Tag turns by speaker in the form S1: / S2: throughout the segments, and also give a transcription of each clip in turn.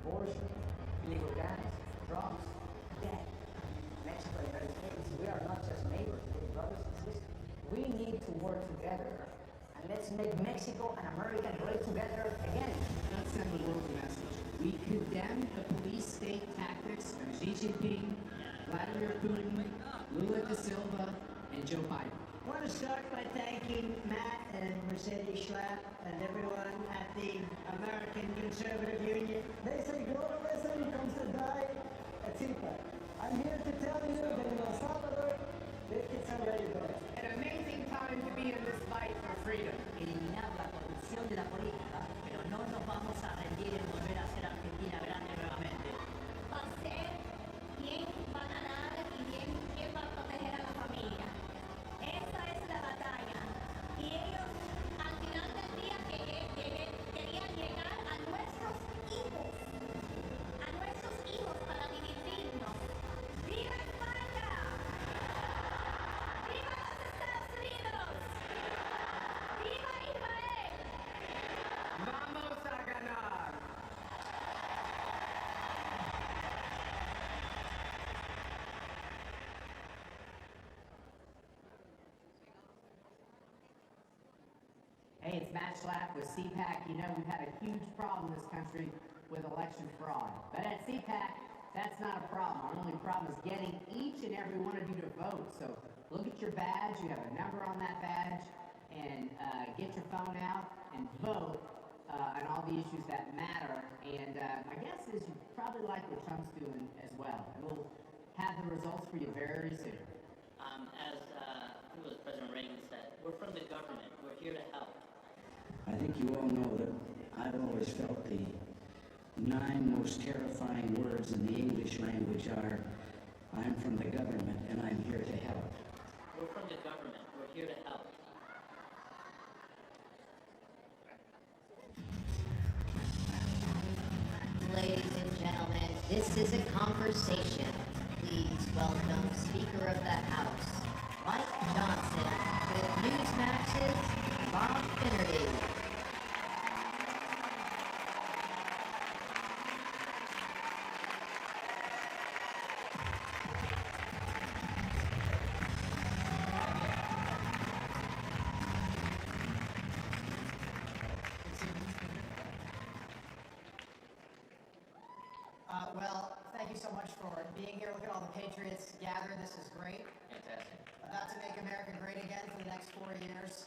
S1: abortion, illegal gangs, drugs, debt. Mexico and the United States, we are not just neighbors, we're brothers and sisters. We need to work together, and let's make Mexico and America great together again.
S2: Let's send the world a message. We condemn the police state tactics of Xi Jinping, Vladimir Putin, Lula da Silva, and Joe Biden.
S3: I want to start by thanking Matt and Mercedes Schlapp and everyone at the American Conservative Union.
S4: They say globalism comes to die at CPAC. I'm here to tell you that in El Salvador, it's already there.
S2: An amazing time to be in this fight for freedom.
S5: Eliminar la corrupción de la política, pero no nos vamos a rendir en volver a ser Argentina grande nuevamente.
S6: Va a ser quién va a ganar y quién va a proteger a la familia. Esa es la batalla. Y ellos, al final del día, querían llegar a nuestros hijos para dividirnos. ¡Viva España! ¡Viva los Estados Unidos! ¡Viva Israel!
S2: Vamos a ganar. Hey, it's Matt Schlapp with CPAC. You know, we've had a huge problem in this country with election fraud. But at CPAC, that's not a problem. Our only problem is getting each and every one of you to vote. So look at your badge. You have a number on that badge. And get your phone out and vote on all the issues that matter. And my guess is you probably like what Trump's doing as well. And we'll have the results for you very soon.
S5: As who was President Reagan said, we're from the government. We're here to help.
S7: I think you all know that I've always felt the 9 most terrifying words in the English language are, I'm from the government and I'm here to help.
S5: We're from the government. We're here to help.
S6: Ladies and gentlemen, this is a conversation. Please welcome Speaker of the House, Mike Johnson, with Newsmax's Bob Finnerty.
S8: Well, thank you so much for being here. Look at all the patriots gathered. This is great.
S5: Fantastic.
S8: About to make America great again for the next 4 years.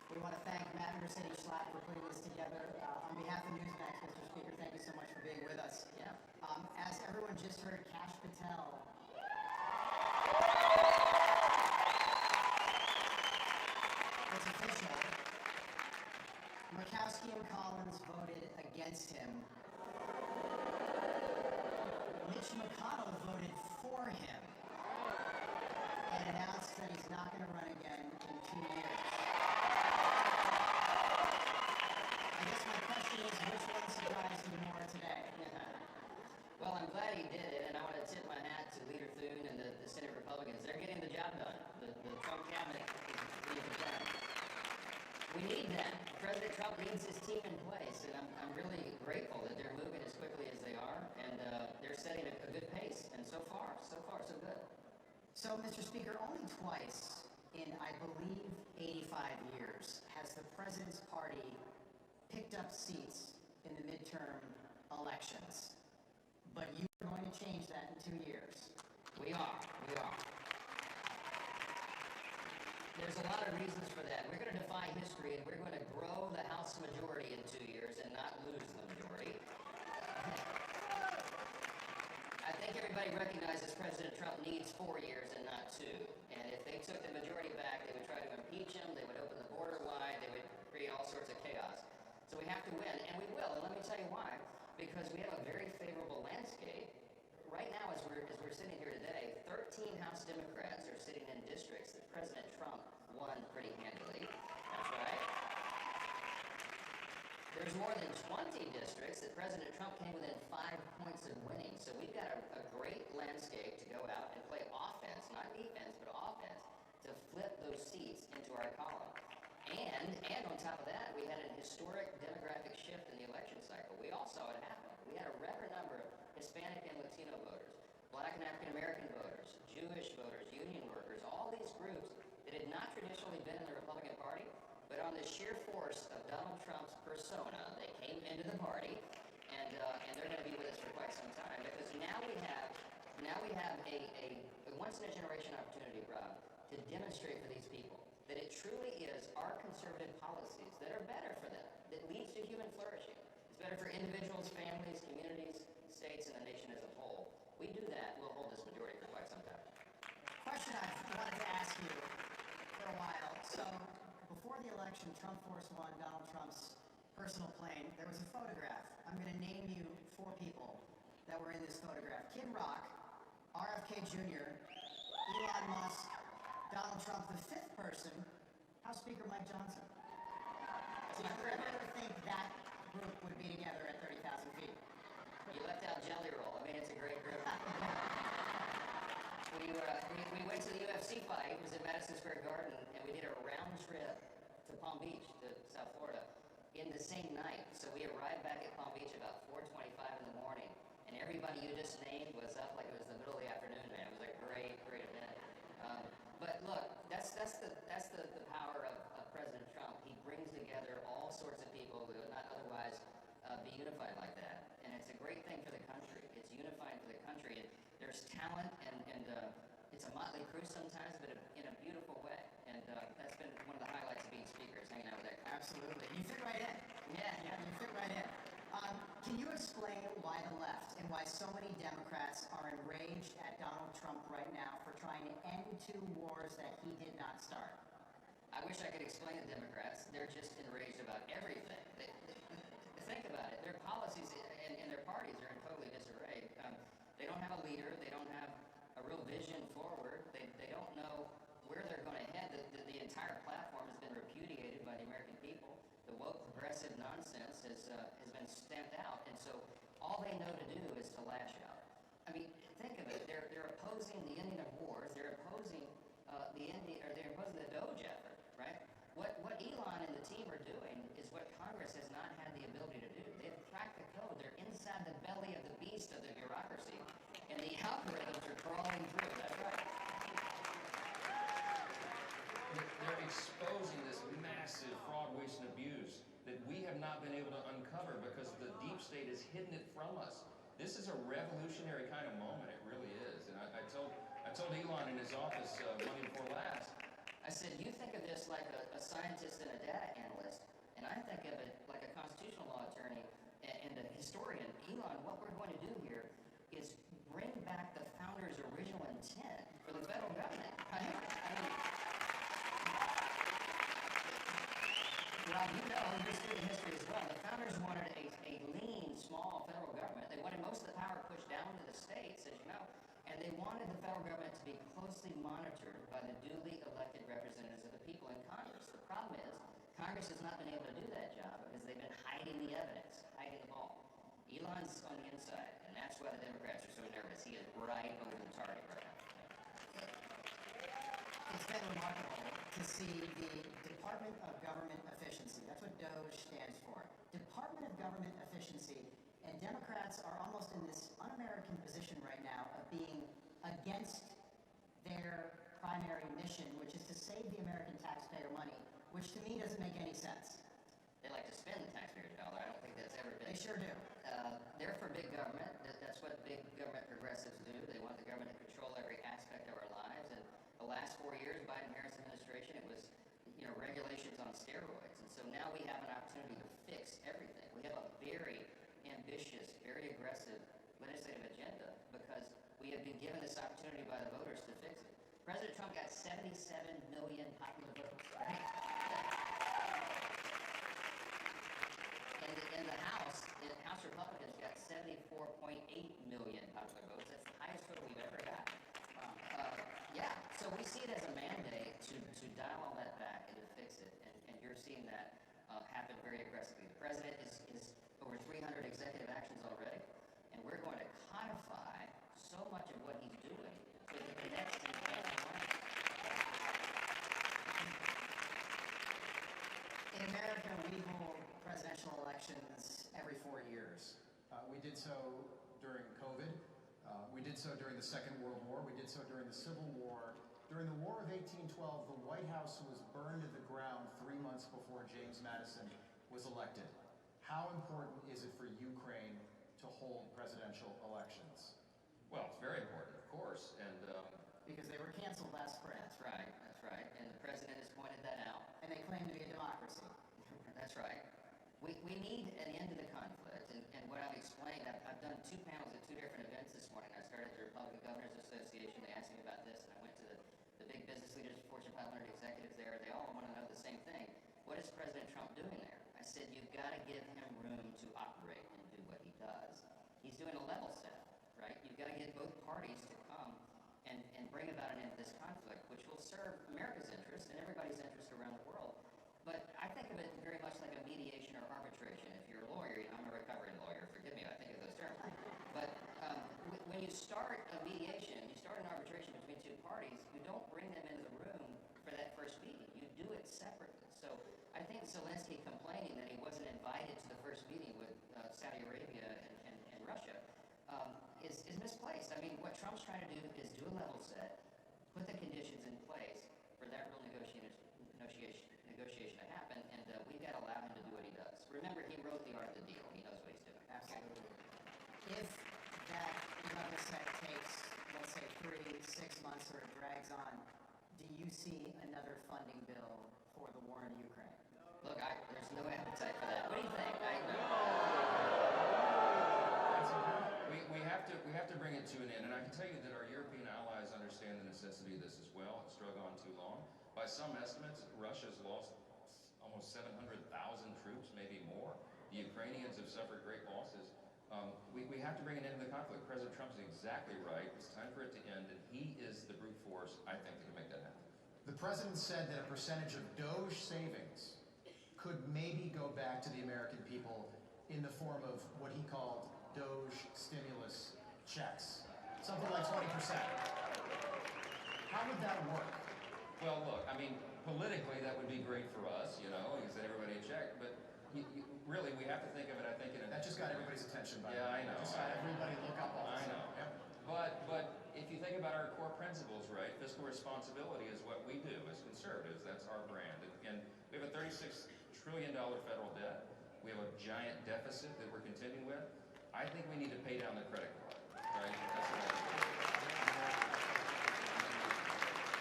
S8: We want to thank Matt and Mercedes Schlapp for putting this together. On behalf of Newsmax, Mr. Speaker, thank you so much for being with us.
S5: Yeah.
S8: As everyone just heard, Kash Patel. It's official. Murkowski and Collins voted against him. Mitch McConnell voted for him and announced that he's not going to run again in 2 years. I guess my question is, which one surprised you more today?
S5: Well, I'm glad he did it, and I want to tip my hat to Leader Thune and the Senate Republicans. They're getting the job done. The Trump cabinet is getting the job. We need them. President Trump needs his team in place, and I'm really grateful that they're moving as quickly as they are, and they're setting a good pace. And so far, so good.
S8: So, Mr. Speaker, only twice in, I believe, 85 years has the President's Party picked up seats in the midterm elections. But you are going to change that in 2 years.
S5: We are. There's a lot of reasons for that. We're going to defy history, and we're going to grow the House majority in 2 years and not lose the majority. I think everybody recognizes President Trump needs 4 years and not 2. And if they took the majority back, they would try to impeach him, they would open the border wide, they would create all sorts of chaos. So we have to win, and we will, and let me tell you why. Because we have a very favorable landscape. Right now, as we're sitting here today, 13 House Democrats are sitting in districts that President Trump won pretty handily. That's right. There's more than 20 districts that President Trump came within 5 points of winning. So we've got a great landscape to go out and play offense, not defense, but offense, to flip those seats into our column. And on top of that, we had an historic demographic shift in the election cycle. We all saw it happen. We had a record number Hispanic and Latino voters, Black and African American voters, Jewish voters, union workers, all these groups that had not traditionally been in the Republican Party, but on the sheer force of Donald Trump's persona, they came into the party, and they're going to be with us for quite some time, because now we have a once-in-a-generation opportunity, Rob, to demonstrate for these people that it truly is our conservative policies that are better for them, that leads to human flourishing. It's better for individuals, families, communities, states, and the nation as a whole. We do that, we'll hold this majority for quite some time.
S8: Question I wanted to ask you for a while. So before the election, Trump Force One, Donald Trump's personal plane, there was a photograph. I'm going to name you 4 people that were in this photograph. Kid Rock, RFK Jr., Elon Musk, Donald Trump, the 5th person, House Speaker Mike Johnson. Did you ever think that group would be together at 30,000 feet?
S5: You left out Jelly Roll. I mean, it's a great group. We went to the UFC fight. It was at Madison Square Garden, and we did a round trip to Palm Beach, to South Florida, in the same night. So we arrived back at Palm Beach about 4:25 in the morning, and everybody you just named was up like it was the middle of the afternoon, man. It was a great event. But look, that's the power of President Trump. He brings together all sorts of people who would not otherwise be unified like that. And it's a great thing for the country. It's unifying for the country. And there's talent, and it's a motley crew sometimes, but in a beautiful way. And that's been one of the highlights of being speaker, is hanging out with that crew.
S8: Absolutely. You fit right in. Yeah, you fit right in. Can you explain why the left and why so many Democrats are enraged at Donald Trump right now for trying to end 2 wars that he did not start?
S5: I wish I could explain the Democrats. They're just enraged about everything. Think about it. Their policies and their parties are in totally disarray. They don't have a leader. They don't have a real vision forward. They don't know where they're going to head. The entire platform has been repudiated by the American people. The woke progressive nonsense has been stamped out. And so all they know to do is to lash out. I mean, think of it. They're opposing the ending of wars. They're opposing they're opposing the Doge effort, right? What Elon and the team are doing is what Congress has not had the ability to do. They've cracked the code. They're inside the belly of the beast of the bureaucracy, and the algorithms are crawling through. That's right.
S9: They're exposing this massive fraud, waste, and abuse that we have not been able to uncover because the deep state has hidden it from us. This is a revolutionary kind of moment. It really is. And I told Elon in his office Monday before last,
S5: I said, you think of this like a scientist and a data analyst, and I think of it like a constitutional law attorney and a historian. Elon, what we're going to do here is bring back the founders' original intent for the federal government. Right? I mean, Rob, you know, you're studying history as well. The founders wanted a lean, small federal government. They wanted most of the power pushed down to the states, as you know, and they wanted the federal government to be closely monitored by the duly elected representatives of the people in Congress. The problem is, Congress has not been able to do that job because they've been hiding the evidence, hiding the ball. Elon's on the inside, and that's why the Democrats are so nervous. He is right over the target right now.
S8: It's been remarkable to see the Department of Government Efficiency. That's what Doge stands for. Department of Government Efficiency. And Democrats are almost in this un-American position right now of being against their primary mission, which is to save the American taxpayer money, which to me doesn't make any sense.
S5: They like to spend the taxpayer dollar. I don't think that's ever been.
S8: They sure do.
S5: They're for big government. That's what big government progressives do. They want the government to control every aspect of our lives. And the last 4 years, Biden-Harris administration, it was, regulations on steroids. And so now we have an opportunity to fix everything. We have a very ambitious, very aggressive legislative agenda because we have been given this opportunity by the voters to fix it. President Trump got 77 million popular votes, right? In the House Republicans got 74.8 million popular votes. That's the highest vote we've ever got. So we see it as a mandate to dial all that back and to fix it, and you're seeing that happen very aggressively. The president is over 300 executive actions already, and we're going to codify so much of what he's doing so that the next thing can't be won.
S8: In America, we hold presidential elections every 4 years. We did so
S10: during COVID. We did so during the Second World War. We did so during the Civil War. During the War of 1812, the White House was burned to the ground 3 months before James Madison was elected. How important is it for Ukraine to hold presidential elections?
S9: Well, it's very important, of course, and
S8: Because they were canceled last spring.
S5: That's right, and the president has pointed that out.
S8: And they claim to be a democracy.
S5: That's right. We need an end to the conflict, and what I've explained, I've done 2 panels at 2 different events this morning. I started at the Republican Governors Association. They asked me about this, and I went to the big business leaders, Fortune 500 executives there. They all want to know the same thing. What is President Trump doing there? I said, you've got to give him room to operate and do what he does. He's doing a level set, right? You've got to get both parties to come and bring about an end to this conflict, which will serve America's interest and everybody's interest around the world. But I think of it very much like a mediation or arbitration. If you're a lawyer, I'm a recovering lawyer, forgive me, I think of those terms. But when you start a mediation, you start an arbitration between 2 parties, you don't bring them into the room for that first meeting. You do it separately. So I think Zelensky complaining that he wasn't invited to the first meeting with Saudi Arabia and Russia is misplaced. I mean, what Trump's trying to do is do a level set, put the conditions in place for that real negotiation to happen, and we've got to allow him to do what he does. Remember, he wrote the art of the deal. He knows what he's doing.
S8: Absolutely. If that level set takes, let's say, 3-6 months or it drags on, do you see another funding bill for the war in Ukraine?
S5: Look, there's no appetite for that. What do you think?
S9: We have to bring it to an end, and I can tell you that our European allies understand the necessity of this as well. It's drug on too long. By some estimates, Russia's lost almost 700,000 troops, maybe more. The Ukrainians have suffered great losses. We have to bring an end to the conflict. President Trump's exactly right. It's time for it to end, and he is the brute force, I think, that can make that happen.
S10: The president said that a percentage of Doge savings could maybe go back to the American people in the form of what he called Doge stimulus checks. Something like 20%. How would that work?
S9: Well, look, I mean, politically that would be great for us, you know, because everybody checked, but really we have to think of it, I think, in a...
S10: That just got everybody's attention, by the way.
S9: Yeah, I know.
S10: Just got everybody look up all this.
S9: I know.
S10: Yep.
S9: But if you think about our core principles, right, fiscal responsibility is what we do as conservatives. That's our brand. And we have a $36 trillion federal debt. We have a giant deficit that we're contending with. I think we need to pay down the credit card, right? That's what I think.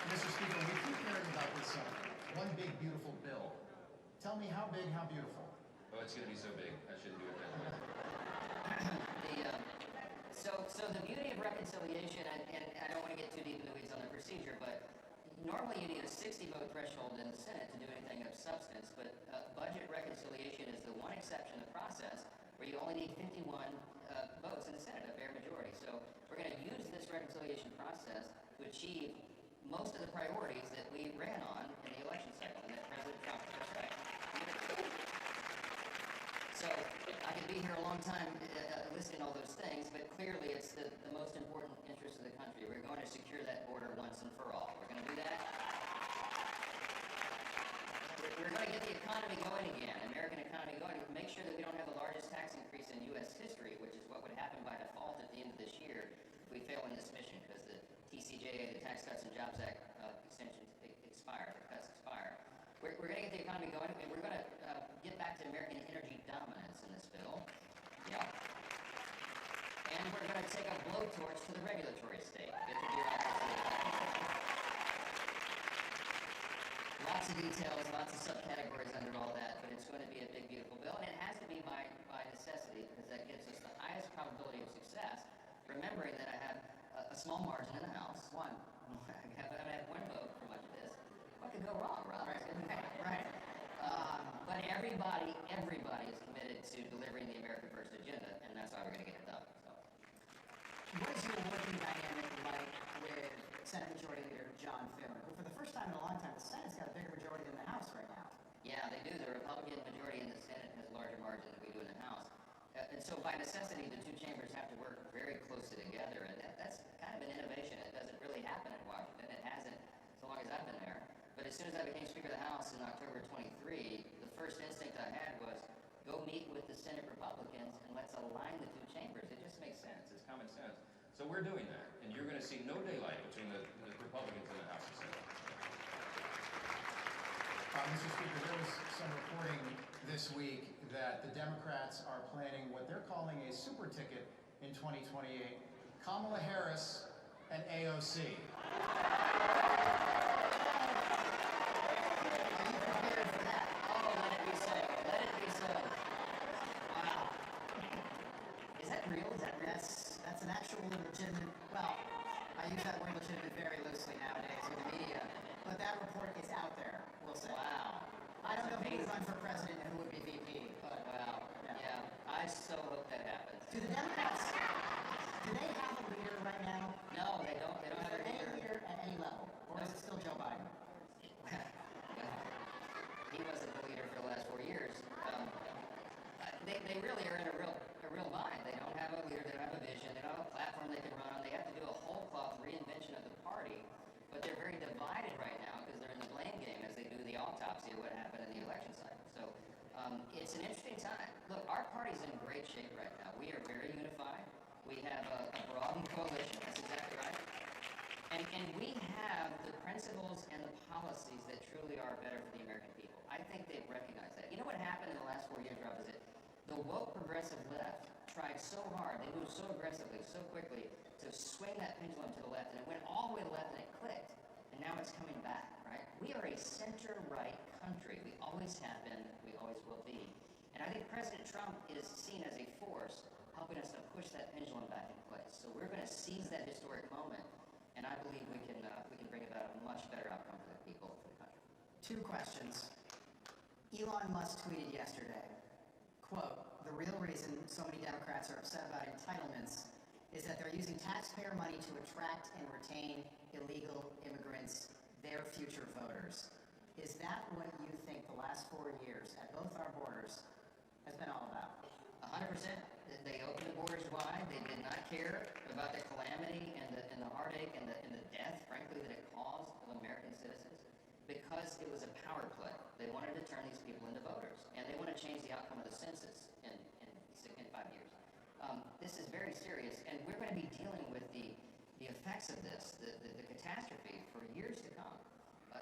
S10: Mr. Speaker, we keep hearing about this one big, beautiful bill. Tell me how big, how beautiful?
S9: Oh, it's going to be so big. I shouldn't do it that way.
S5: So the beauty of reconciliation, and I don't want to get too deep in the weeds on the procedure, but normally you need a 60-vote threshold in the Senate to do anything of substance, but budget reconciliation is the one exception in the process where you only need 51 votes in the Senate, a bare majority. So we're going to use this reconciliation process to achieve most of the priorities that we ran on in the election cycle, and that President Trump was right. So I could be here a long time listing all those things, but clearly it's the most important interest of the country. We're going to secure that border once and for all. We're going to do that. We're going to get the economy going again, American economy going. Make sure that we don't have the largest tax increase in U.S. history, which is what would happen by default at the end of this year if we fail in this mission, because the TCJA, the Tax Cuts and Jobs Act extensions expire, the cuts expire. We're going to get the economy going, and we're going to get back to American energy dominance in this bill. Yeah. And we're going to take a blowtorch to the regulatory state. Get the bureaucracy. Lots of details, lots of subcategories under all that, but it's going to be a big, beautiful bill, and it has to be by necessity, because that gives us the highest probability of success, remembering that I have a small margin in the House. One. I have one vote for much of this. What could go wrong, Rob? Right. But everybody is committed to delivering the America First agenda, and that's how we're going to get it done. So.
S8: What is your working dynamic like with Senate Majority Leader John Thune, who for the first time in a long time, the Senate's got a bigger majority than the House right now?
S5: Yeah, they do. The Republican majority in the Senate has a larger margin than we do in the House. And so by necessity, the two chambers have to work very closely together, and that's kind of an innovation. It doesn't really happen in Washington. It hasn't so long as I've been there. But as soon as I became Speaker of the House in October 23, the first instinct I had was go meet with the Senate Republicans and let's align the two chambers. It just makes
S9: sense. It's common sense. So we're doing that, and you're going to see no daylight between the Republicans in the House and Senate.
S10: Mr. Speaker, there was some reporting this week that the Democrats are planning what they're calling a super ticket in 2028, Kamala Harris and AOC.
S8: Are you prepared for that?
S5: Oh, let it be so. Let it be so.
S8: Wow. Is that real? That's an actual legitimate, well, I use that word legitimate very loosely nowadays with the media, but that report is out there, we'll say.
S5: Wow.
S8: I don't know who would run for president and who would be VP, but
S5: Wow. Yeah. I so hope that happens.
S8: do the Democrats, do they have a leader right now?
S5: No, they don't. They don't
S8: Is
S5: have
S8: there
S5: a
S8: any
S5: leader.
S8: leader at any level, or is it still Joe Biden?
S5: He wasn't the leader for the last 4 years. They really are in a real bind. They don't have a leader. They don't have a vision. They don't have a platform they can run on. They have to do a whole cloth reinvention of the party. But they're very divided right now because they're in the blame game as they do the autopsy of what happened in the election cycle. So it's an interesting time. Look, our party's in great shape right now. We are very unified. We have a broadened coalition. That's exactly right. And we have the principles and the policies that truly are better for the American people. I think they've recognized that. You know what happened in the last 4 years, Rob, is that the woke progressive left tried so hard, they moved so aggressively, so quickly to swing that pendulum to the left, and it went all the way to the left and it clicked. And now it's coming back, right? We are a center-right country. We always have been, we always will be. And I think President Trump is seen as a force helping us to push that pendulum back in place. So we're going to seize that historic moment, and I believe we can bring about a much better outcome for the people, for the country.
S8: Two questions. Elon Musk tweeted yesterday, quote, "The real reason so many Democrats are upset about entitlements is that they're using taxpayer money to attract and retain illegal immigrants, their future voters." Is that what you think the last 4 years at both our borders has been all about?
S5: 100%. They opened the borders wide. They did not care about the calamity and the heartache and the death, frankly, that it caused of American citizens because it was a power play. They wanted to turn these people into voters, and they want to change the outcome of the census in 5 years. This is very serious, and we're going to be dealing with the effects of this, the catastrophe for years to come.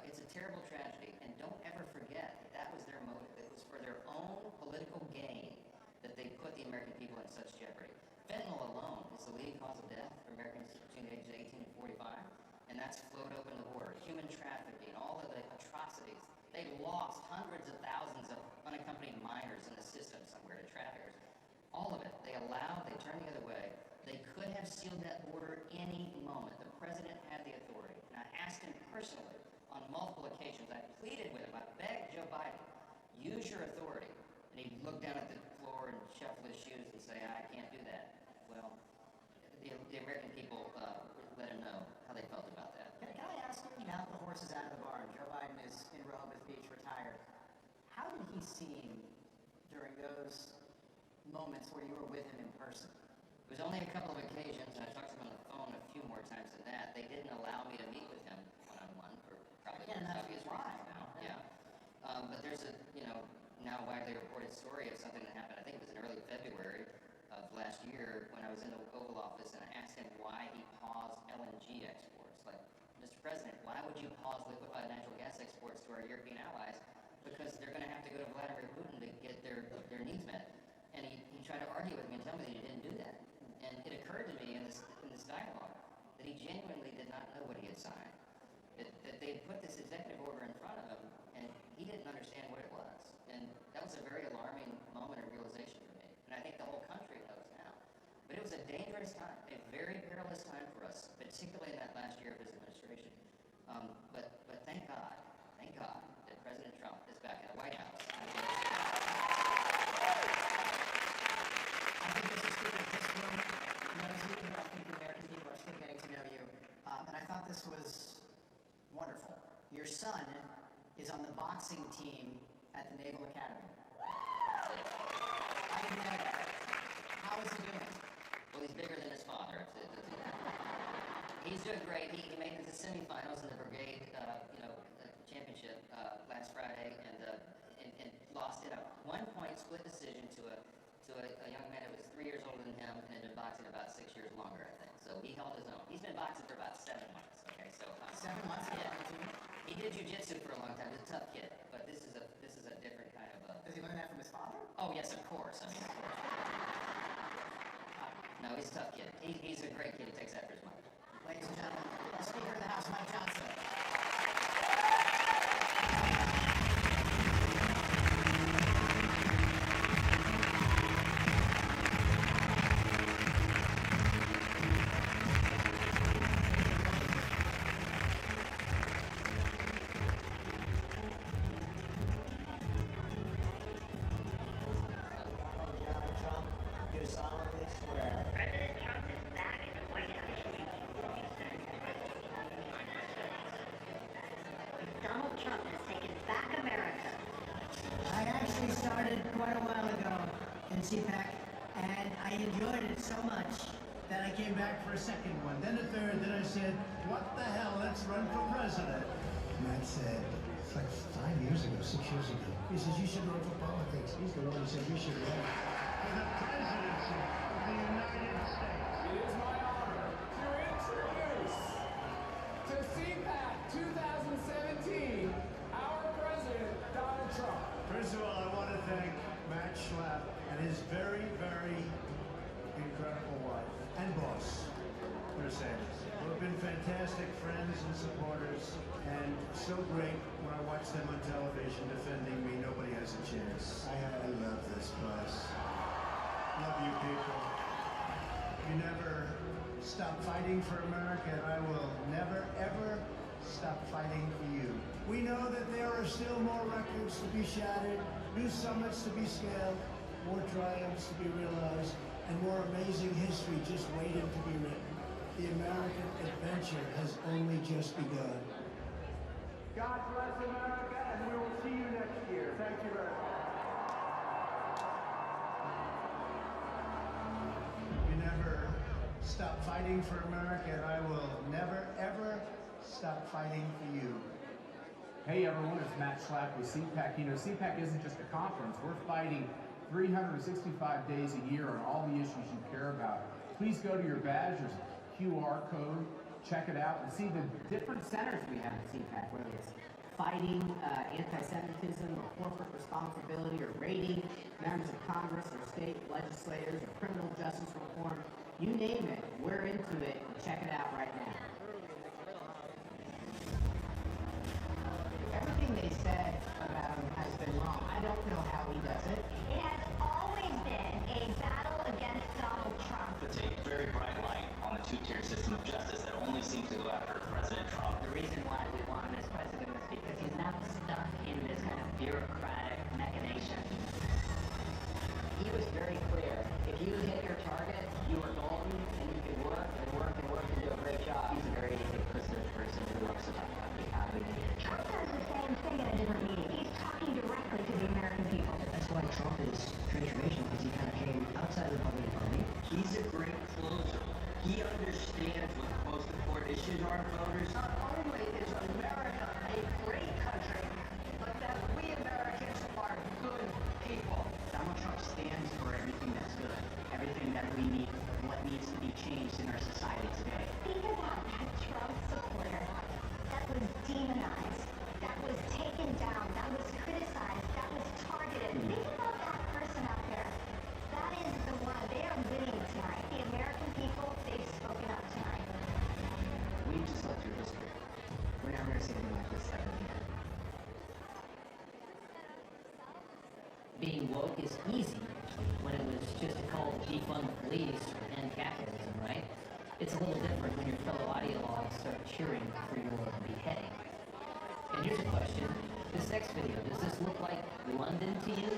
S5: It's a terrible tragedy, and don't ever forget that was their motive. It was for their own political gain that they put the American people in such jeopardy. Fentanyl alone is the leading cause of death for Americans between the ages of 18 and 45, and that's flowed open the border. Human trafficking, all of the atrocities. They lost hundreds of thousands of unaccompanied minors in the system somewhere to traffickers. All of it. They turned the other way. They could have sealed that border any moment. The president had the authority. And I asked him personally on multiple occasions. I pleaded with him. I begged Joe Biden, use your authority. And he'd look down at the floor and shuffle his shoes and say, I can't do that. Well, the American people let him know how they felt about that.
S8: Can I ask you, now that the horse is out of the barn, Joe Biden is in Rehoboth Beach, retired, how did he seem during those moments where you were with him in person?
S5: It was only a couple of occasions, and I talked to him on the phone a few more times than that. They didn't allow me to meet with him one-on-one for probably obvious reasons now. Yeah. But there's a, now widely reported story of something that happened, I think it was in early February of last year when I was in the Oval Office and I asked him why he paused LNG exports. Like, Mr. President, why would you pause liquefied natural gas exports to our European allies? Because they're going to have to go to Vladimir Putin to get their needs met. And he tried to argue with me and tell me that he didn't do that. And it occurred to me in this dialogue that he genuinely did not know what he had signed. That they had put this executive order in front of him, and he didn't understand what it was. And that was a very alarming moment of realization for me. And I think the whole country knows now. But it was a dangerous time, a very perilous time for us, particularly in that last year of his administration. But thank God that President Trump is back in the White House.
S8: I think, Mr. Speaker, this room knows you. I think the American people are still getting to know you. And I thought this was wonderful. Your son is on the boxing team at the Naval Academy. I didn't know that. How is he doing?
S5: Well, he's bigger than his father. He's doing great. He made it to the semifinals in the brigade, championship last Friday, and lost in a 1-point split decision to a young man who was 3 years older than him in a boxing about 6 years longer, I think. So he held his own. He's been boxing for about 7 months. Okay, so
S8: 7 months?
S5: Yeah. He did jujitsu for a long time. He's a tough kid, but this is a different kind of a.
S8: Does he learn that from his father?
S5: Oh yes, of course. I mean, of course. No, he's a tough kid. He's a great kid. He takes after his mother.
S8: Ladies and gentlemen, the Speaker of the House, Mike Johnson.
S3: CPAC, and I enjoyed it so much that I came back for a second one, then a third, then I said, what the hell, let's run for president. Matt said, it's like 5 years ago, 6 years ago. He says, you should run for politics. He's the one who said we should run for the presidency of the United States.
S11: It is my honor to introduce to CPAC 2017, our president, Donald Trump.
S3: First of all, I want to thank Matt Schlapp and his very, very incredible wife and boss, Mercedes, who have been fantastic friends and supporters, and so great when I watch them on television defending me. Nobody has a chance. I love this place. Love you people. You never stop fighting for America, and I will never, ever stop fighting for you. We know that there are still more records to be shattered, new summits to be scaled, more triumphs to be realized, and more amazing history just waiting to be written. The American adventure has only just begun.
S11: God bless America, and we will see you next year. Thank you very much.
S3: You never stop fighting for America, and I will never, ever stop fighting for you.
S12: Hey everyone, it's Matt Schlapp with CPAC. You know, CPAC isn't just a conference. We're fighting 365 days a year on all the issues you care about. Please go to your badge, there's a QR code, check it out, and see the
S2: Different centers we have at CPAC, whether it's fighting anti-Semitism or corporate responsibility or raiding members of Congress or state legislators or criminal justice reform, you name it, we're into it. Check it out right now. Everything they said about him has been wrong. I don't know how he does it.
S6: It has always been a battle against Donald Trump.
S13: Puts a very bright light on the two-tier system of justice that only seems to go after President Trump.
S1: The reason why we want him as president is because he's not stuck in this kind of bureaucratic machination. He was very clear. If you hit your target, you were golden, and you could work and work and work and do a great job. He's a very inclusive person who loves to talk about the economy.
S6: Trump does the same thing in a different meeting. He's talking directly to the American people.
S1: That's why Trump is transformational, because he kind of came outside the Republican Party.
S13: He's a great closer. He understands what the most important issues are to voters.
S1: Not only is America a great country, but that we Americans are good people.
S2: Donald Trump stands for everything that's good, everything that we need, what needs to be changed in our society today.
S6: Think about that Trump supporter that was demonized, that was taken down, that was criticized, that was targeted. Think about that person out there. That is the one. They are winning tonight. The American people, they've spoken up tonight.
S2: We just looked through history. We're never going to see anything like this ever again.
S1: Being woke is easy when it was just a call to defund the police or end capitalism, right? It's a little different when your fellow ideologues start cheering for your beheading. And here's a question. This next video, does this look like London to you?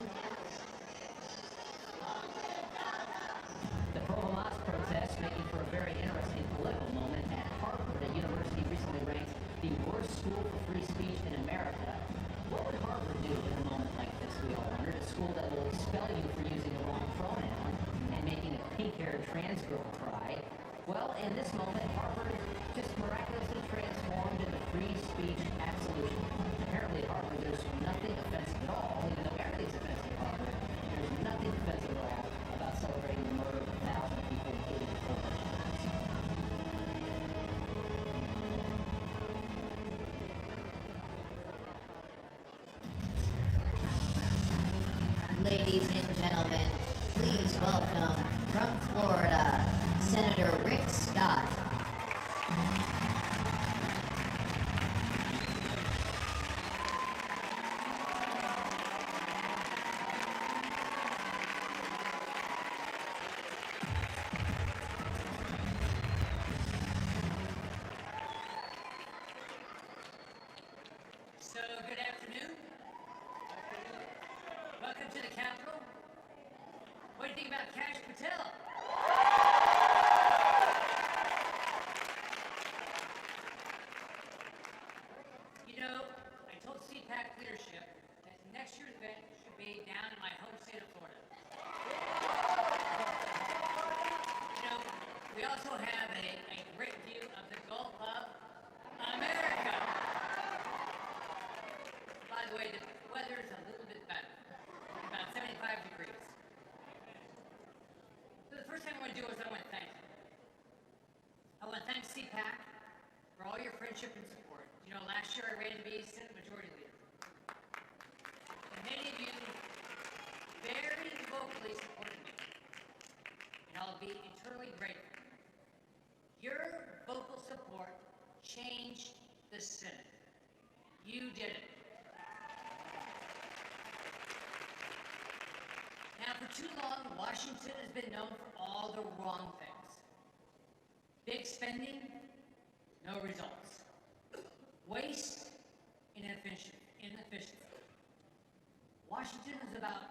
S1: The pro-Hamas protests making for a very interesting political moment at Harvard. A university recently ranked the worst school for free speech in America. What would Harvard do in a moment like this, we all wondered? A school that will expel you for using the wrong pronoun and making a pink-haired trans girl cry. Well, in this moment, Harvard just miraculously transformed into free speech absolution. Apparently at Harvard, there's nothing offensive at all, even though everything's offensive at Harvard. There's nothing offensive at all about celebrating the murder of 1,000 people, including
S5: Senator Rick Scott.
S14: So, good afternoon. Welcome to the Capitol. What do you think about Cash Patel? You know, I told CPAC leadership that next year's event should be down in my home state of Florida. You know, we also have a great view of the Gulf of America. By the way, the weather is a little bit better, about 75 degrees. So the first thing I want to do is I want to thank you. I want to thank CPAC for all your friendship and support. You know, last year I ran to be Senate Majority Leader. And many of you very vocally supported me. And I'll be eternally grateful. Your vocal support changed the Senate. You did it. Now, for too long, Washington has been known for all the wrong things. Big spending, no results. Waste, inefficiency. Washington is about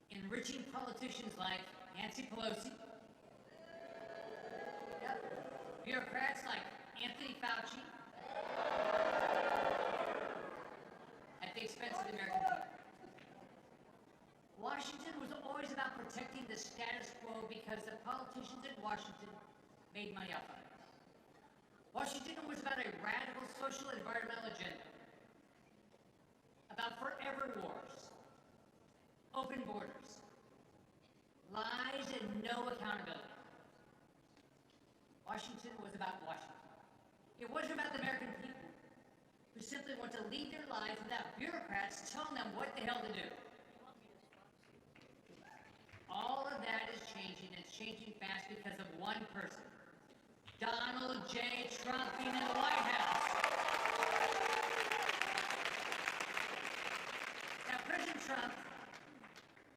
S14: enriching politicians like Nancy Pelosi, bureaucrats like Anthony Fauci, at the expense of the American people. Washington was always about protecting the status quo because the politicians in Washington made money off of it. Washington was about a radical social and environmental agenda, about forever wars, open borders, lies and no accountability. Washington was about Washington. It wasn't about the American people who simply want to lead their lives without bureaucrats telling them what the hell to do. All of that is changing. It's changing fast because of one person. Donald J. Trump being in the White House. Now, President Trump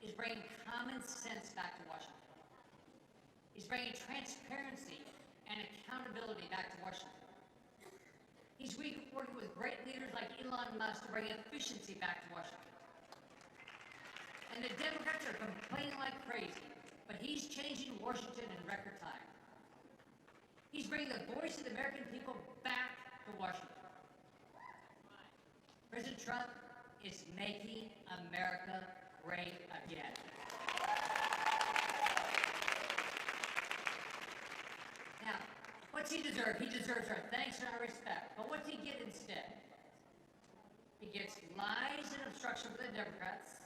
S14: is bringing common sense back to Washington. He's bringing transparency and accountability back to Washington. He's working with great leaders like Elon Musk to bring efficiency back to Washington. And the Democrats are complaining like crazy, but he's changing Washington in record time. He's bringing the voice of the American people back to Washington. President Trump is making America great again. Now, what's he deserve? He deserves our thanks and our respect. But what's he get instead? He gets lies and obstruction from the Democrats,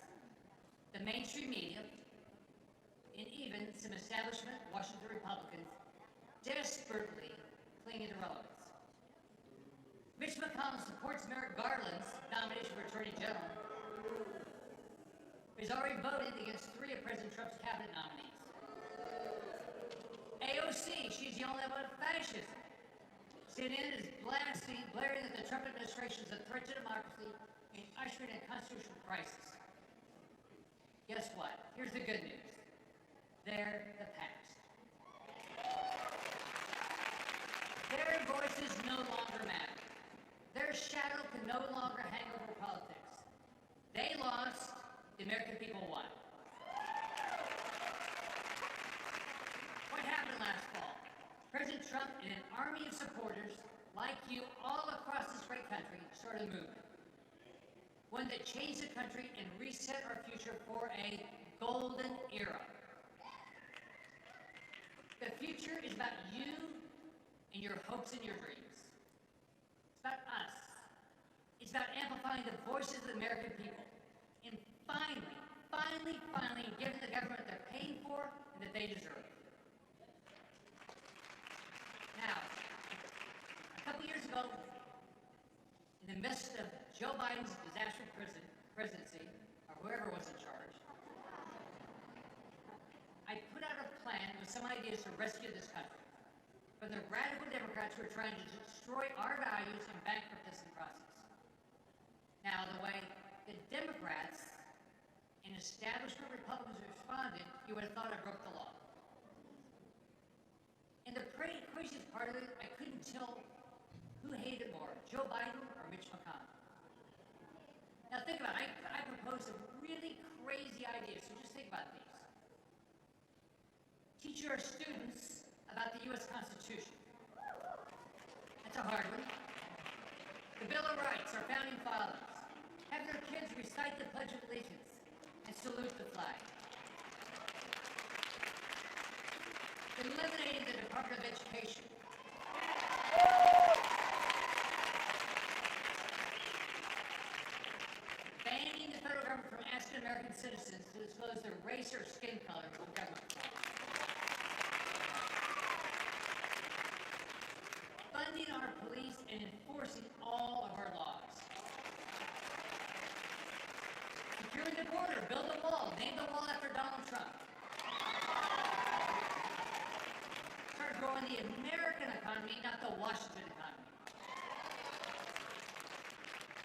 S14: the mainstream media, and even some establishment Washington Republicans desperately clinging to relevance. Mitch McConnell supports Merrick Garland's nomination for Attorney General. He's already voted against 3 of President Trump's cabinet nominees. AOC, she's the only one of fascism. CNN is blaring that the Trump administration is a threat to democracy and ushering in a constitutional crisis. Guess what? Here's the good news. They're the past. Their voices no longer matter. Their shadow can no longer hang over politics. They lost, the American people won. What happened last fall? President Trump and an army of supporters like you all across this great country started a movement. One that changed the country and reset our future for a golden era. The future is about you and your hopes and your dreams. It's about us. It's about amplifying the voices of the American people and finally giving the government they're paying for and that they deserve. Now, a couple years ago, in the midst of Joe Biden's disastrous presidency, or whoever was in charge, I put out a plan with some ideas to rescue this country from the radical Democrats who are trying to destroy our values and bankrupt us in the process. Now, the way the Democrats and establishment Republicans responded, you would have thought I broke the law. And the craziest part of it, I couldn't tell who hated more, Joe Biden or Mitch McConnell. Now think about it, I proposed a really crazy idea, so just think about these. Teach your students about the U.S. Constitution. That's a hard one. The Bill of Rights, our founding fathers. Have their kids recite the Pledge of Allegiance and salute the flag. Eliminating the Department of Education. Banning the federal government from asking American citizens to disclose their race or skin color from government. Funding our police and enforcing all of our laws. Securing the border, build a wall, name the wall after Donald Trump. Start growing the American economy, not the Washington economy.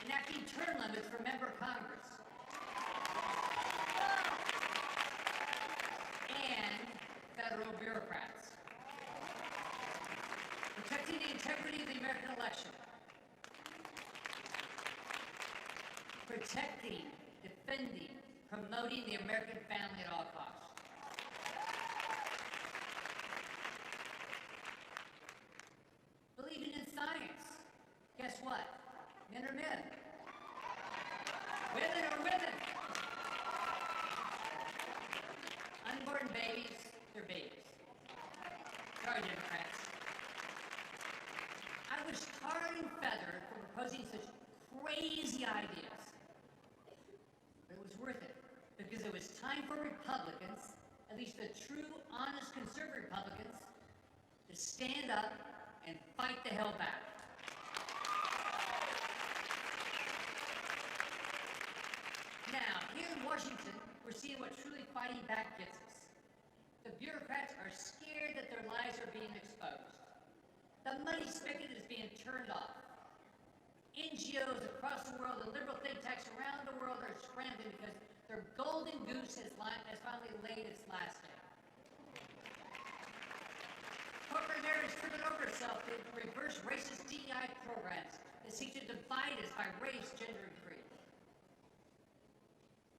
S14: Enacting term limits for member Congress. And federal bureaucrats. Protecting the integrity of the American election. Protecting, defending, promoting the American family at all costs. Believing in science. Guess what? Men are men. Women are women. Unborn babies, they're babies. Sorry, Democrats. I was tarred and feathered for proposing such crazy ideas. But it was worth it, because it was time for Republicans, at least the true, honest, conservative Republicans, to stand up and fight the hell back. Now, here in Washington, we're seeing what truly fighting back gets us. The bureaucrats are scared that their lies are being exposed. The money spigot is being turned off. NGOs across the world and liberal think tanks around the world are scrambling because their golden goose has finally laid its last egg. Corporate America is tripping over itself to reverse racist DEI programs that seek to divide us by race, gender, and creed.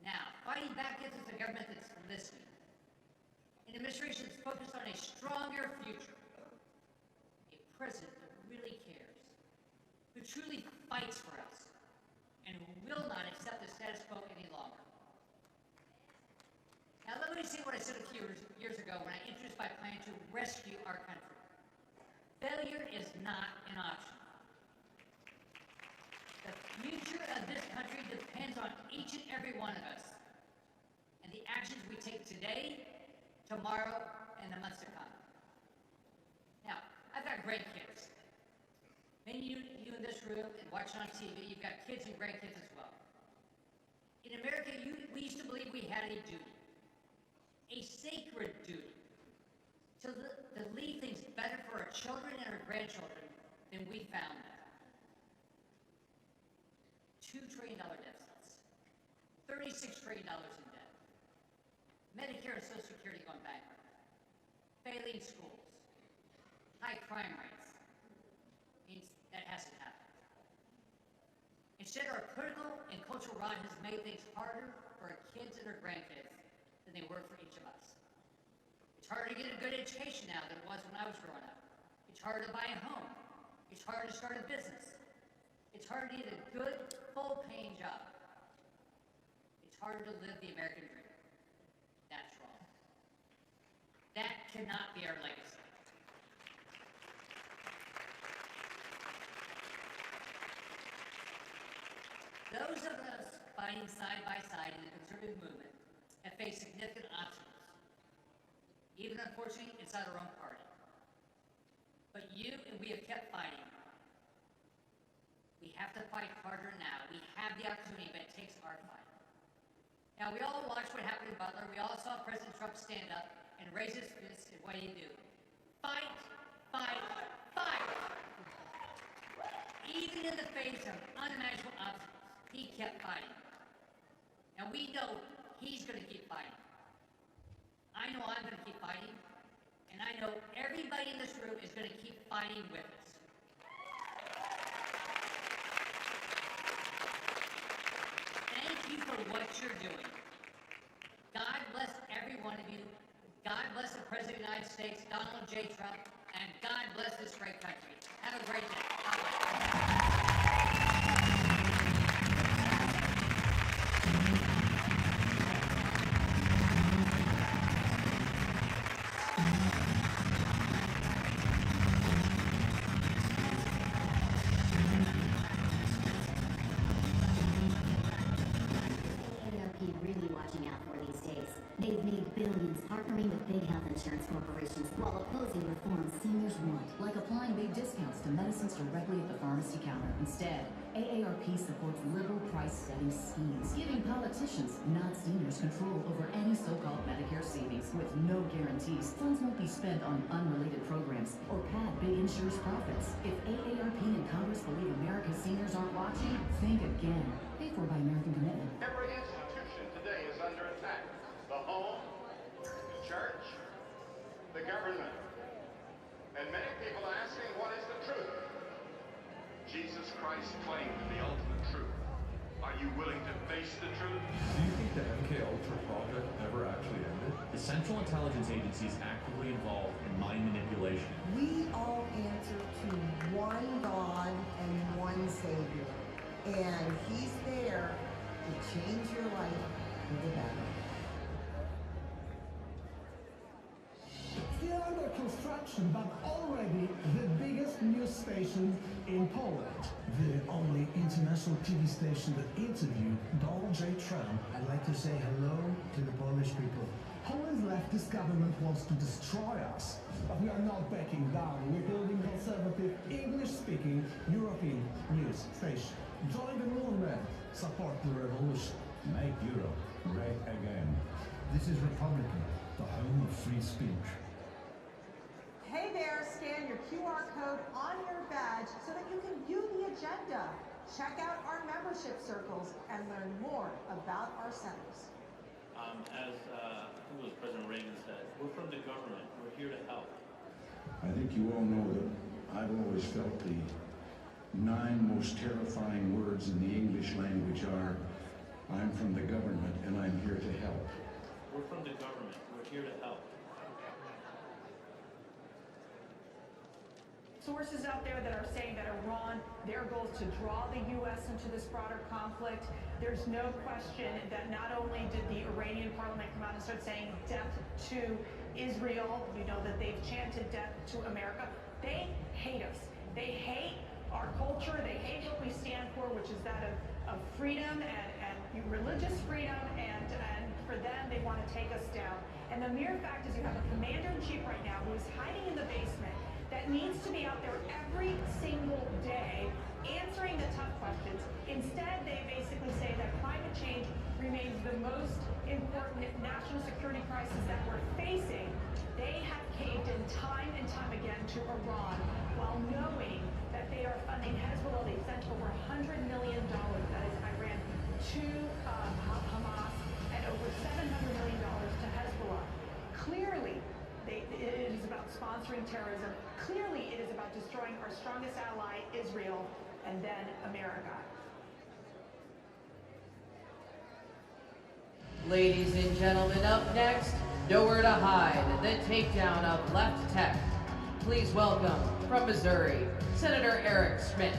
S14: Now, fighting back gets us a government that's listening. An administration that's focused on a stronger future. A president that really cares. Who truly fights for us. And who will not accept the status quo any longer. Now, let me say what I said a few years ago when I introduced my plan to rescue our country. Failure is not an option. The future of this country depends on each and every one of us and the actions we take today, tomorrow, and the months to come. Now, I've got grandkids. Many of you in this room and watching on TV, you've got kids and grandkids as well. In America, we used to believe we had a duty, a sacred duty, to leave things better for our children and our grandchildren than we found them. $2 trillion deficits, $36 trillion in debt, Medicare and Social Security going bankrupt, failing schools, high crime rates. Means that hasn't happened. Instead, our political and cultural rot has made things harder for our kids and our grandkids than they were for each of us. It's harder to get a good education now than it was when I was growing up. It's harder to buy a home. It's harder to start a business. It's harder to get a good, full-paying job. It's harder to live the American dream. That's wrong. That cannot be our legacy. Those of us fighting side by side in the conservative movement have faced significant obstacles, even unfortunately inside our own party. But you and we have kept fighting. We have to fight harder now. We have the opportunity, but it takes our fight. Now, we all watched what happened in Butler. We all saw President Trump stand up and raise his fist, and what did he do? Fight, fight, fight! Even in the face of unimaginable obstacles, he kept fighting. And we know he's going to keep fighting. I know I'm going to keep fighting, and I know everybody in this room is going to keep fighting with us. Thank you for what you're doing. God bless every one of you. God bless the President of the United States, Donald J. Trump, and God bless this great country. Have a great day. Bye-bye.
S15: Really watching out for these days. They've made billions partnering with big health insurance corporations while opposing reforms seniors want, like applying big discounts to medicines directly at the pharmacy counter. Instead, AARP supports liberal price setting schemes, giving politicians, not seniors, control over any so-called Medicare savings with no guarantees. Funds won't be spent on unrelated programs or pad big insurers' profits. If AARP and Congress believe America's seniors aren't watching, think again. Paid for by American Commitment.
S16: Every institution today is under attack. The home, the church, the government. And many people are asking, what is the truth? Jesus Christ claimed the ultimate truth. Are you willing to face the truth?
S17: Do you think the MK Ultra project ever actually ended?
S18: The Central Intelligence Agency is actively involved in mind manipulation.
S19: We all answer to one God and one Savior. And He's there to change your life for the better.
S20: Still under construction, but already the biggest news station in Poland. The only international TV station that interviewed Donald J. Trump. I'd like to say hello to the Polish people. Poland's leftist government wants to destroy us, but we are not backing down. We're building conservative, English-speaking European news station. Join the movement. Support the revolution.
S21: Make Europe great again. This is Republican, the home of free speech.
S22: Hey there, scan your QR code on your badge so that you can view the agenda. Check out our membership circles and learn more about our centers.
S23: As I think it was President Reagan said, we're from the government. We're here to help.
S21: I think you all know that I've always felt the 9 most terrifying words in the English language are, I'm from the government and I'm here to help.
S23: We're from the government. We're here to help.
S24: Sources out there that are saying that Iran, their goal is to draw the U.S. into this broader conflict. There's no question that not only did the Iranian parliament come out and start saying death to Israel, we know that they've chanted death to America. They hate us. They hate our culture. They hate what we stand for, which is that of freedom and religious freedom. And for them, they want to take us down. And the mere fact is you have a commander-in-chief right now who is hiding in the basement that needs to be out there every single day answering the tough questions. Instead, they basically say that climate change remains the most important national security crisis that we're facing. They have caved in time and time again to Iran while knowing that they are funding Hezbollah. They've sent over $100 million, that is Iran, to Hamas, and over $700 million to Hezbollah. Clearly, it is about sponsoring terrorism. Clearly, it is about destroying our strongest ally, Israel, and then America.
S2: Ladies and gentlemen, up next, nowhere to hide, the takedown of left tech. Please welcome, from Missouri, Senator Eric Schmidt,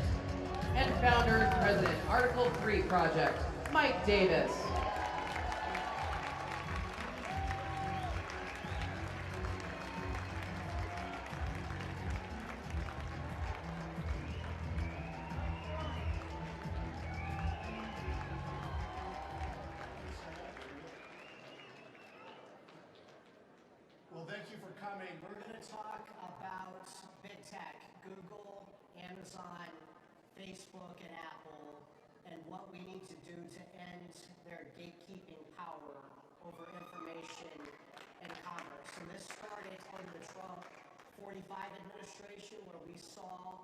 S2: and founder and president, Article 3 Project, Mike Davis.
S10: Thank you for coming. We're going to talk about big tech, Google, Amazon, Facebook, and Apple, and what we need to do to end their gatekeeping power over information
S1: and commerce. So this started under the Trump 45 administration, where we saw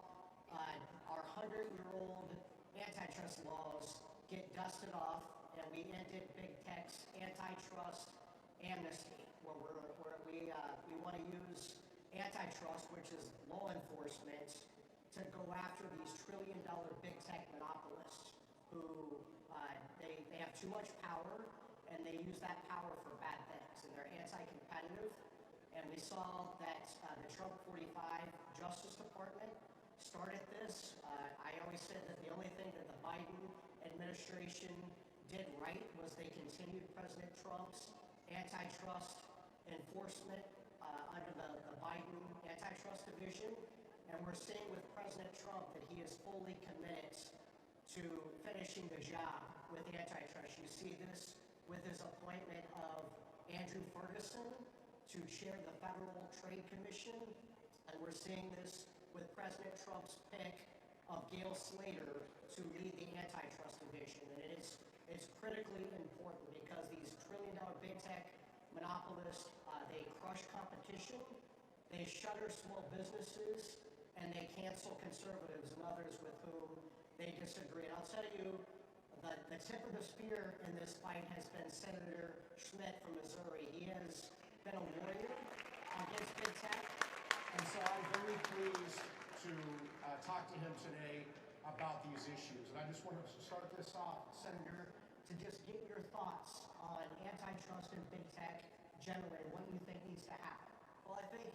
S1: our 100-year-old antitrust laws get dusted off, and we ended big tech's antitrust amnesty, where we want to use antitrust, which is law enforcement, to go after these trillion-dollar big tech monopolists who they have too much power, and they use that power for bad things, and they're anti-competitive. And we saw that the Trump 45 Justice Department started this. I always said that the only thing that the Biden administration did right was they continued President Trump's antitrust enforcement under the Biden antitrust division. And we're seeing with President Trump that he is fully committed to finishing the job with the antitrust. You see this with his appointment of Andrew Ferguson to chair the Federal Trade Commission. And we're seeing this with President Trump's pick of Gail Slater to lead the antitrust division. And it's critically important because these trillion-dollar big tech monopolists, they crush competition, they shutter small businesses, and they cancel conservatives and others with whom they disagree. And I'll tell you, the tip of the spear in this fight has been Senator Schmidt from Missouri. He has been a warrior against big tech.
S4: And so I'm very pleased to talk to him today about these issues. And I just want to start this off, Senator,
S1: to just get your thoughts on antitrust and big tech generally, what you think needs to happen.
S7: Well, I think,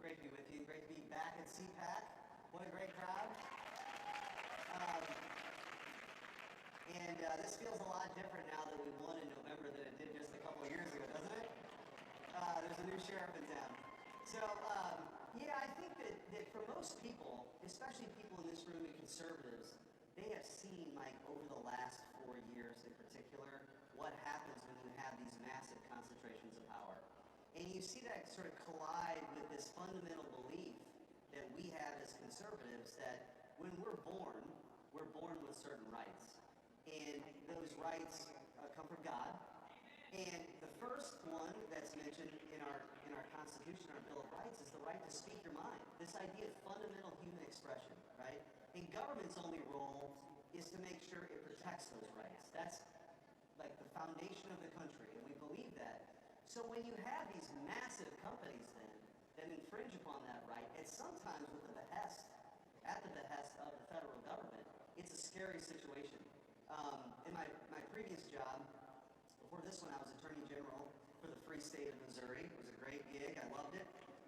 S7: great to be with you, great to be back at CPAC. What a great crowd. This feels a lot different now that we won in November than it did just a couple of years ago, doesn't it? There's a new sheriff in town. So, yeah, I think that for most people, especially people in this room and conservatives, they have seen, like, over the last 4 years in particular, what happens when you have these massive concentrations of power. And you see that sort of collide with this fundamental belief that we have as conservatives that when we're born with certain rights. And those rights come from God. And the first one that's mentioned in our Constitution, our Bill of Rights, is the right to speak your mind. This idea of fundamental human expression, right? And government's only role is to make sure it protects those rights. That's like the foundation of the country, and we believe that. So when you have these massive companies then that infringe upon that right, and sometimes at the behest of the federal government, it's a scary situation. In my previous job, before this one, I was Attorney General for the free state of Missouri. It was a great gig. I loved it.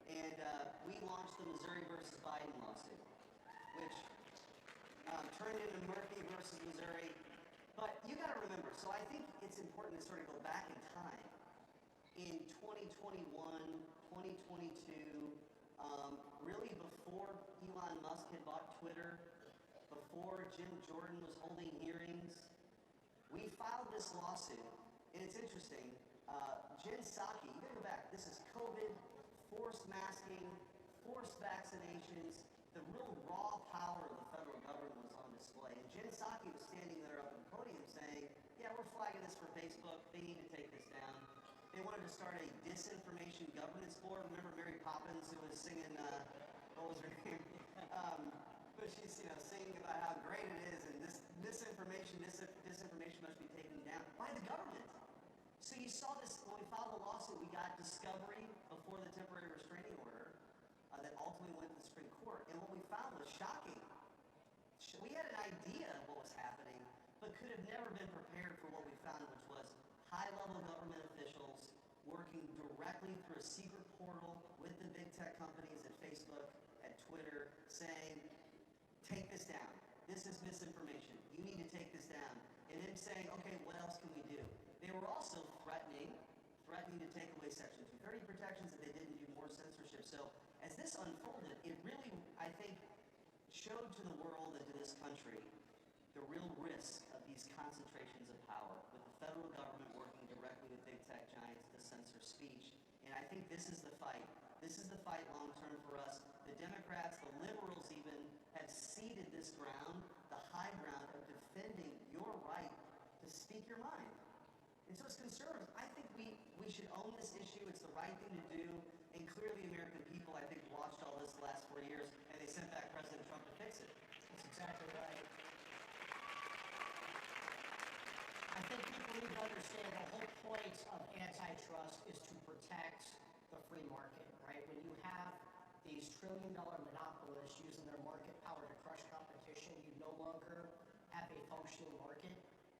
S7: And we launched the Missouri versus Biden lawsuit, which turned into Murphy versus Missouri. But you got to remember, so I think it's important to sort of go back in time. In 2021, 2022, really before Elon Musk had bought Twitter, before Jim Jordan was holding hearings, we filed this lawsuit. And it's interesting, Jen Psaki, you gotta go back, this is COVID, forced masking, forced vaccinations, the real raw power of the federal government was on display. And Jen Psaki was standing there up at the podium saying, yeah, we're flagging this for Facebook, they need to take this down. They wanted to start a disinformation governance board. Remember Mary Poppins who was singing, what was her name? But she's, singing about how great it is, and this disinformation must be taken down by the government. So you saw this, when we filed the lawsuit, we got discovery before the temporary restraining order that ultimately went to the Supreme Court. And what we found was shocking. We had an idea of what was happening, but could have never been prepared for what we found, which was high-level government officials working directly through a secret portal with the big tech companies at Facebook, at Twitter, saying, take this down. This is misinformation. You need to take this down. And then saying, okay, what else can we do? They were also threatening to take away Section 230 protections if they didn't do more censorship. So as this unfolded, it really, I think, showed to the world and to this country the real risk of these concentrations of power, with the federal government working directly with big tech giants to censor speech. And I think this is the fight. This is the fight long term for us. The Democrats, the liberals even, have ceded this ground, the high ground of defending your right to speak your mind. And so as conservatives, I think we should own this issue. It's the right thing to do, and clearly the American people, I think, watched all this the last 4 years, and they sent back President Trump to fix it.
S4: That's exactly right. I think people need to understand the whole point of antitrust is to protect the free market, right? When you have these trillion-dollar monopolists using their market power to crush competition, you no longer have a functioning market.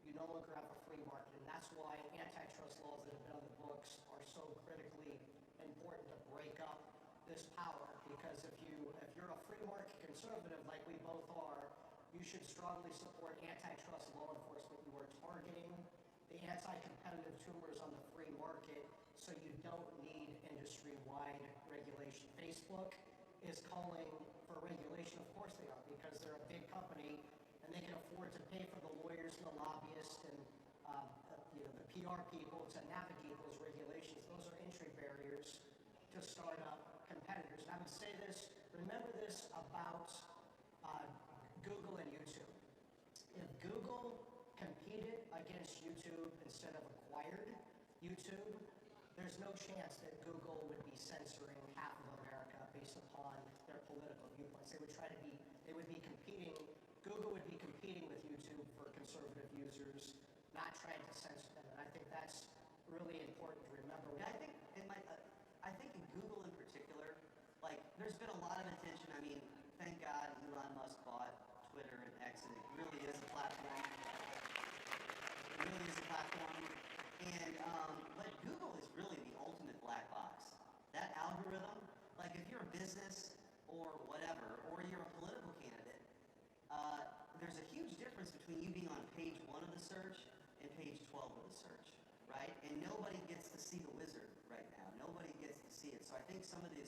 S4: You no longer have a free market, and that's why antitrust laws that have been on the books are so critically important to break up this power. Because if you're a free market conservative like we both are, you should strongly support antitrust law enforcement. You are targeting the anti-competitive tumors on the free market, so you don't need industry-wide regulation. Facebook is calling for regulation. Of course they are, because they're a big company and they can afford to pay for the lawyers and the lobbyists and the PR people to navigate those regulations. Those are entry barriers to startup competitors. And I would say this, remember this about Google and YouTube. If Google competed against YouTube instead of acquired YouTube, there's no chance that Google would be censoring half of America based upon their political viewpoints. Google would be competing with YouTube for conservative users, not trying to censor them. And I think that's really important to remember.
S7: And I think in Google in particular, like, there's been a lot of attention. I mean, thank God Elon Musk bought Twitter and X, and it really is a platform. It really is a platform. And, but Google is really the ultimate black box. That algorithm, like if you're a business or whatever, or you're a political candidate, there's a huge difference between you being on page 1 of the search and page 12 of the search, right? And nobody gets to see the wizard right now. Nobody gets to see it. So I think some of the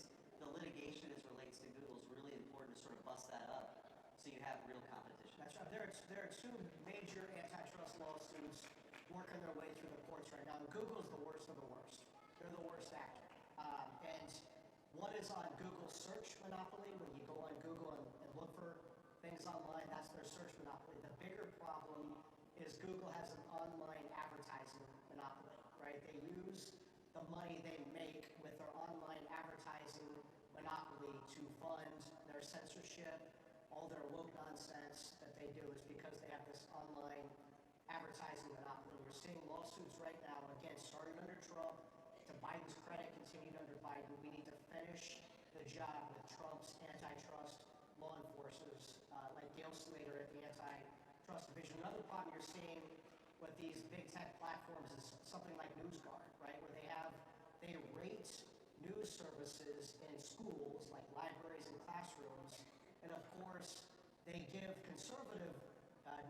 S7: litigation as relates to Google is really important to sort of bust that up so you have real competition.
S4: That's right. There are two major antitrust lawsuits working their way through the courts right now. Google is the worst of the worst. They're the worst actor. And one is on Google's search monopoly. When you go on Google and look for things online, that's their search monopoly. The bigger problem is Google has an online advertising monopoly, right? They use the money they make with their online advertising monopoly to fund their censorship. All their woke nonsense that they do is because they have this online advertising monopoly. We're seeing lawsuits right now, again, started under Trump, to Biden's credit, continued under Biden. We need to finish the job with Trump's antitrust law enforcers, like Gail Slater at the Antitrust Division. Another problem you're seeing with these big tech platforms is something like NewsGuard, right? Where they rate news services in schools, like libraries and classrooms, and of course, they give conservative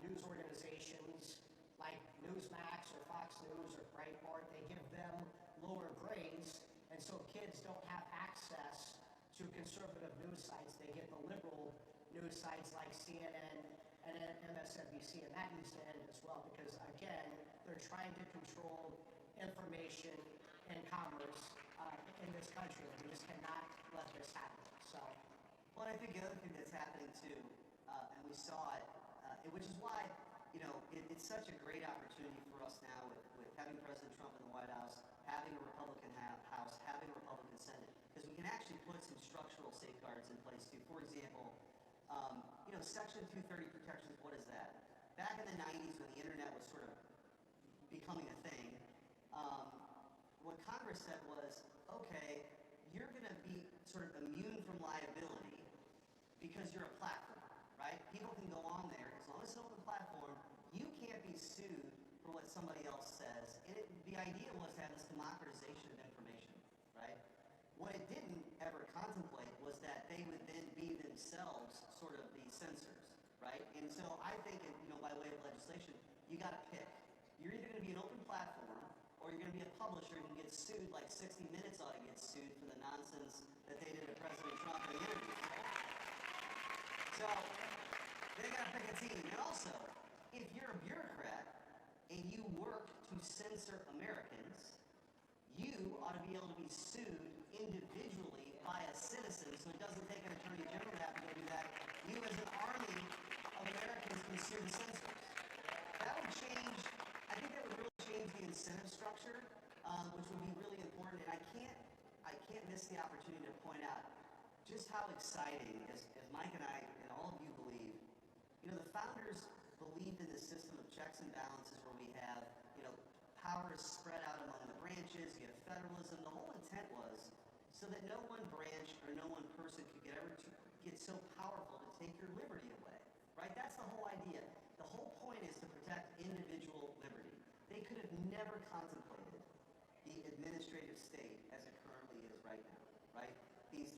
S4: news organizations like Newsmax or Fox News or Breitbart, they give them lower grades, and so kids don't have access to conservative news sites. They get the liberal news sites like CNN and MSNBC, and that needs to end as well, because again, they're trying to control information and commerce in this country, and we just cannot let this happen. So,
S7: well, I think the other thing that's happening too, and we saw it, which is why, it's such a great opportunity for us now with having President Trump in the White House, having a Republican House, having a Republican Senate, because we can actually put some structural safeguards in place too. For example, Section 230 protections, what is that? Back in the 90s when the internet was sort of becoming a thing, what Congress said was, okay, you're going to be sort of immune from liability because you're a platform, right? People can go on there. As long as it's an open platform, you can't be sued for what somebody else says. And the idea was to have this democratization of information, right? What it didn't ever contemplate was that they would then be themselves sort of the censors, right? And so I think, by way of legislation, you got to pick. You're either going to be an open platform, or you're going to be a publisher who gets sued, like 60 Minutes ought to get sued for the nonsense that they did to President Trump in the interview. So they got to pick a team. And also, if you're a bureaucrat and you work to censor Americans, you ought to be able to be sued individually by a citizen, so it doesn't take an attorney general to have to go do that. You as an army of Americans can sue the censors. That would change, I think that would really change the incentive structure, which would be really important. And I can't I can't miss the opportunity to point out just how exciting, as Mike and I and all of you believe, the founders believed in the system of checks and balances where we have, power is spread out among the branches, you have federalism. The whole intent was so that no one branch or no one person could get so powerful to take your liberty away, right? That's the whole idea. The whole point is to protect individual liberty. They could have never contemplated the administrative state as it currently is right now, right?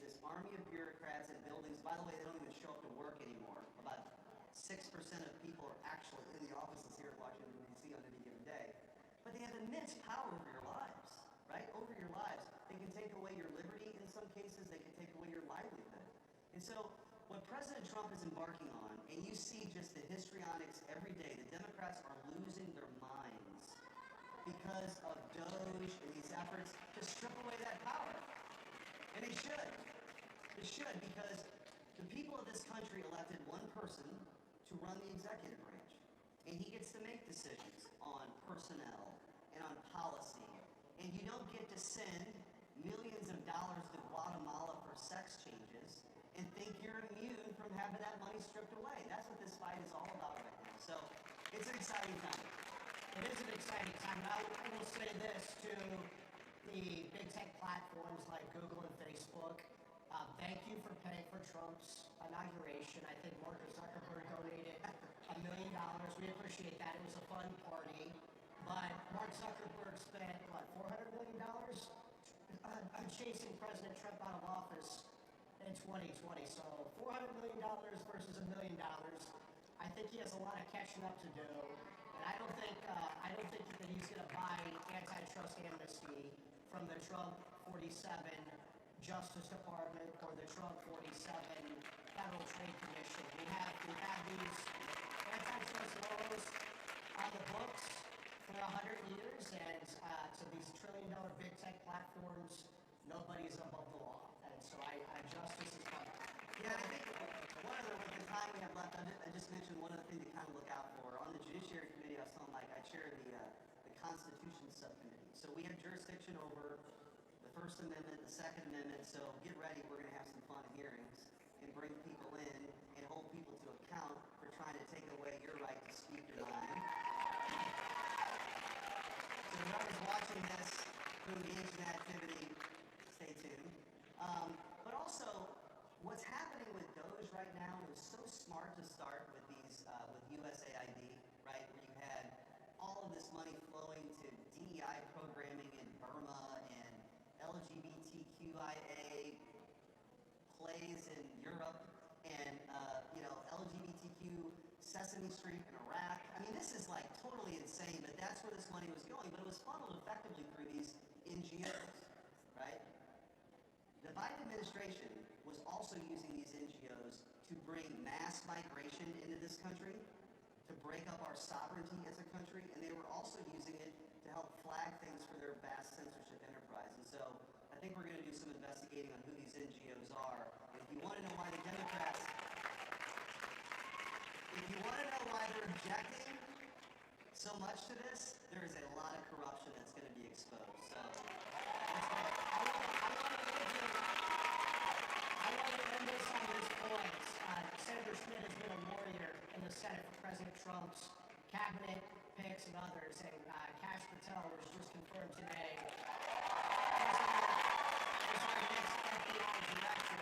S7: This army of bureaucrats and buildings, by the way, they don't even show up to work anymore. About 6% of people are actually in the offices here at Washington, D.C. on any given day. But they have immense power over your lives, right? Over your lives. They can take away your liberty in some cases. They can take away your livelihood. And so what President Trump is embarking on, and you see just the histrionics every day, the Democrats are losing their minds because of Doge and these efforts to strip away that power. And they should. They should, because the people of this country elected one person to run the executive branch. And he gets to make decisions on personnel and on policy. And you don't get to send millions of dollars to Guatemala for sex changes and think you're immune from having that money stripped away. That's what this fight is all about right now. So it's an exciting time.
S4: It is an exciting time. I will say this to the big tech platforms like Google and Facebook. Thank you for paying for Trump's inauguration. I think Mark Zuckerberg donated $1 million. We appreciate that. It was a fun party. But Mark Zuckerberg spent, $400 million on chasing President Trump out of office in 2020. So $400 million versus $1 million. I think he has a lot of catching up to do. And I don't think that he's going to buy antitrust amnesty from the Trump 47 Justice Department or the Trump 47 Federal Trade Commission. We have these antitrust laws on the books for 100 years, and to these trillion-dollar big tech platforms, nobody's above the law. And so justice is coming.
S7: Yeah, I think with the time we have left, I just mentioned one other thing to kind of look out for. On the Judiciary Committee, I was telling Mike, I chair the Constitution Subcommittee. So we have jurisdiction over the First Amendment, the Second Amendment. So get ready, we're going to have some fun hearings and bring people in and hold people to account for trying to take away your right to speak your mind. So whoever's watching this who engaged in activity, stay tuned. But also, what's happening with Doge right now is so smart to start with with USAID, right? Where you had all of this money flowing to DEI programming in Burma and LGBTQIA plays in Europe and LGBTQ Sesame Street in Iraq. I mean, this is totally insane, but that's where this money was going. But it was funneled effectively through these NGOs, right? The Biden administration was also using these NGOs to bring mass migration into this country, to break up our sovereignty as a country, and they were also using it to help flag things for their vast censorship enterprise. And so I think we're going to do some investigating on who these NGOs are. And if you want to know why the Democrats, they're objecting so much to this, there is a lot of corruption that's going to be exposed. So I want to end this on this point. Senator Schmidt has been a warrior in the Senate for President Trump's cabinet picks and others, and Kash Patel was just confirmed today as our next FBI director.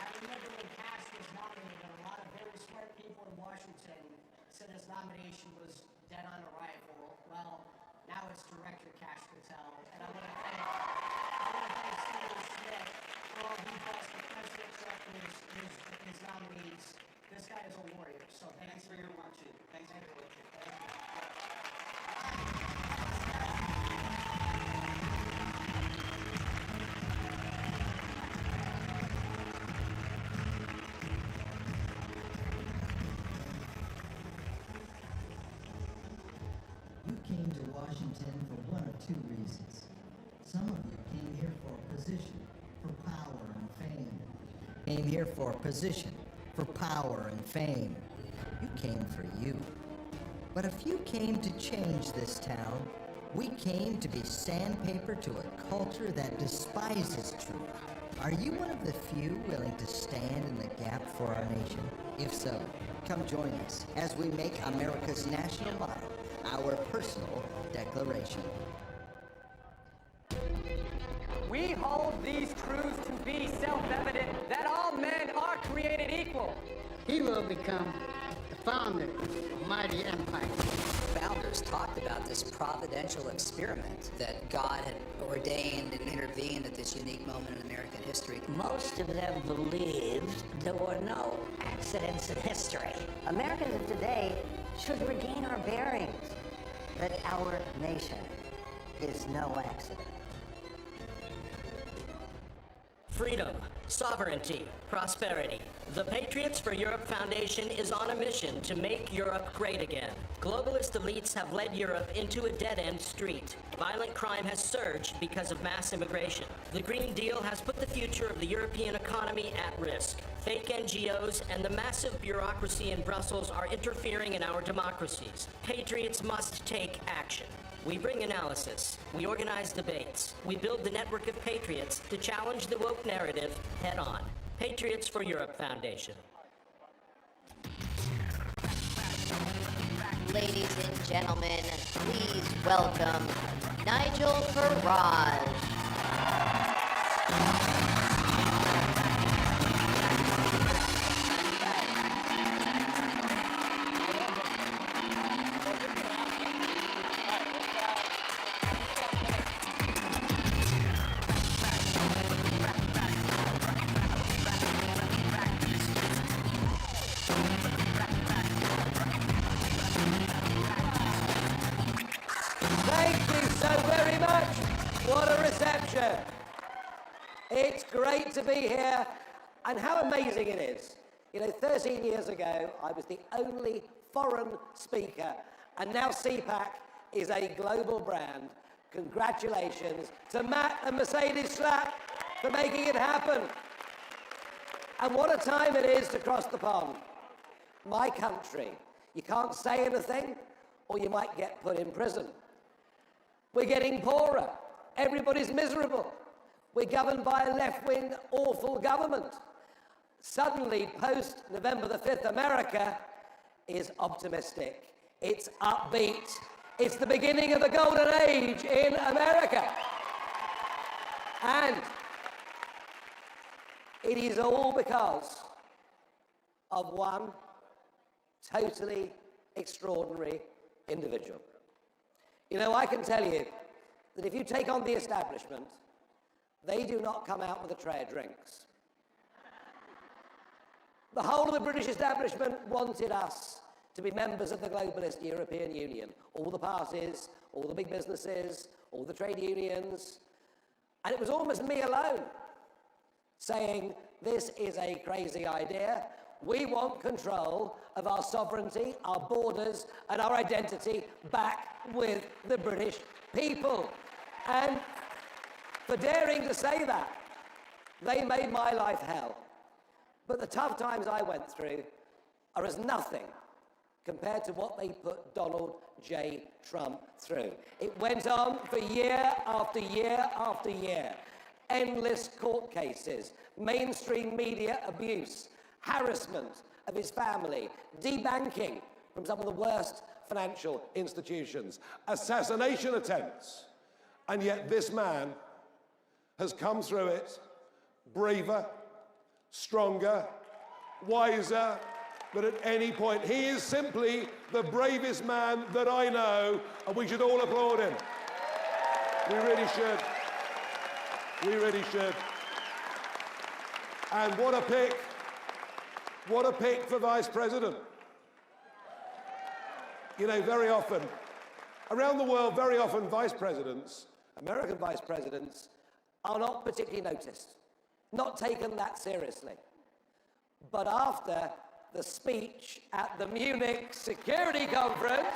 S7: I remember when Kash was nominated, a lot of very smart people in Washington said his nomination was dead on arrival. Well, now it's Director Kash Patel, and I want to thank Senator Schmidt for all he does for President Trump and his nominees. This guy is a warrior, so thanks for your work, too. Thanks for your work, too. Thank you.
S3: You came to Washington for one of two reasons. Some of you came here for a position, for power and fame. Came here for a position, for power and fame. You came for you. But if you came to change this town, We came to be sandpaper to a culture that despises truth. Are you one of the few willing to stand in the gap for our nation? If so, come join us as we make America's national motto our personal declaration.
S8: We hold these truths to be self-evident that all men are created equal.
S9: He will become the founder of a mighty empire.
S11: Founders talked about this providential experiment that God had ordained and intervened at this unique moment in American history.
S12: Most of them believed there were no accidents in history. Americans of today should regain our bearings, that our nation is no accident.
S25: Freedom, sovereignty, prosperity. The Patriots for Europe Foundation is on a mission to make Europe great again. Globalist elites have led Europe into a dead-end street. Violent crime has surged because of mass immigration. The Green Deal has put the future of the European economy at risk. Fake NGOs and the massive bureaucracy in Brussels are interfering in our democracies. Patriots must take action. We bring analysis, we organize debates, we build the network of patriots to challenge the woke narrative head on. Patriots for Europe Foundation.
S26: Ladies and gentlemen, please welcome Nigel Farage.
S27: It's great to be here, and how amazing it is. You know, 13 years ago, I was the only foreign speaker, and now CPAC is a global brand. Congratulations to Matt and Mercedes Schlapp for making it happen. And what a time it is to cross the pond. My country. You can't say anything, or you might get put in prison. We're getting poorer. Everybody's miserable. We're governed by a left-wing, awful government. Suddenly, post-November the 5th, America is optimistic. It's upbeat. It's the beginning of the golden age in America. And it is all because of one totally extraordinary individual. You know, I can tell you that if you take on the establishment, they do not come out with a tray of drinks. The whole of the British establishment wanted us to be members of the globalist European Union. All the parties, all the big businesses, all the trade unions. And it was almost me alone saying, this is a crazy idea. We want control of our sovereignty, our borders, and our identity back with the British people. And for daring to say that, they made my life hell. But the tough times I went through are as nothing compared to what they put Donald J. Trump through. It went on for year after year after year. Endless court cases, mainstream media abuse, harassment of his family, debanking from some of the worst financial institutions, assassination attempts. And yet this man has come through it braver, stronger, wiser than at any point. He is simply the bravest man that I know, and we should all applaud him. We really should. We really should. And what a pick. What a pick for Vice President. You know, very often, around the world, very often Vice Presidents, American Vice Presidents, are not particularly noticed, not taken that seriously. But after the speech at the Munich Security Conference,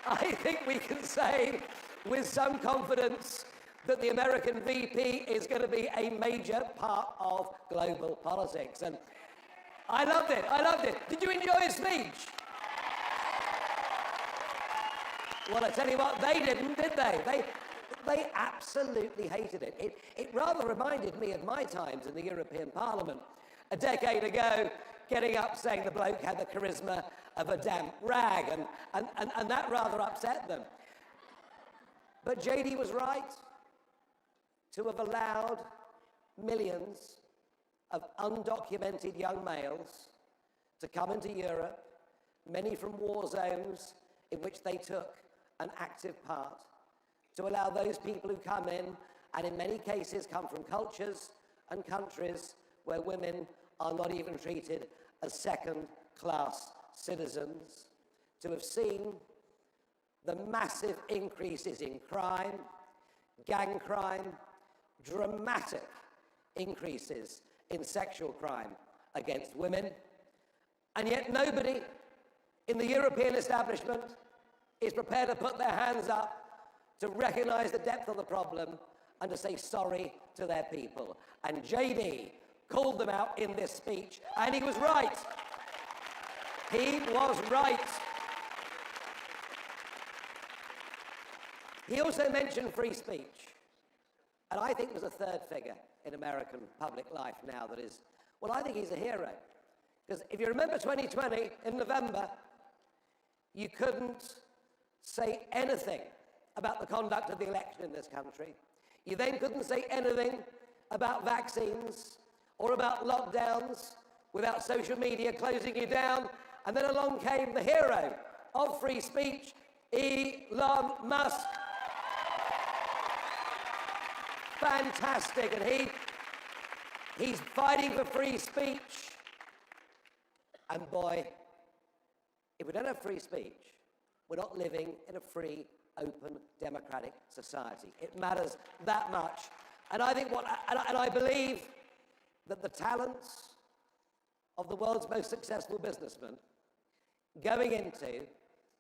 S27: I think we can say with some confidence that the American VP is going to be a major part of global politics. And I loved it. I loved it. Did you enjoy his speech? Well, I tell you what, they didn't, did they? They absolutely hated it. It rather reminded me of my times in the European Parliament a decade ago, getting up saying the bloke had the charisma of a damp rag, and that rather upset them. But JD was right to have allowed millions of undocumented young males to come into Europe, many from war zones in which they took an active part, to allow those people who come in, and in many cases come from cultures and countries where women are not even treated as second-class citizens, to have seen the massive increases in crime, gang crime, dramatic increases in sexual crime against women, and yet nobody in the European establishment is prepared to put their hands up to recognize the depth of the problem and to say sorry to their people. And JD called them out in this speech, and he was right. He was right. He also mentioned free speech. And I think there's a third figure in American public life now that is, well, I think he's a hero. Because if you remember 2020, in November, you couldn't say anything about the conduct of the election in this country. You then couldn't say anything about vaccines or about lockdowns without social media closing you down. And then along came the hero of free speech, Elon Musk. Fantastic. And he's fighting for free speech. And boy, if we don't have free speech, we're not living in a free, open, democratic society. It matters that much. And I think and I believe that the talents of the world's most successful businessmen going into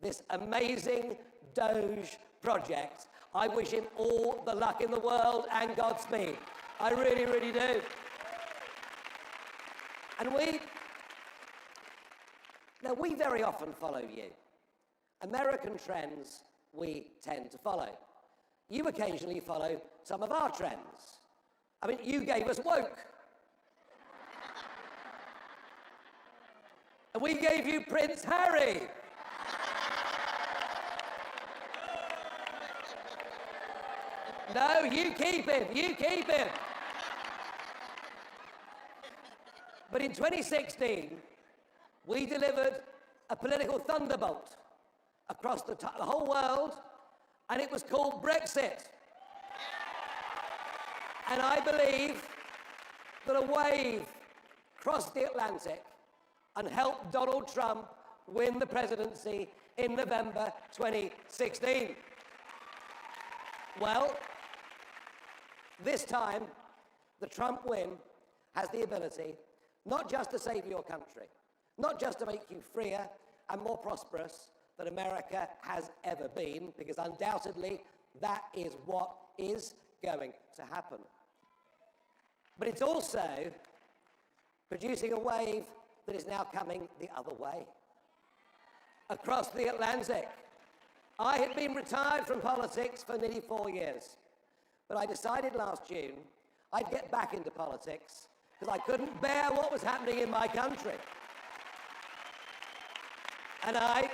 S27: this amazing Doge project, I wish him all the luck in the world and Godspeed. I really, really do. And we very often follow you. American trends we tend to follow. You occasionally follow some of our trends. I mean, you gave us woke. And we gave you Prince Harry. No, you keep him, you keep him. But in 2016, we delivered a political thunderbolt across the whole world, and it was called Brexit. And I believe that a wave crossed the Atlantic and helped Donald Trump win the presidency in November 2016. Well, this time, the Trump win has the ability not just to save your country, not just to make you freer and more prosperous than America has ever been, because undoubtedly that is what is going to happen. But it's also producing a wave that is now coming the other way, across the Atlantic. I had been retired from politics for nearly 4 years, but I decided last June I'd get back into politics because I couldn't bear what was happening in my country. And I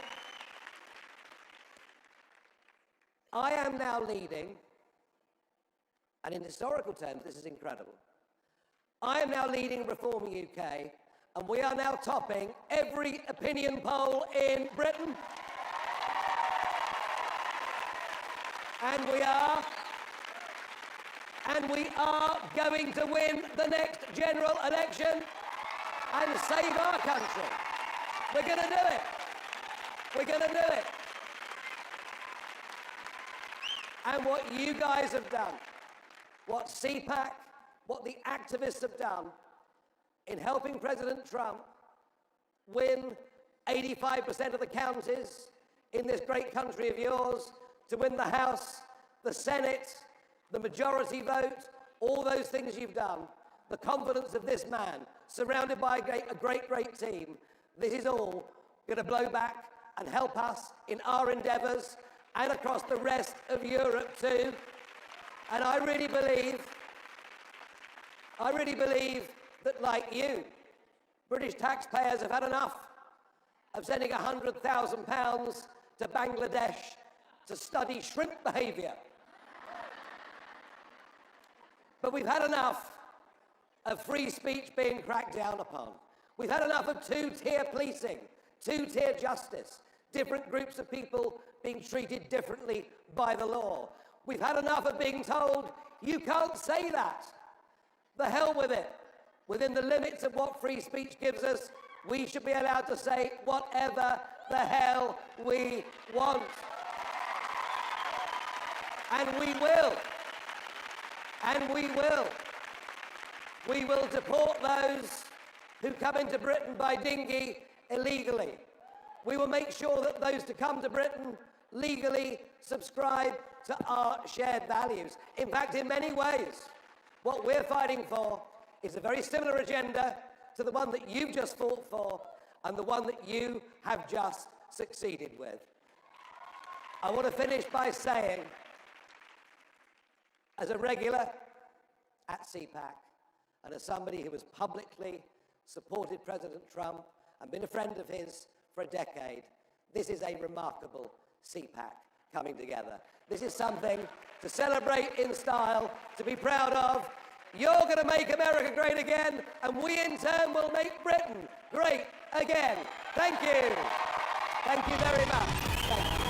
S27: am now leading, and in historical terms, this is incredible. I am now leading Reform UK, and we are now topping every opinion poll in Britain. And we are going to win the next general election and save our country. We're going to do it. We're going to do it. And what you guys have done, what CPAC, what the activists have done in helping President Trump win 85% of the counties in this great country of yours, to win the House, the Senate, the majority vote, all those things you've done, the confidence of this man, surrounded by a great team, this is all going to blow back and help us in our endeavours and across the rest of Europe too. And I really believe that, like you, British taxpayers have had enough of sending £100,000 to Bangladesh to study shrimp behaviour. But we've had enough of free speech being cracked down upon. We've had enough of two-tier policing, two-tier justice, different groups of people being treated differently by the law. We've had enough of being told, you can't say that. The hell with it. Within the limits of what free speech gives us, we should be allowed to say whatever the hell we want. And we will. And we will. We will deport those who come into Britain by dinghy illegally. We will make sure that those to come to Britain legally subscribe to our shared values. In fact, in many ways, what we're fighting for is a very similar agenda to the one that you've just fought for and the one that you have just succeeded with. I want to finish by saying, as a regular at CPAC and as somebody who has publicly supported President Trump and been a friend of his for a decade, this is a remarkable CPAC coming together. This is something to celebrate in style, to be proud of. You're going to make America great again, and we in turn will make Britain great again. Thank you. Thank you very much. Thank you.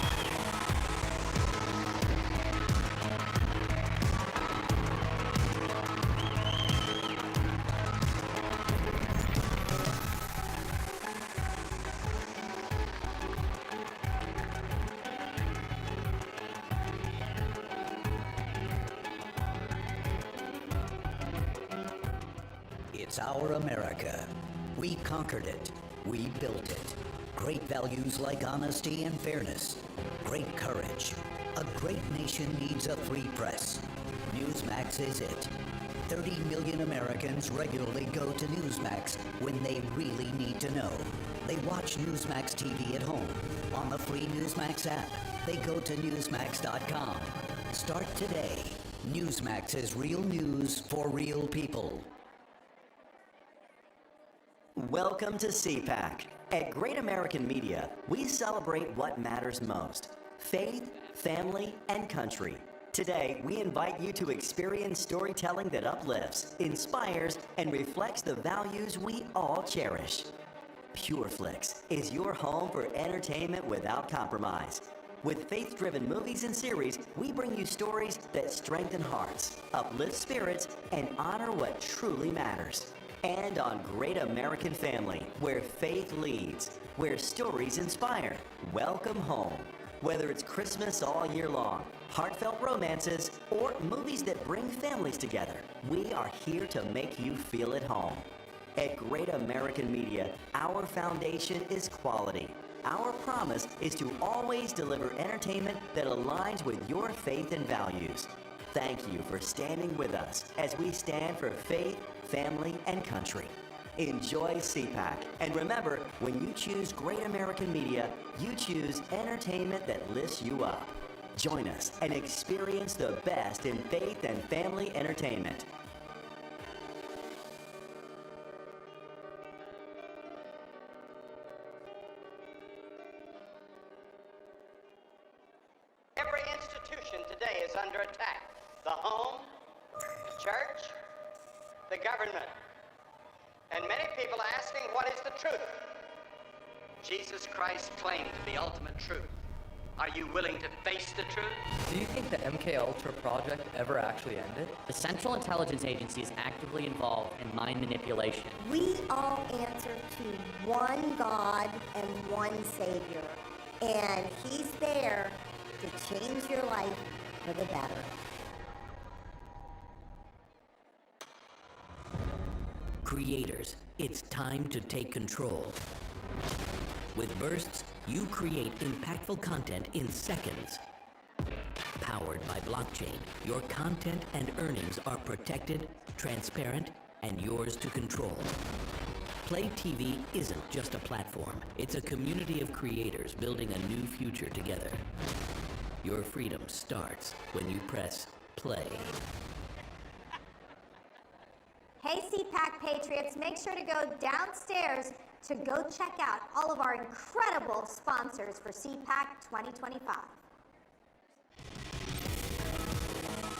S5: It's our America. We conquered it. We built it. Great values like honesty and fairness. Great courage. A great nation needs a free press. Newsmax is it. 30 million Americans regularly go to Newsmax when they really need to know. They watch Newsmax TV at home. On the free Newsmax app, they go to Newsmax.com. Start today. Newsmax is real news for real people.
S6: Welcome to CPAC. At Great American Media, we celebrate what matters most: faith, family, and country. Today, we invite you to experience storytelling that uplifts, inspires, and reflects the values we all cherish. PureFlix is your home for entertainment without compromise. With faith-driven movies and series, we bring you stories that strengthen hearts, uplift spirits, and honor what truly matters. And on Great American Family, where faith leads, where stories inspire. Welcome home. Whether it's Christmas all year long, heartfelt romances, or movies that bring families together, we are here to make you feel at home. At Great American Media, our foundation is quality. Our promise is to always deliver entertainment that aligns with your faith and values. Thank you for standing with us as we stand for faith, family, and country. Enjoy CPAC, and remember, when you choose Great American Media, you choose entertainment that lifts you up. Join us and experience the best in faith and family entertainment.
S13: Every institution today is under attack. The home, the church, the government. And many people are asking, what is the truth? Jesus Christ claimed the ultimate truth. Are you willing to face the truth?
S14: Do you think the MKUltra project ever actually ended?
S15: The Central Intelligence Agency is actively involved in mind manipulation.
S16: We all answer to one God and one Savior. And He's there to change your life for the better.
S5: Creators, it's time to take control. With Bursts, you create impactful content in seconds. Powered by blockchain, your content and earnings are protected, transparent, and yours to control. Play TV isn't just a platform. It's a community of creators building a new future together. Your freedom starts when you press play.
S16: Hey CPAC Patriots, make sure to go downstairs to go check out all of our incredible sponsors for CPAC 2025.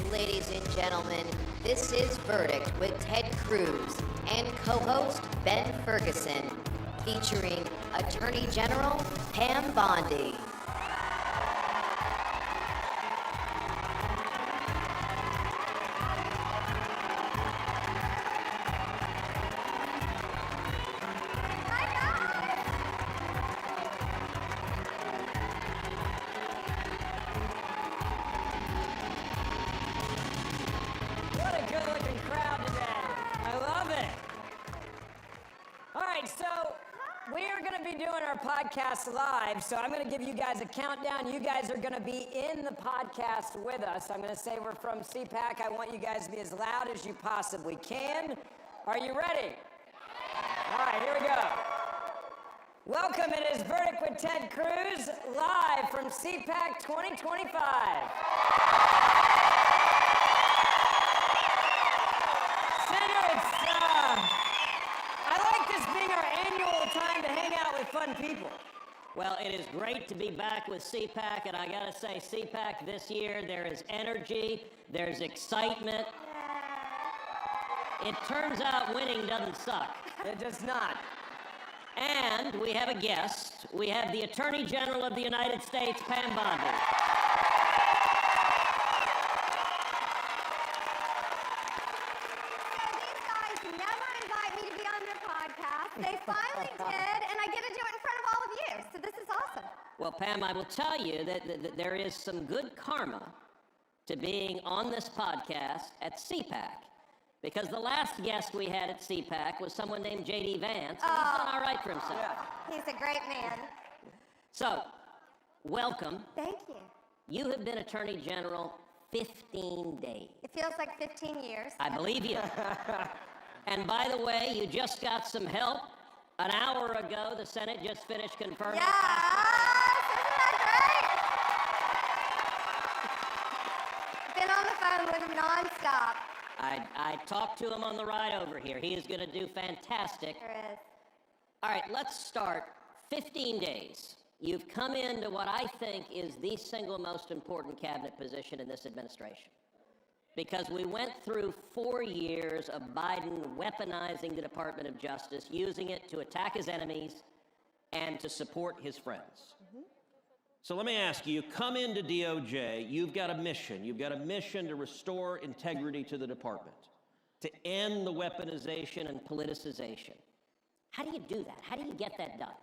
S26: Ladies and gentlemen, this is Verdict with Ted Cruz and co-host Ben Ferguson, featuring Attorney General Pam Bondi.
S17: What a good-looking crowd today. I love it. All right, so we are going to be doing our podcast live, so I'm going to give you guys a countdown. You guys are going to be in the podcast with us. I'm going to say we're from CPAC. I want you guys to be as loud as you possibly can. Are you ready? All right, here we go. Welcome, it is Verdict with Ted Cruz, live from CPAC 2025. I like this being our annual time to hang out with fun people.
S25: Well, it is great to be back with CPAC, and I gotta say, CPAC this year, there is energy, there's excitement. It turns out winning doesn't suck.
S17: It does not.
S25: And we have a guest. We have the Attorney General of the United States, Pam Bondi.
S16: They finally did, and I get to do it in front of all of you, so this is awesome.
S25: Well, Pam, I will tell you that there is some good karma to being on this podcast at CPAC, because the last guest we had at CPAC was someone named J.D. Vance, and he's done all right for himself.
S16: Yeah. He's a great man.
S25: So, welcome.
S16: Thank you.
S25: You have been Attorney General 15 days.
S16: It feels like 15 years.
S25: I believe you. And by the way, you just got some help. An hour ago, the Senate just finished confirming.
S16: Yes! Isn't that great? Been on the phone with him nonstop.
S25: I talked to him on the ride over here. He is going to do fantastic.
S16: There is.
S25: All right, let's start. 15 days. You've come into what I think is the single most important cabinet position in this administration. Because we went through 4 years of Biden weaponizing the Department of Justice, using it to attack his enemies and to support his friends.
S16: Mm-hmm.
S18: So let me ask you, you come into DOJ, you've got a mission. You've got a mission to restore integrity to the department, to end the weaponization and politicization.
S25: How do you do that? How do you get that done?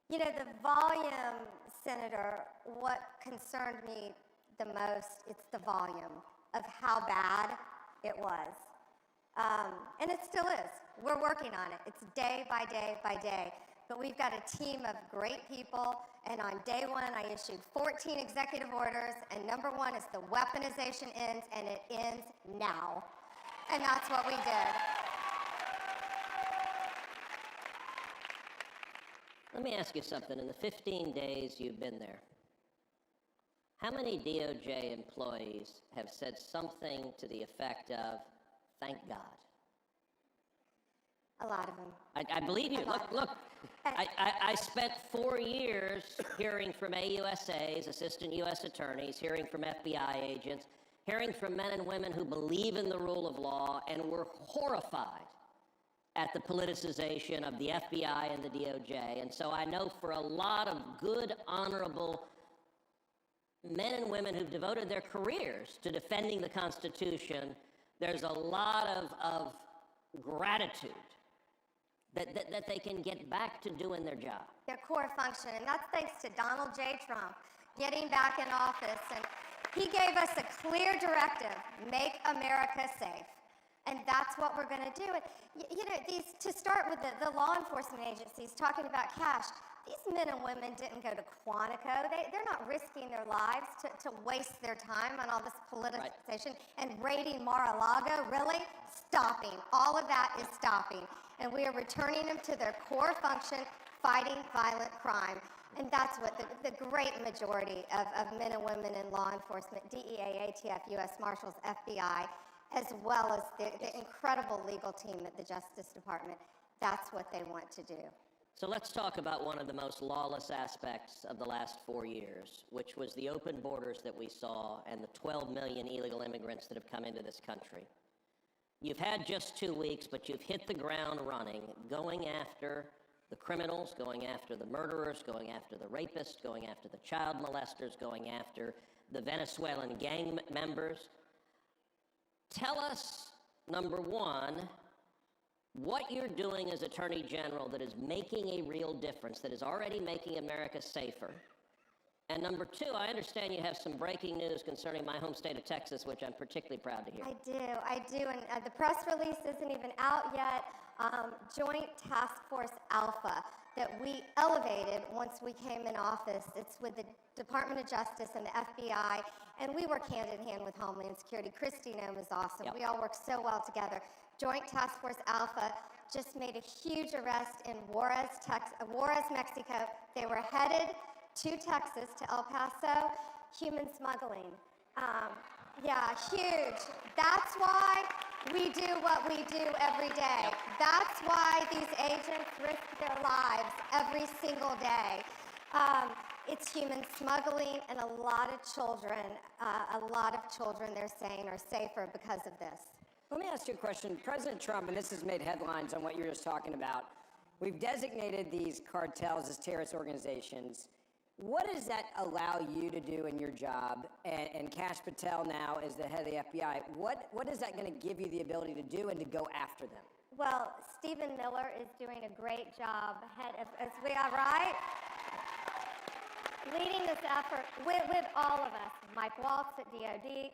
S16: You know, the volume, Senator, what concerned me the most, it's the volume of how bad it was. And it still is. We're working on it. It's day by day by day. But we've got a team of great people, and on day one, I issued 14 executive orders, and number one is the weaponization ends, and it ends now. And that's what we did.
S25: Let me ask you something. In the 15 days you've been there, how many DOJ employees have said something to the effect of, thank God?
S16: A lot of them.
S25: I believe you. Look. I spent 4 years hearing from AUSAs, assistant U.S. attorneys, hearing from FBI agents, hearing from men and women who believe in the rule of law and were horrified at the politicization of the FBI and the DOJ. And so I know for a lot of good, honorable men and women who've devoted their careers to defending the Constitution, there's a lot of gratitude that they can get back to doing their job.
S16: Their core function, and that's thanks to Donald J. Trump getting back in office. And he gave us a clear directive, make America safe. And that's what we're going to do. And, you know, to start with the law enforcement agencies talking about cash, these men and women didn't go to Quantico. They're not risking their lives to waste their time on all this politicization and raiding Mar-a-Lago. Really? Stopping. All of that is stopping. And we are returning them to their core function, fighting violent crime. And that's what the great majority of men and women in law enforcement, DEA, ATF, U.S. Marshals, FBI, as well as the incredible legal team at the Justice Department, that's what they want to do.
S15: So let's talk about one of the most lawless aspects of the last 4 years, which was the open borders that we saw and the 12 million illegal immigrants that have come into this country. You've had just 2 weeks, but you've hit the ground running, going after the criminals, going after the murderers, going after the rapists, going after the child molesters, going after the Venezuelan gang members. Tell us, number one, what you're doing as Attorney General that is making a real difference, that is already making America safer. And number two, I understand you have some breaking news concerning my home state of Texas, which I'm particularly proud to hear.
S16: I do, and the press release isn't even out yet. Joint Task Force Alpha that we elevated once we came in office. It's with the Department of Justice and the FBI, and we work hand in hand with Homeland Security. Kristi Noem is awesome.
S15: Yep.
S16: We all work so well together. Joint Task Force Alpha just made a huge arrest in Juarez, Mexico. They were headed to Texas, to El Paso, human smuggling. Yeah, huge. That's why we do what we do every day.
S15: Yep.
S16: That's why these agents risk their lives every single day. It's human smuggling, and a lot of children, they're saying, are safer because of this.
S17: Let me ask you a question. President Trump, and this has made headlines on what you were just talking about, we've designated these cartels as terrorist organizations. What does that allow you to do in your job? And Kash Patel now is the head of the FBI. What is that going to give you the ability to do and to go after them?
S16: Well, Stephen Miller is doing a great job, as we are, right? Leading this effort with all of us. Mike Waltz at DOD.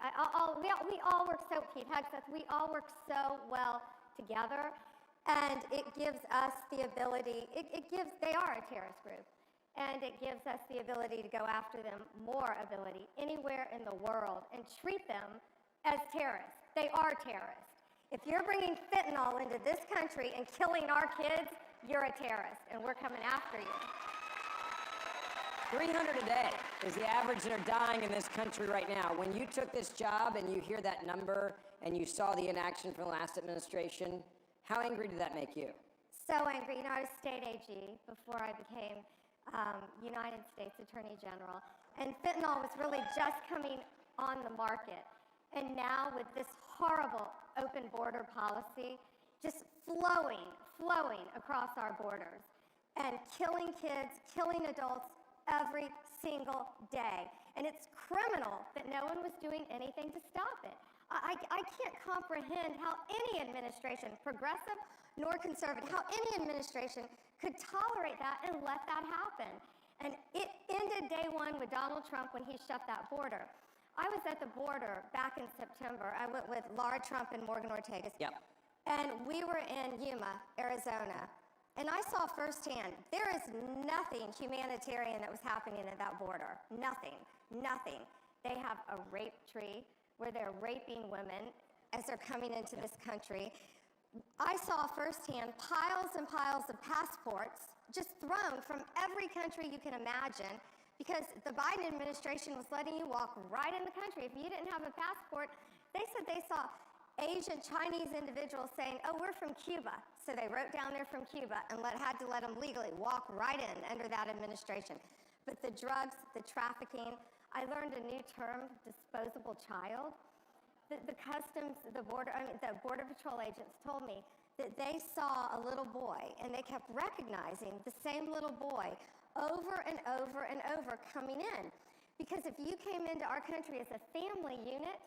S16: We all work so, Pete Hegseth, we all work so well together. And it gives us the ability, they are a terrorist group. And it gives us the ability to go after them, more ability, anywhere in the world, and treat them as terrorists. They are terrorists. If you're bringing fentanyl into this country and killing our kids, you're a terrorist, and we're coming after you.
S17: 300 a day is the average that are dying in this country right now. When you took this job and you hear that number and you saw the inaction from the last administration, how angry did that make you?
S16: So angry. You know, I was state AG before I became United States Attorney General. And fentanyl was really just coming on the market. And now with this horrible open border policy, just flowing across our borders and killing kids, killing adults every single day. And it's criminal that no one was doing anything to stop it. I can't comprehend how any administration, progressive nor conservative, how any administration could tolerate that and let that happen. And it ended day one with Donald Trump when he shut that border. I was at the border back in September. I went with Laura Trump and Morgan Ortega.
S15: Yep.
S16: And we were in Yuma, Arizona. And I saw firsthand, there is nothing humanitarian that was happening at that border. Nothing. They have a rape tree where they're raping women as they're coming into this country. I saw firsthand piles and piles of passports just thrown from every country you can imagine because the Biden administration was letting you walk right in the country. If you didn't have a passport, they said they saw Asian Chinese individuals saying, oh, we're from Cuba. So they wrote down they're from Cuba and had to let them legally walk right in under that administration. But the drugs, the trafficking, I learned a new term, disposable child. The customs, the Border Patrol agents told me that they saw a little boy and they kept recognizing the same little boy over and over and over coming in. Because if you came into our country as a family unit,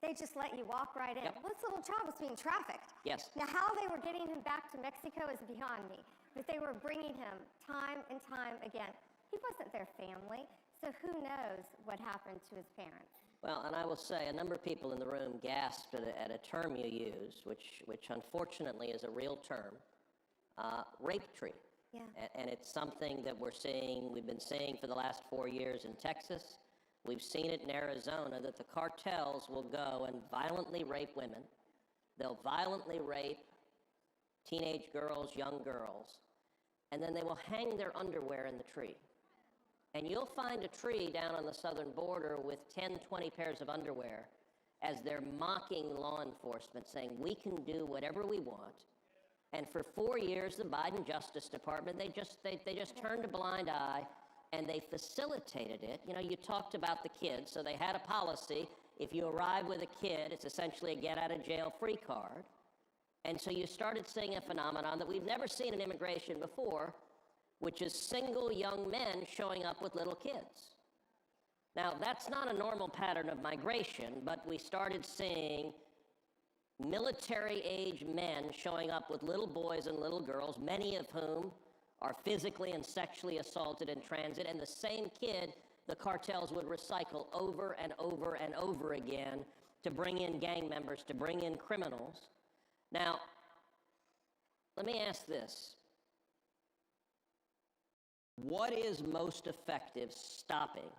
S16: they just let you walk right in.
S15: Yep.
S16: Well, this little child was being trafficked.
S15: Yes.
S16: Now, how they were getting him back to Mexico is beyond me. But they were bringing him time and time again. He wasn't their family, so who knows what happened to his parents.
S15: Well, and I will say, a number of people in the room gasped at a term you used, which unfortunately is a real term, rape tree.
S16: Yeah.
S15: And it's something that we've been seeing for the last 4 years in Texas. We've seen it in Arizona, that the cartels will go and violently rape women. They'll violently rape teenage girls, young girls, and then they will hang their underwear in the tree. And you'll find a tree down on the southern border with 10, 20 pairs of underwear as they're mocking law enforcement, saying we can do whatever we want. And for 4 years, the Biden Justice Department, they just turned a blind eye and they facilitated it. You know, you talked about the kids, so they had a policy. If you arrive with a kid, it's essentially a get-out-of-jail-free card. And so you started seeing a phenomenon that we've never seen in immigration before, which is single young men showing up with little kids. Now, that's not a normal pattern of migration, but we started seeing military-age men showing up with little boys and little girls, many of whom are physically and sexually assaulted in transit, and the same kid the cartels would recycle over and over and over again to bring in gang members, to bring in criminals. Now, let me ask this. What is most effective stopping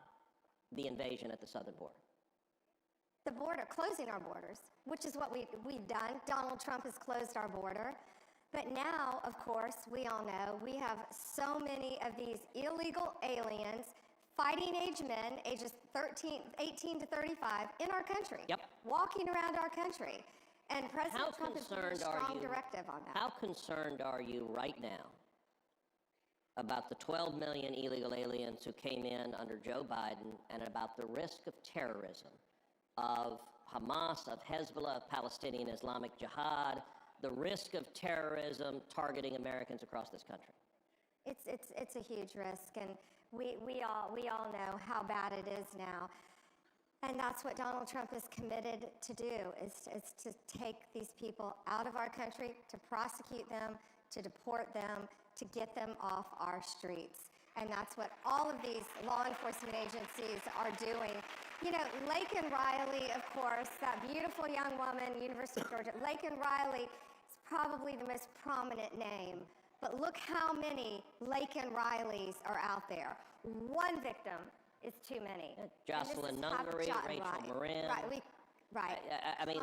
S15: the invasion at the southern border?
S16: The border, closing our borders, which is what we've done. Donald Trump has closed our border. But now, of course, we all know we have so many of these illegal aliens, fighting age men, ages 18 to 35, in our country.
S15: Yep.
S16: Walking around our country. And President Trump has put a strong directive on that.
S15: How concerned are you right now about the 12 million illegal aliens who came in under Joe Biden and about the risk of terrorism, of Hamas, of Hezbollah, of Palestinian Islamic Jihad, the risk of terrorism targeting Americans across this country?
S16: It's a huge risk, and we all know how bad it is now. And that's what Donald Trump is committed to do, is to take these people out of our country, to prosecute them, to deport them, to get them off our streets. And that's what all of these law enforcement agencies are doing. You know, Laken Riley, of course, that beautiful young woman, University of Georgia, Laken Riley is probably the most prominent name. But look how many Laken Rileys are out there. One victim is too many.
S15: Jocelyn Nungaray, Rachel Marin.
S16: Right.
S15: I mean,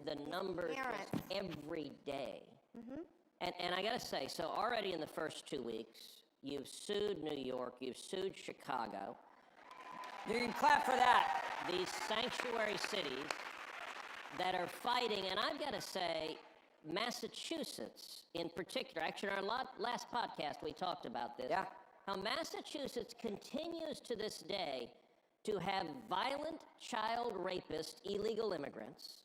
S15: the numbers just every day.
S16: Mm-hmm.
S15: And I got to say, so already in the first 2 weeks, you've sued New York, you've sued Chicago.
S17: You can clap for that.
S15: These sanctuary cities that are fighting, and I've got to say, Massachusetts in particular, actually in our last podcast we talked about this, how Massachusetts continues to this day to have violent child rapist illegal immigrants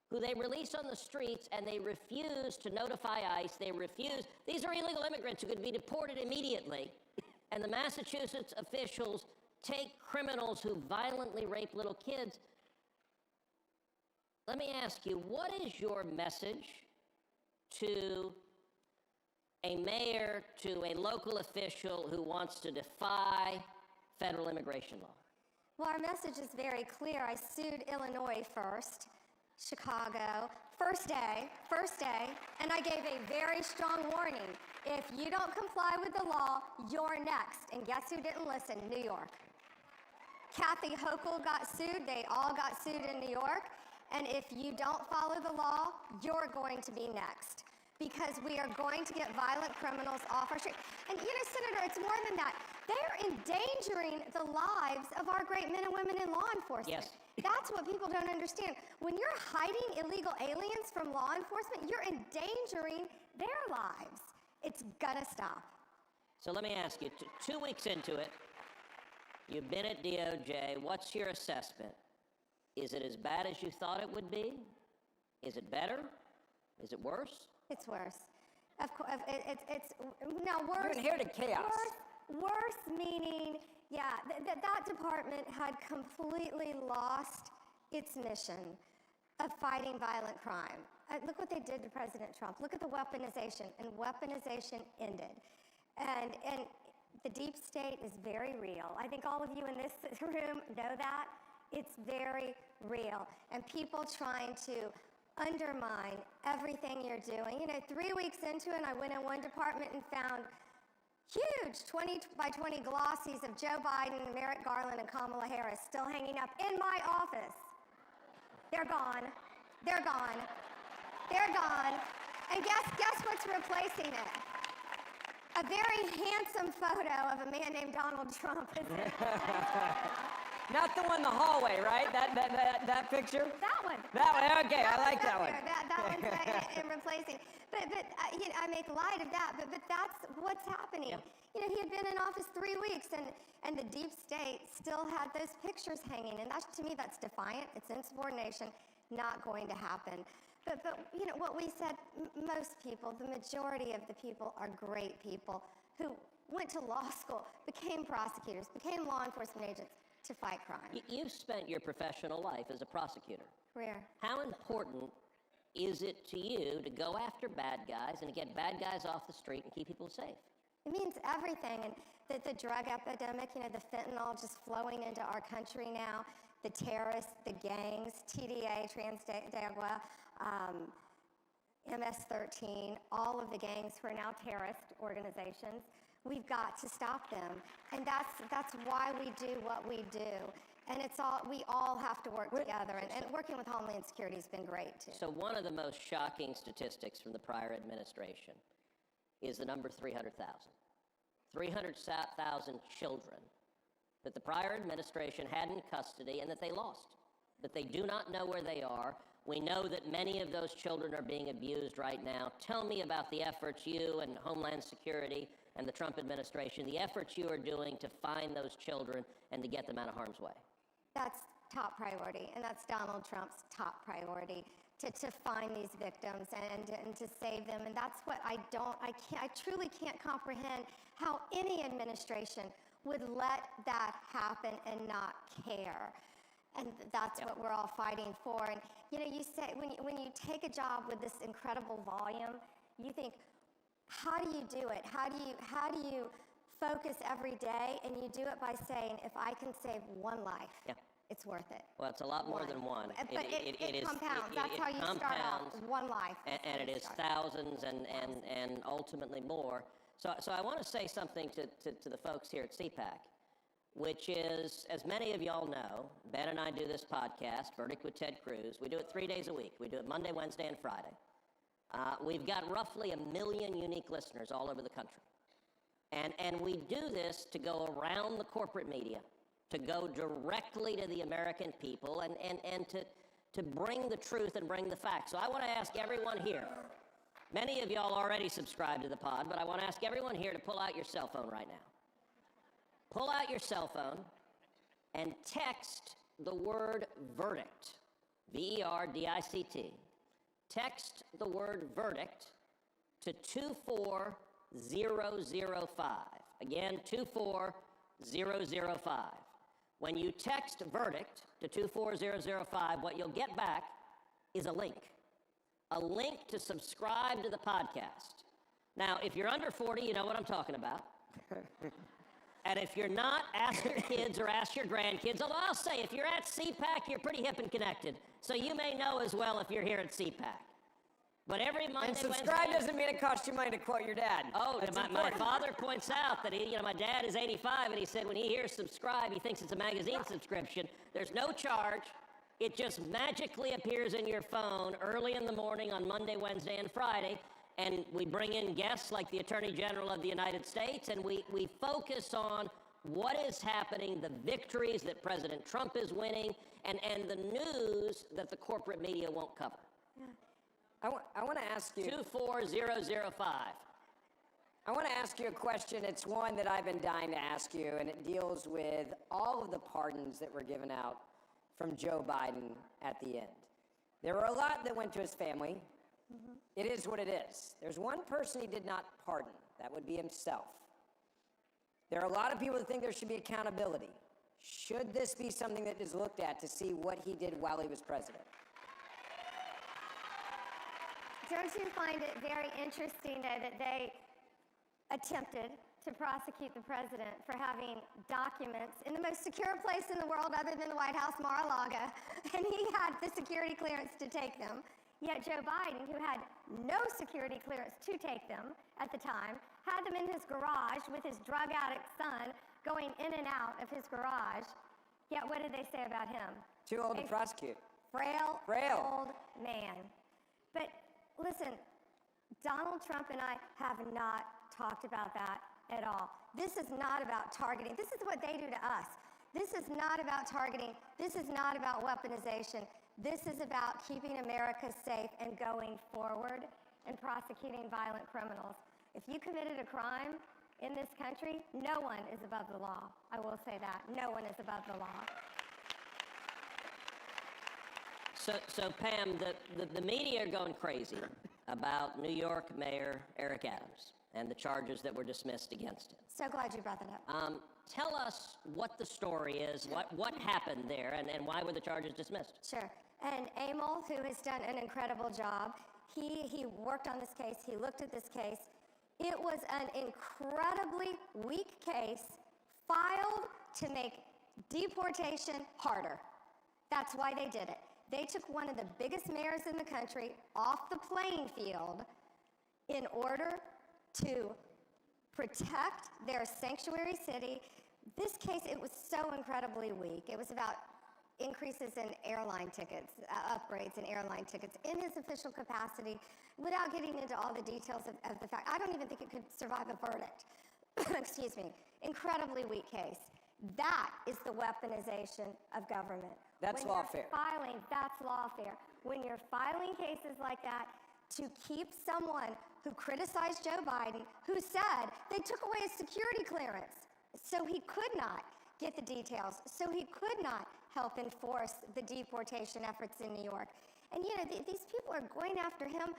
S15: who they release on the streets and they refuse to notify ICE, they refuse. These are illegal immigrants who could be deported immediately, and the Massachusetts officials take criminals who violently rape little kids. Let me ask you, what is your message to a mayor, to a local official who wants to defy federal immigration law?
S16: Well, our message is very clear. I sued Illinois first, Chicago, first day, and I gave a very strong warning. If you don't comply with the law, you're next. And guess who didn't listen? New York. Kathy Hochul got sued. They all got sued in New York. And if you don't follow the law, you're going to be next. Because we are going to get violent criminals off our street. And you know, Senator, it's more than that. They're endangering the lives of our great men and women in law enforcement.
S15: Yes.
S16: That's what people don't understand. When you're hiding illegal aliens from law enforcement, you're endangering their lives. It's gonna stop.
S15: So let me ask you, 2 weeks into it, you've been at DOJ. What's your assessment? Is it as bad as you thought it would be? Is it better? Is it worse?
S16: It's worse. Of course, it's now worse.
S17: You're inherited chaos.
S16: Worse meaning, yeah, that department had completely lost its mission of fighting violent crime. Look what they did to President Trump. Look at the weaponization, and weaponization ended. And the deep state is very real. I think all of you in this room know that. It's very real. And people trying to undermine everything you're doing. You know, 3 weeks into it, I went in one department and found huge 20 by 20 glossies of Joe Biden, Merrick Garland, and Kamala Harris still hanging up in my office. They're gone. They're gone. They're gone. And guess what's replacing it? A very handsome photo of a man named Donald Trump is in
S17: Not the one in the hallway, right? That picture?
S16: That one.
S17: That one, okay, I like that one.
S16: That one's in replacing. But you know, I make light of that, but that's what's happening.
S17: Yeah.
S16: You know, he had been in office 3 weeks, and the deep state still had those pictures hanging, and that's, to me, that's defiant. It's insubordination, not going to happen. But you know, what we said, most people, the majority of the people are great people who went to law school, became prosecutors, became law enforcement agents to fight crime.
S15: You've spent your professional life as a prosecutor.
S16: Where?
S15: How important is it to you to go after bad guys and to get bad guys off the street and keep people safe?
S16: It means everything, and the drug epidemic, you know, the fentanyl just flowing into our country now, the terrorists, the gangs, TDA, Transdagua, MS-13, all of the gangs who are now terrorist organizations. We've got to stop them, and that's why we do what we do. And we all have to work together, and working with Homeland Security has been great too.
S15: So one of the most shocking statistics from the prior administration is the number 300,000. 300,000 children that the prior administration had in custody and that they lost, that they do not know where they are. We know that many of those children are being abused right now. Tell me about the efforts you and Homeland Security and the Trump administration, the efforts you are doing to find those children and to get them out of harm's way.
S16: That's top priority, and that's Donald Trump's top priority, to find these victims and to save them. And that's what I truly can't comprehend how any administration would let that happen and not care. And that's what we're all fighting for. And you know, you say when you take a job with this incredible volume, you think, how do you do it? How do you focus every day? And you do it by saying, if I can save one life, it's worth it.
S15: Well, it's a lot more than one.
S16: But it compounds. That's how you start off, one life.
S15: And it is thousands and ultimately more. So I want to say something to the folks here at CPAC, which is, as many of y'all know, Ben and I do this podcast, Verdict with Ted Cruz. We do it 3 days a week. We do it Monday, Wednesday, and Friday. We've got roughly 1 million unique listeners all over the country. And we do this to go around the corporate media, to go directly to the American people, and to bring the truth and bring the facts. So I want to ask everyone here, many of y'all already subscribe to the pod, but I want to ask everyone here to pull out your cell phone right now. Pull out your cell phone and text the word verdict, VERDICT. Text the word verdict to 24005. Again, 24005. When you text verdict to 24005, what you'll get back is a link to subscribe to the podcast. Now, if you're under 40, you know what I'm talking about. And if you're not, ask your kids or ask your grandkids. Although I'll say, if you're at CPAC, you're pretty hip and connected. So you may know as well if you're here at CPAC. But every Monday,
S17: and subscribe doesn't mean it costs you money to quote your dad.
S15: Oh, my father points out that my dad is 85, and he said when he hears subscribe, he thinks it's a magazine subscription. There's no charge. It just magically appears in your phone early in the morning on Monday, Wednesday, and Friday. And we bring in guests like the Attorney General of the United States, and we focus on what is happening, the victories that President Trump is winning, and the news that the corporate media won't cover.
S17: Yeah. I want to ask you...
S15: 24005.
S17: I want to ask you a question. It's one that I've been dying to ask you, and it deals with all of the pardons that were given out from Joe Biden at the end. There were a lot that went to his family. Mm-hmm. It is what it is. There's one person he did not pardon. That would be himself. There are a lot of people that think there should be accountability. Should this be something that is looked at to see what he did while he was president?
S16: Don't you find it very interesting that they attempted to prosecute the president for having documents in the most secure place in the world other than the White House, Mar-a-Lago, and he had the security clearance to take them? Yet Joe Biden, who had no security clearance to take them at the time, had them in his garage with his drug addict son going in and out of his garage. Yet what did they say about him?
S17: Too old to prosecute.
S16: Frail old man. But listen, Donald Trump and I have not talked about that at all. This is not about targeting. This is what they do to us. This is not about targeting. This is not about weaponization. This is about keeping America safe and going forward and prosecuting violent criminals. If you committed a crime in this country, no one is above the law. I will say that. No one is above the law.
S15: So Pam, the media are going crazy about New York Mayor Eric Adams and the charges that were dismissed against him.
S16: So glad you brought that up.
S15: Tell us what the story is, what happened there, and why were the charges dismissed?
S16: Sure. And Emil, who has done an incredible job, he worked on this case, he looked at this case. It was an incredibly weak case filed to make deportation harder. That's why they did it. They took one of the biggest mayors in the country off the playing field in order to protect their sanctuary city. This case, it was so incredibly weak. It was about increases in airline tickets, upgrades in airline tickets in his official capacity, without getting into all the details of the fact. I don't even think it could survive a verdict. Excuse me. Incredibly weak case. That is the weaponization of government.
S17: That's lawfare.
S16: That's lawfare. When you're filing cases like that to keep someone who criticized Joe Biden, who said they took away his security clearance, so he could not get the details, so he could not help enforce the deportation efforts in New York. And you know, these people are going after him.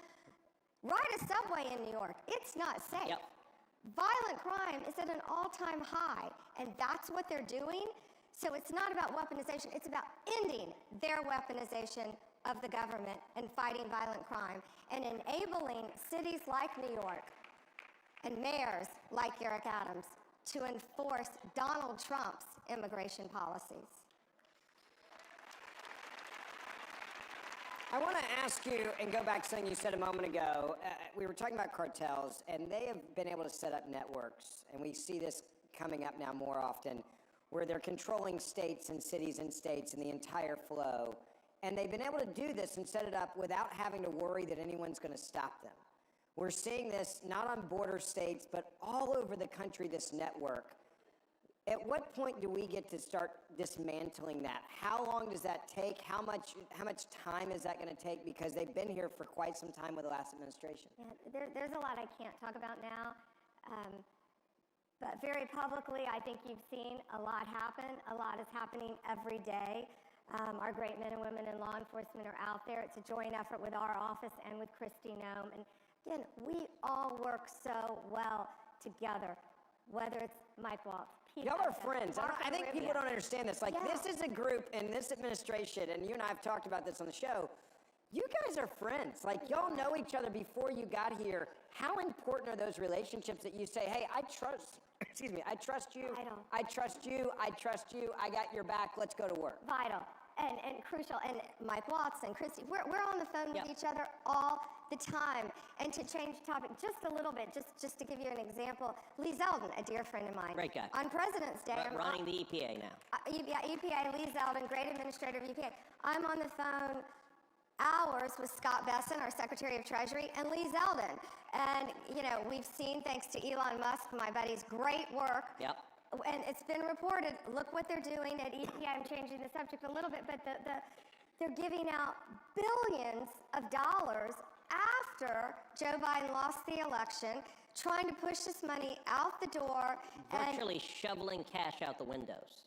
S16: Ride a subway in New York. It's not safe.
S15: Yep.
S16: Violent crime is at an all-time high, and that's what they're doing. So it's not about weaponization, it's about ending their weaponization of the government and fighting violent crime and enabling cities like New York and mayors like Eric Adams to enforce Donald Trump's immigration policies.
S17: I want to ask you, and go back to something you said a moment ago. We were talking about cartels, and they have been able to set up networks, and we see this coming up now more often, where they're controlling states and cities and states and the entire flow. And they've been able to do this and set it up without having to worry that anyone's going to stop them. We're seeing this not on border states, but all over the country, this network. At what point do we get to start dismantling that? How long does that take? How much time is that going to take? Because they've been here for quite some time with the last administration.
S16: Yeah, there's a lot I can't talk about now. But very publicly, I think you've seen a lot happen. A lot is happening every day. Our great men and women in law enforcement are out there. It's a joint effort with our office and with Christy Nome. And again, we all work so well together, whether it's Mike Waltz.
S17: Y'all are friends. I think people don't understand this. Like, this is a group in this administration, and you and I have talked about this on the show. You guys are friends. Like, y'all know each other before you got here. How important are those relationships that you say, hey, I trust you, I trust you, I trust you, I got your back, let's go to work.
S16: Vital and crucial. And Mike Waltz and Christy, we're on the phone with each other all the time. And to change the topic just a little bit, just to give you an example, Lee Zeldin, a dear friend of mine.
S15: Great guy.
S16: On President's Day.
S15: Running the EPA now.
S16: EPA, Lee Zeldin, great administrator of EPA. I'm on the phone hours with Scott Besson, our Secretary of Treasury, and Lee Zeldin. And, you know, we've seen, thanks to Elon Musk, my buddy's great work.
S15: Yep.
S16: And it's been reported, look what they're doing at EPA. I'm changing the subject a little bit, but they're giving out billions of dollars after Joe Biden lost the election, trying to push this money out the door.
S15: Virtually shoveling cash out the windows.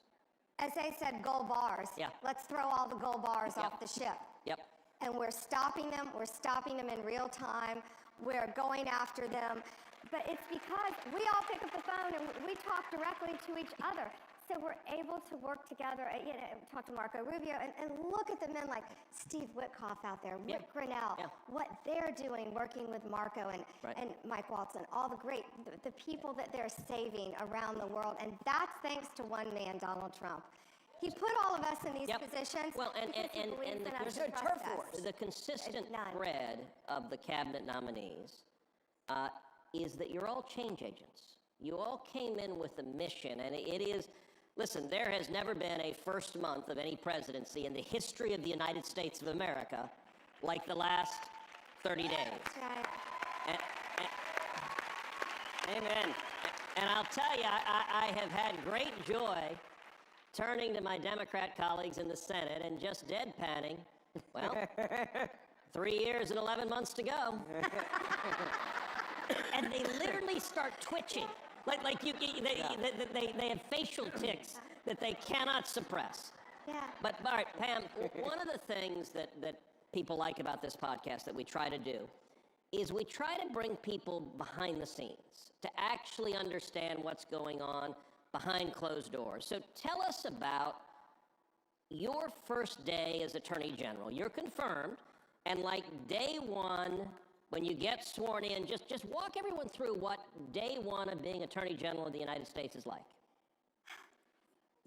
S16: As they said, gold bars.
S15: Yeah.
S16: Let's throw all the gold bars off the ship.
S15: Yep.
S16: And we're stopping them. We're stopping them in real time. We're going after them. But it's because we all pick up the phone and we talk directly to each other. So we're able to work together, you know, talk to Marco Rubio and look at the men like Steve Witkoff out there, Rick Grinnell, what they're doing working with Marco and Mike Waltz and all the people that they're saving around the world. And that's thanks to one man, Donald Trump. He put all of us in these positions.
S15: Well, and the consistent thread of the cabinet nominees is that you're all change agents. You all came in with a mission, and it is, listen, there has never been a first month of any presidency in the history of the United States of America like the last 30 days.
S16: That's right.
S15: Amen. And I'll tell you, I have had great joy turning to my Democrat colleagues in the Senate and just deadpanning, well, 3 years and 11 months to go. And they literally start twitching. Like they have facial tics that they cannot suppress.
S16: Yeah.
S15: But all right, Pam, one of the things that people like about this podcast that we try to do is we try to bring people behind the scenes to actually understand what's going on behind closed doors. So tell us about your first day as Attorney General. You're confirmed, and like day one, when you get sworn in, just walk everyone through what day one of being Attorney General of the United States is like.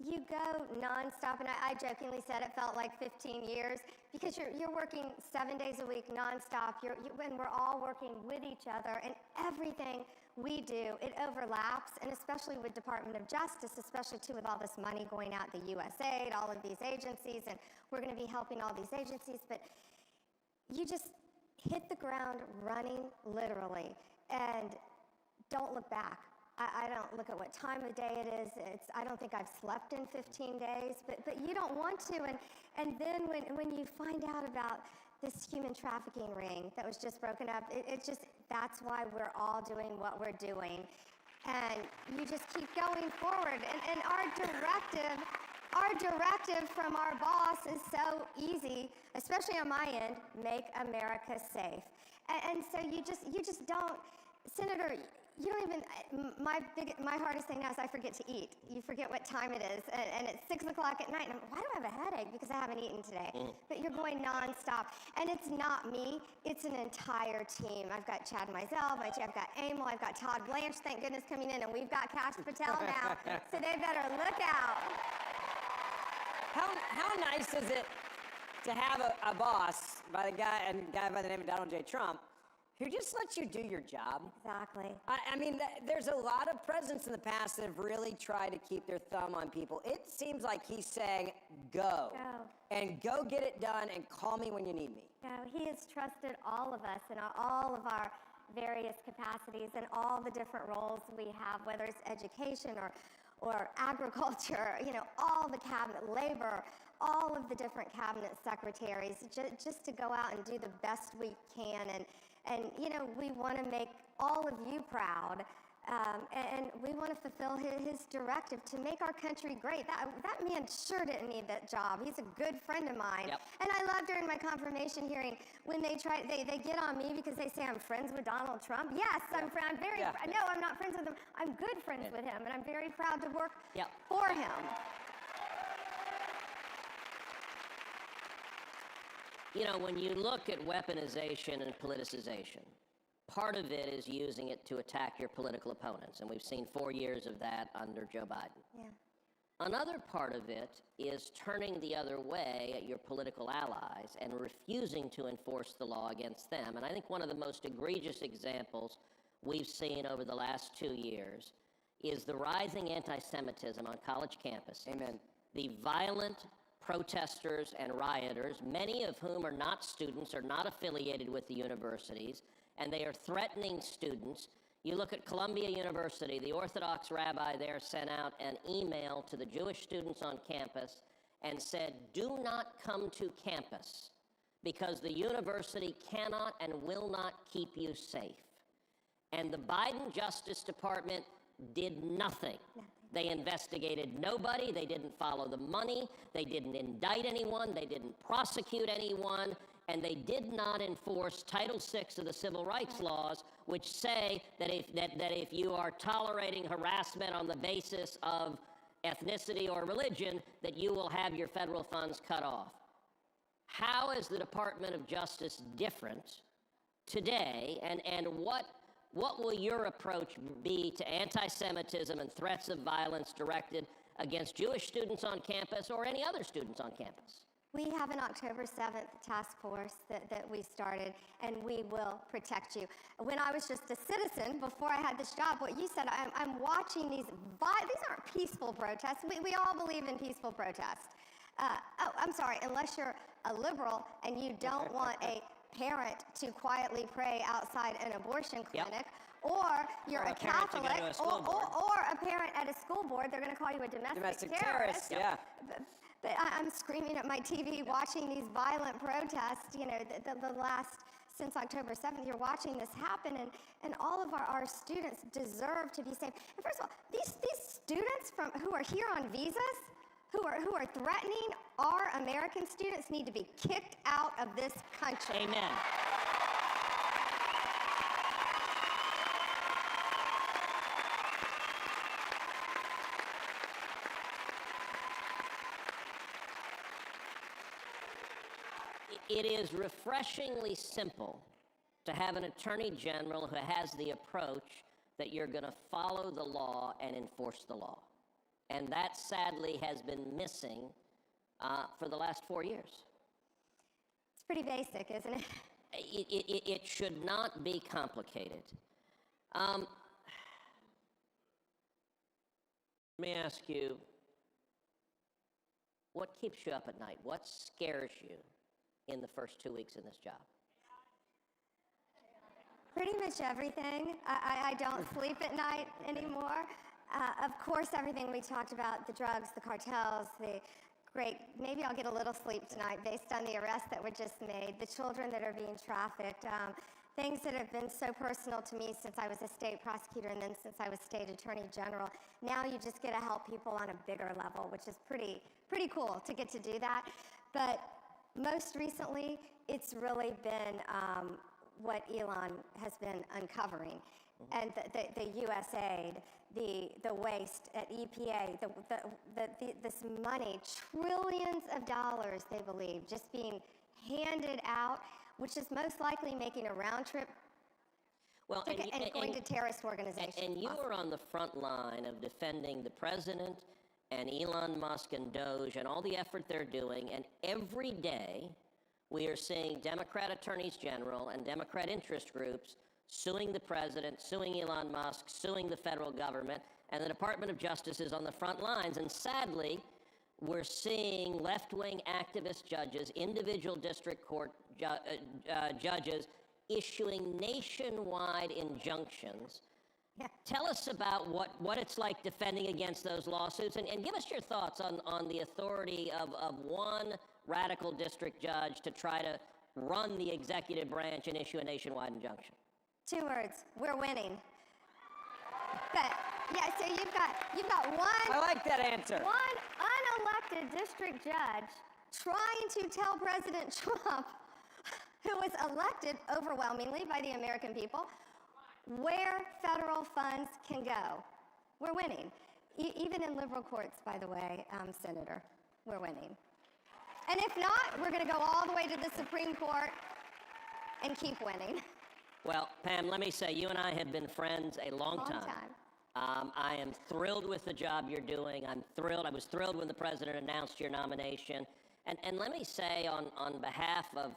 S16: You go nonstop, and I jokingly said it felt like 15 years because you're working 7 days a week nonstop. When we're all working with each other, and everything we do, it overlaps, and especially with Department of Justice, especially too with all this money going out, the USAID, all of these agencies, and we're going to be helping all these agencies, but you just hit the ground running, literally, and don't look back. I don't look at what time of day it is. I don't think I've slept in 15 days, but you don't want to. And then when you find out about this human trafficking ring that was just broken up, that's why we're all doing what we're doing. And you just keep going forward. And our directive from our boss is so easy, especially on my end, make America safe. And so you just don't, Senator, you don't even, my hardest thing now is I forget to eat. You forget what time it is, and it's 6 o'clock at night, and why do I have a headache? Because I haven't eaten today. But you're going nonstop, and it's not me, it's an entire team. I've got Chad Mizell, I've got Emil, I've got Todd Blanche, thank goodness, coming in, and we've got Kash Patel now, so they better look out.
S17: How nice is it to have a boss by the guy by the name of Donald J. Trump who just lets you do your job?
S16: Exactly.
S17: I mean, there's a lot of presidents in the past that have really tried to keep their thumb on people. It seems like he's saying, go. And go get it done and call me when you need me.
S16: No, he has trusted all of us in all of our various capacities and all the different roles we have, whether it's education or agriculture, all the cabinet, labor, all of the different cabinet secretaries, just to go out and do the best we can. And we want to make all of you proud, and we want to fulfill his directive to make our country great. That man sure didn't need that job. He's a good friend of mine.
S15: Yep.
S16: And I love during my confirmation hearing when they get on me because they say I'm friends with Donald Trump. Yes, I'm no, I'm not friends with him. I'm good friends with him, and I'm very proud to work for him.
S15: When you look at weaponization and politicization, part of it is using it to attack your political opponents, and we've seen 4 years of that under Joe Biden.
S16: Yeah.
S15: Another part of it is turning the other way at your political allies and refusing to enforce the law against them. And I think one of the most egregious examples we've seen over the last 2 years is the rising anti-Semitism on college campuses.
S17: Amen.
S15: The violent protesters and rioters, many of whom are not students, are not affiliated with the universities, and they are threatening students. You look at Columbia University, the Orthodox rabbi there sent out an email to the Jewish students on campus and said, do not come to campus because the university cannot and will not keep you safe. And the Biden Justice Department did nothing. They investigated nobody, they didn't follow the money, they didn't indict anyone, they didn't prosecute anyone, and they did not enforce Title VI of the Civil Rights laws, which say that if you are tolerating harassment on the basis of ethnicity or religion, that you will have your federal funds cut off. How is the Department of Justice different today, and what will your approach be to anti-Semitism and threats of violence directed against Jewish students on campus or any other students on campus?
S16: We have an October 7th task force that we started, and we will protect you. When I was just a citizen, before I had this job, what you said, I'm watching these aren't peaceful protests. We all believe in peaceful protest. I'm sorry, unless you're a liberal and you don't want a parent to quietly pray outside an abortion clinic, or you're
S17: Or
S16: a
S17: a parent to go
S16: Catholic,
S17: to a school board.
S16: or a parent at a school board, they're going to call you a domestic terrorist.
S17: Yeah.
S16: But I'm screaming at my TV watching these violent protests, you know, the last, since October 7th, you're watching this happen, and all of our students deserve to be safe. And first of all, these students who are here on visas, who are threatening our American students need to be kicked out of this country.
S15: Amen. It is refreshingly simple to have an attorney general who has the approach that you're going to follow the law and enforce the law. And that sadly has been missing for the last 4 years.
S16: It's pretty basic, isn't it?
S15: It should not be complicated. Let me ask you, what keeps you up at night? What scares you in the first 2 weeks in this job?
S16: Pretty much everything. I don't sleep at night anymore. Of course, everything we talked about, the drugs, the cartels, the great, maybe I'll get a little sleep tonight based on the arrests that were just made, the children that are being trafficked, things that have been so personal to me since I was a state prosecutor and then since I was state attorney general. Now you just get to help people on a bigger level, which is pretty cool to get to do that. But most recently, it's really been what Elon has been uncovering, and the USAID, the waste at EPA, this money, trillions of dollars, they believe, just being handed out, which is most likely making a round trip ticket and going to terrorist organizations.
S15: And you are on the front line of defending the president and Elon Musk and Doge and all the effort they're doing, and every day we are seeing Democrat attorneys general and Democrat interest groups suing the president, suing Elon Musk, suing the federal government, and the Department of Justice is on the front lines. And sadly, we're seeing left-wing activist judges, individual district court judges, issuing nationwide injunctions.
S16: Yeah.
S15: Tell us about what it's like defending against those lawsuits, and give us your thoughts on the authority of one radical district judge to try to run the executive branch and issue a nationwide injunction.
S16: 2 words: we're winning. But yeah, so you've got one.
S17: I like that answer.
S16: One unelected district judge trying to tell President Trump, who was elected overwhelmingly by the American people, where federal funds can go. We're winning. Even in liberal courts, by the way, Senator, we're winning. And if not, we're going to go all the way to the Supreme Court and keep winning.
S15: Well, Pam, let me say, you and I have been friends a long time. I am thrilled with the job you're doing. I'm thrilled. I was thrilled when the president announced your nomination. And let me say, on behalf of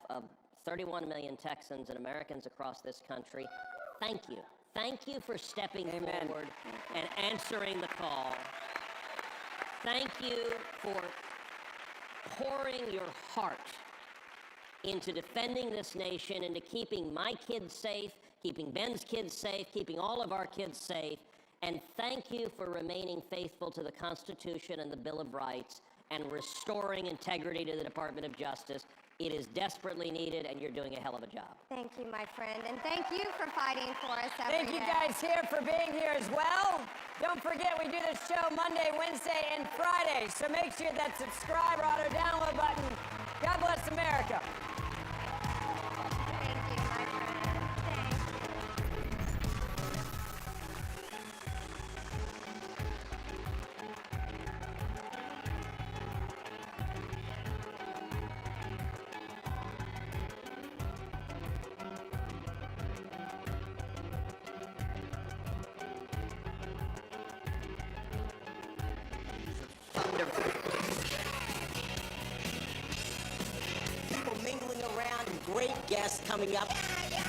S15: 31 million Texans and Americans across this country, thank you. Thank you for stepping forward and answering the call. Thank you for pouring your heart into defending this nation, into keeping my kids safe, keeping Ben's kids safe, keeping all of our kids safe. And thank you for remaining faithful to the Constitution and the Bill of Rights and restoring integrity to the Department of Justice. It is desperately needed, and you're doing a hell of a job.
S16: Thank you, my friend, and thank you for fighting for us every
S17: Thank you guys here for being here as well. Don't forget, we do this show Monday, Wednesday, and Friday, so make sure that subscribe or auto download button. God bless America.
S16: Thank you, my friend. Thank
S6: People mingling around and great guests coming up. Yes!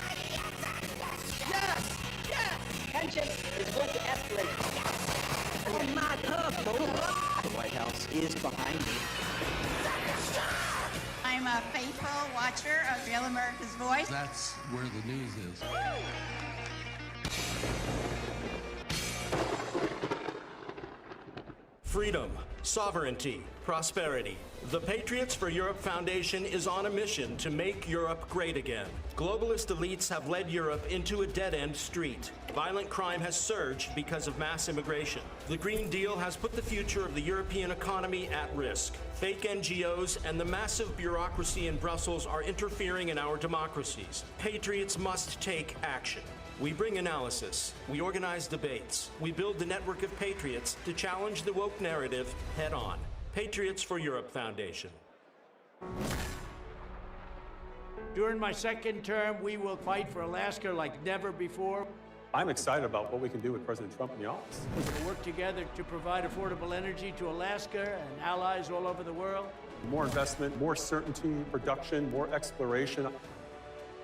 S6: Yes! Tension is going to escalate. Oh my God! The White House is behind me.
S2: I'm a faithful watcher of Real America's Voice.
S19: That's where the news is.
S2: Freedom, sovereignty, prosperity. The Patriots for Europe Foundation is on a mission to make Europe great again. Globalist elites have led Europe into a dead-end street. Violent crime has surged because of mass immigration. The Green Deal has put the future of the European economy at risk. Fake NGOs and the massive bureaucracy in Brussels are interfering in our democracies. Patriots must take action. We bring analysis, we organize debates, we build the network of patriots to challenge the woke narrative head on. Patriots for Europe Foundation.
S19: During my second term, we will fight for Alaska like never before.
S20: I'm excited about what we can do with President Trump in the office.
S19: We'll work together to provide affordable energy to Alaska and allies all over the world.
S20: More investment, more certainty, production, more exploration.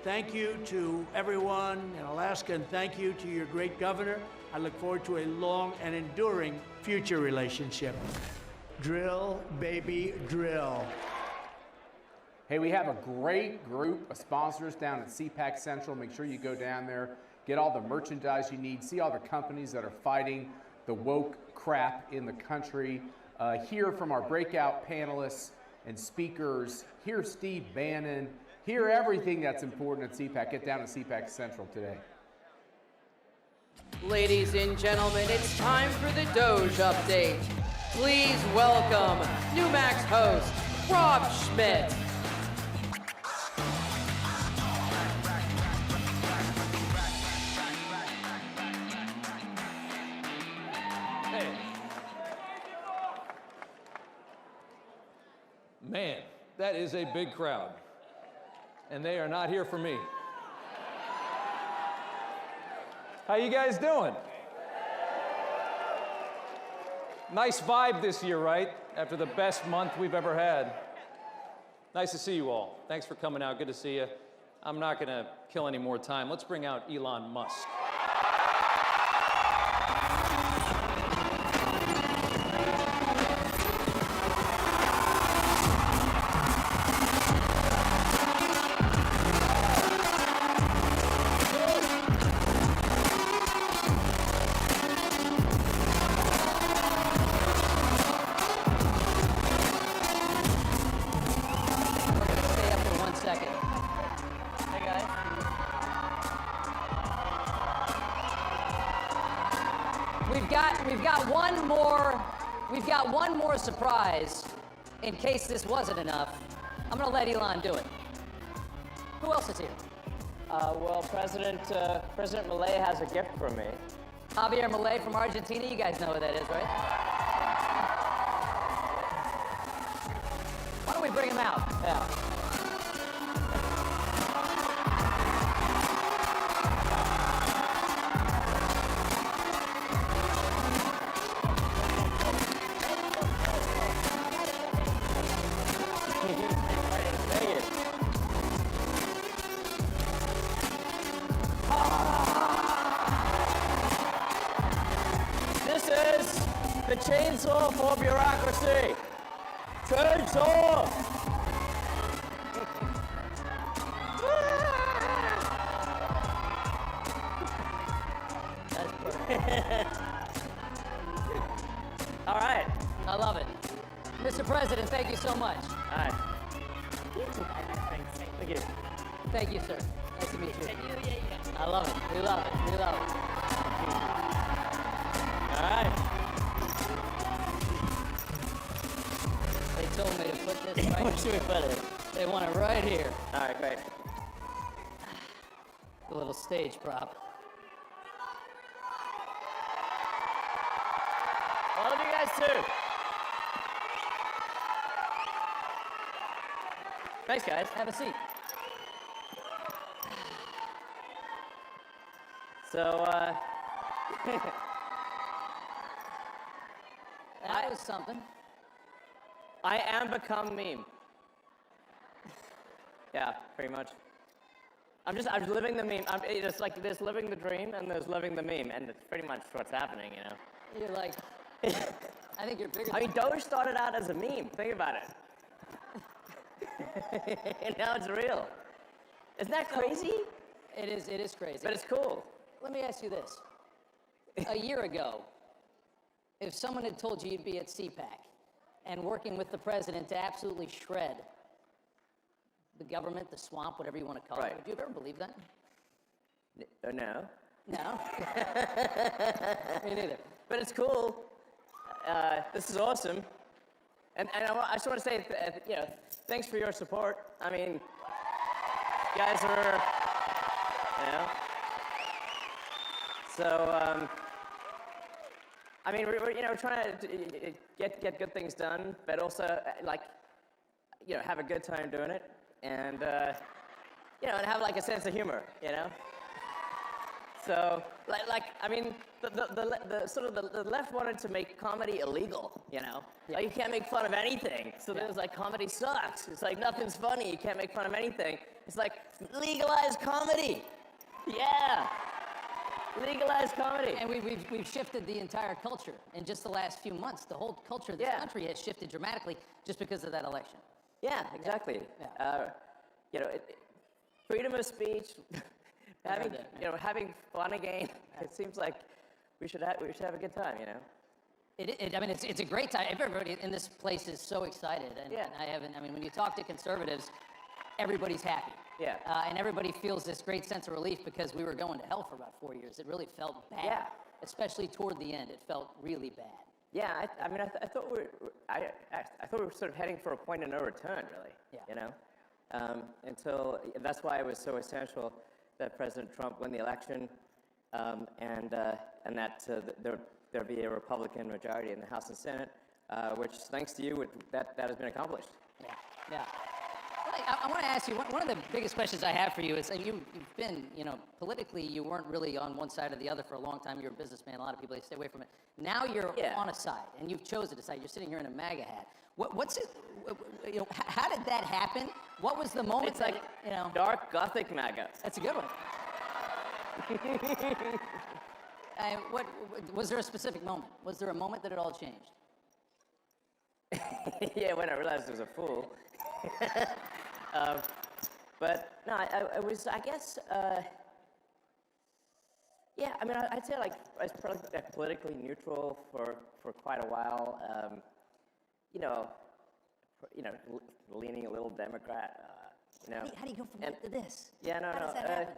S19: Thank you to everyone in Alaska, and thank you to your great governor. I look forward to a long and enduring future relationship. Drill, baby, drill.
S21: Hey, we have a great group of sponsors down at CPAC Central. Make sure you go down there, get all the merchandise you need, see all the companies that are fighting the woke crap in the country, hear from our breakout panelists and speakers, hear Steve Bannon, hear everything that's important at CPAC. Get down to CPAC Central today.
S8: Ladies and gentlemen, it's time for the Doge update. Please welcome Newmax host, Rob Schmidt.
S22: Hey. Man, that is a big crowd. And they are not here for me. How you guys doing? Nice vibe this year, right? After the best month we've ever had. Nice to see you all. Thanks for coming out. Good to see you. I'm not going to kill any more time. Let's bring out Elon Musk.
S11: We've got one more surprise, in case this wasn't enough. I'm gonna let Elon do it. Who else is here?
S23: Well, President Milei has a gift for me.
S11: Javier Milei from Argentina. You guys know who that is, right? Why don't we bring him out? Yeah.
S23: Chainsaw for bureaucracy. Chainsaw.
S11: All right. I love it. Mr. President, thank you so much.
S23: All right. Thank you.
S11: Thank you, sir. Nice to meet you. I love it. We love it. We love it.
S23: All right.
S11: They told me to put this right
S23: Where should we put it?
S11: They want it right here.
S23: All right, great.
S11: A little stage prop.
S23: All of you guys too. Thanks, guys.
S11: Have a seat.
S23: So,
S11: that was something.
S23: I am become meme. Yeah, pretty much. I'm living the meme. It's like there's living the dream and there's living the meme, and it's pretty much what's happening, you know?
S11: You're like, I think you're bigger
S23: I mean, Doge started out as a meme. Think about it. And now it's real. Isn't that crazy?
S11: It is crazy.
S23: But it's cool.
S11: Let me ask you this. A year ago, If someone had told you you'd be at CPAC and working with the president to absolutely shred the government, the swamp, whatever you want to call it, would you have ever believed that?
S23: No.
S11: No? Me neither.
S23: But it's cool. This is awesome. And I just want to say, thanks for your support. I mean, you guys are, So, I mean, we're trying to get good things done, but also, have a good time doing it, and, and have, a sense of humor, So, I mean, the left wanted to make comedy illegal, Like, you can't make fun of anything. So there's comedy sucks. It's like, nothing's funny. You can't make fun of anything. It's like, legalize comedy. Yeah. Legalize comedy.
S11: And we've shifted the entire culture in just the last few months. The whole culture of this country has shifted dramatically just because of that election.
S23: Yeah, exactly. Freedom of speech, having fun again. It seems like we should have a good time,
S11: I mean, it's a great time. Everybody in this place is so excited, and when you talk to conservatives, everybody's happy.
S23: Yeah.
S11: And everybody feels this great sense of relief because we were going to hell for about 4 years. It really felt bad.
S23: Yeah.
S11: Especially toward the end, it felt really bad.
S23: Yeah, I thought we were sort of heading for a point of no return, really. Until that's why it was so essential that President Trump win the election, and that there be a Republican majority in the House and Senate, which, thanks to you, that has been accomplished.
S11: Yeah. I want to ask you, one of the biggest questions I have for you is, you've been, politically, you weren't really on one side or the other for a long time. You're a businessman. A lot of people, they stay away from it. Now you're on a side, and you've chosen a side. You're sitting here in a MAGA hat. What's it, how did that happen? What was the moment?
S23: It's like, dark Gothic MAGA.
S11: That's a good one. Was there a specific moment? Was there a moment that it all changed?
S23: Yeah, when I realized I was a fool. But no, I was, I guess, I'd say I was probably politically neutral for quite a while. Leaning a little Democrat.
S11: How do you go from that to this?
S23: Yeah, no.
S11: How does that happen?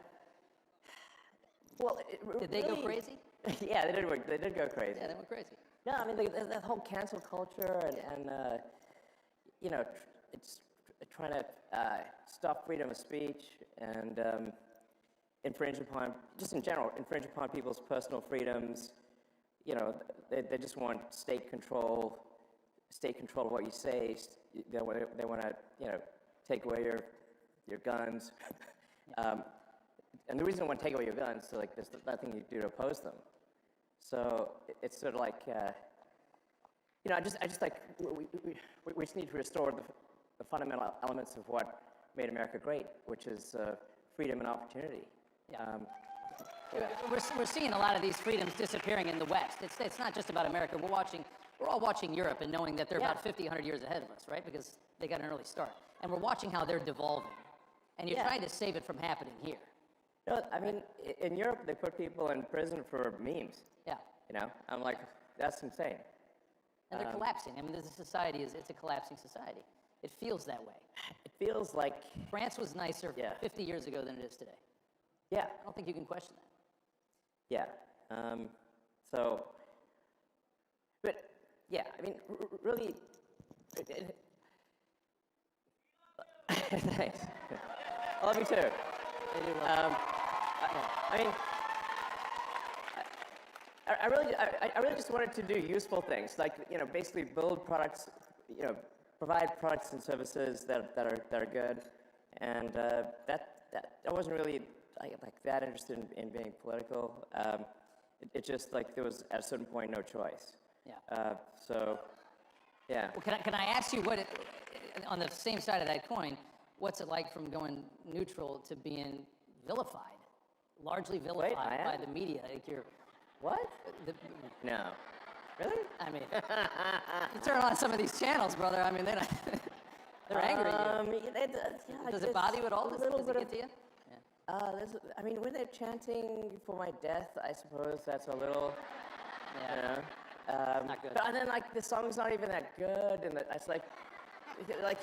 S23: Well,
S11: did they go crazy?
S23: Yeah, they did go crazy.
S11: Yeah, they went crazy.
S23: No, I mean the whole cancel culture and it's trying to stop freedom of speech and infringe upon people's personal freedoms. They just want state control of what you say. They want to take away your guns. And the reason they want to take away your guns is there's nothing you do to oppose them. So it's sort of like, I just we just need to restore the fundamental elements of what made America great, which is freedom and opportunity.
S11: We're seeing a lot of these freedoms disappearing in the West. It's not just about America. We're all watching Europe and knowing that they're about 50, 100 years ahead of us, right? Because they got an early start. And we're watching how they're devolving. And you're trying to save it from happening here.
S23: I mean, in Europe, they put people in prison for memes.
S11: Yeah.
S23: I'm like, that's insane.
S11: And they're collapsing. I mean, this society it's a collapsing society. It feels that way.
S23: It feels like
S11: France was nicer 50 years ago than it is today.
S23: Yeah.
S11: I don't think you can question that.
S23: Yeah. But yeah, I mean, really. Thanks. I love you too. I mean, I really just wanted to do useful things, basically build products, provide products and services that are good, and I wasn't really that interested in being political. It just there was at a certain point no choice.
S11: Yeah.
S23: Yeah.
S11: Well, can I ask you on the same side of that coin, what's it like from going neutral to being vilified, largely vilified by the media?
S23: What? No. Really?
S11: I mean, you turn on some of these channels, brother. I mean, they're angry at you. Does it bother you at all? Does it get to you?
S23: I mean, when they're chanting for my death, I suppose that's a little,
S11: Not good.
S23: But then like the song's not even that good, and it's like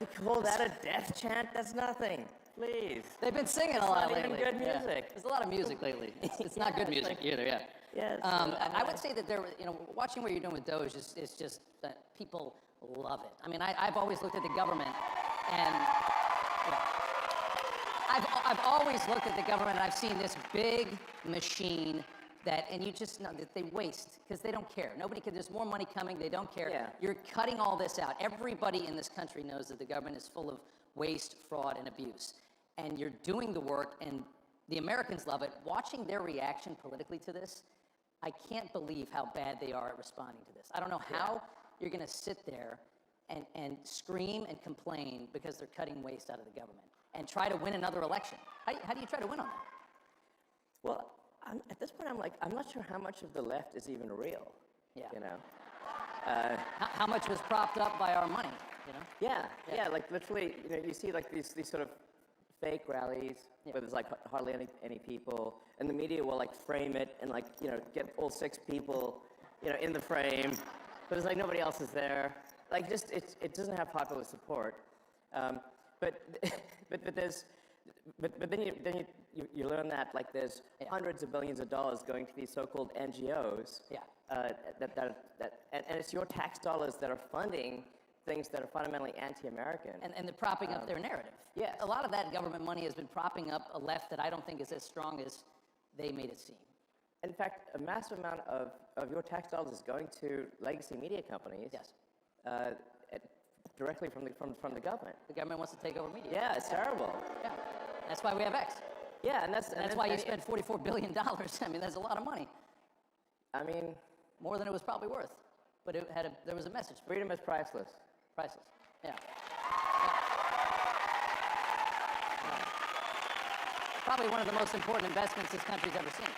S23: you call that a death chant? That's nothing. Please.
S11: They've been singing a lot lately.
S23: It's not even good
S11: Yeah.
S23: music.
S11: There's a lot of music lately. It's not good music either. Yeah.
S23: Yes.
S11: I would say that watching what you're doing with Doge is just that people love it. I mean, I've always looked at the government, and I've always looked at the government, and I've seen this big machine and you just know that they waste because they don't care. There's more money coming, they don't care.
S23: Yeah.
S11: You're cutting all this out. Everybody in this country knows that the government is full of waste, fraud, and abuse. And you're doing the work, and the Americans love it. Watching their reaction politically to this, I can't believe how bad they are at responding to this. I don't know how you're going to sit there and scream and complain because they're cutting waste out of the government and try to win another election. How do you try to win on that?
S23: Well, at this point, I'm not sure how much of the left is even real.
S11: Yeah.
S23: You know.
S11: How much was propped up by our money? You know.
S23: Yeah. Like literally, you see like these sort of fake rallies where there's like hardly any people, and the media will like frame it and like get all 6 people in the frame, but there's like nobody else is there. Like just it doesn't have popular support. But then you learn that like there's hundreds of billions of dollars going to these so-called NGOs. And it's your tax dollars that are funding things that are fundamentally anti-American.
S11: And they're propping up their narrative.
S23: Yes.
S11: A lot of that government money has been propping up a left that I don't think is as strong as they made it seem.
S23: In fact, a massive amount of your tax dollars is going to legacy media companies.
S11: Yes.
S23: Directly from the government.
S11: The government wants to take over media.
S23: Yeah, it's terrible.
S11: Yeah. That's why we have X.
S23: Yeah, and that's
S11: why you spent $44 billion. I mean, that's a lot of money.
S23: I mean,
S11: more than it was probably worth. But there was a message.
S23: Freedom is priceless.
S11: Priceless. Yeah. Probably one of the most important investments this country's ever seen.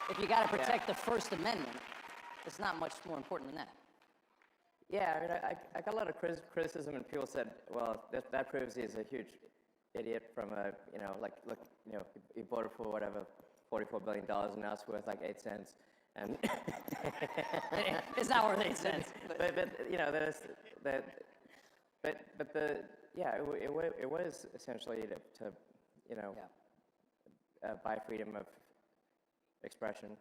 S11: If you got to protect the First Amendment, it's not much more important than that.
S23: Yeah, I mean, I got a lot of criticism, and people said, well, that proves he's a huge idiot from look, he voted for whatever, $44 billion, and now it's worth like 8 cents. And
S11: it's not worth 8 cents.
S23: It was essentially to buy freedom of expression,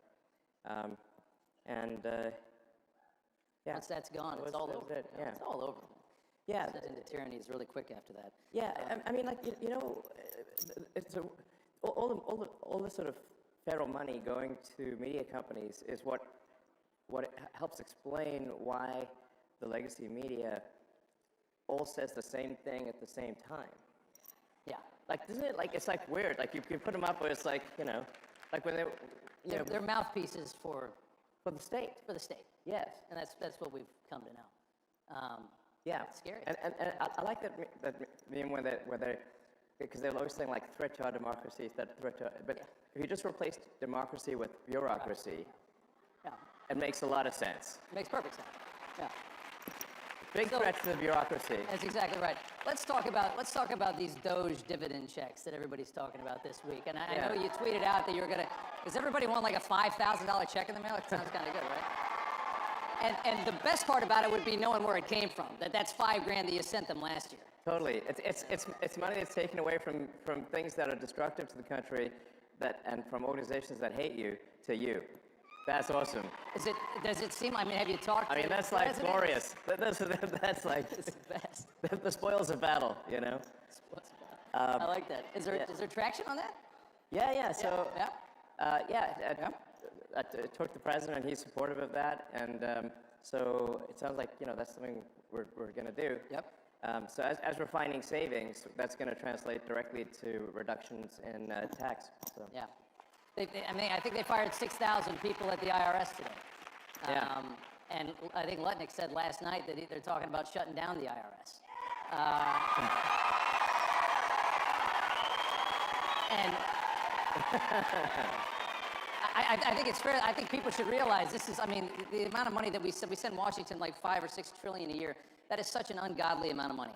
S11: Once that's gone, it's all over. It's all over.
S23: Yeah.
S11: Descent into tyranny is really quick after that.
S23: Yeah, I mean, like it's all the sort of federal money going to media companies is what helps explain why the legacy media all says the same thing at the same time.
S11: Yeah.
S23: Like, isn't it like it's like weird? Like you can put them up where it's like like when
S11: they're mouthpieces for
S23: the state.
S11: For the state.
S23: Yes.
S11: And that's what we've come to know.
S23: Yeah.
S11: It's scary.
S23: And I like that meme where they because they're always saying like threat to our democracy, but if you just replace democracy with bureaucracy, it makes a lot of sense.
S11: It makes perfect sense. Yeah.
S23: Big threat to the bureaucracy.
S11: That's exactly right. Let's talk about these Doge dividend checks that everybody's talking about this week. And I know you tweeted out that you're gonna. Does everybody want like a $5,000 check in the mail? It sounds kind of good, right? And the best part about it would be knowing where it came from. That's $5,000 that you sent them last year.
S23: Totally. It's money that's taken away from things that are destructive to the country, and from organizations that hate you to you. That's awesome.
S11: Does it seem? I mean, have you talked?
S23: I mean, that's like glorious. That's like
S11: it's the best.
S23: The spoils of battle,
S11: I like that. Is there traction on that?
S23: Yeah. So I talked to the president, and he's supportive of that, and so it sounds like that's something we're going to do.
S11: Yep.
S23: So as we're finding savings, that's going to translate directly to reductions in tax. So.
S11: Yeah. I think they fired 6,000 people at the IRS today.
S23: Yeah.
S11: And I think Lutnick said last night that they're talking about shutting down the IRS. And I think it's fair. I think people should realize this is. I mean, the amount of money that we send Washington like $5 or $6 trillion a year. That is such an ungodly amount of money.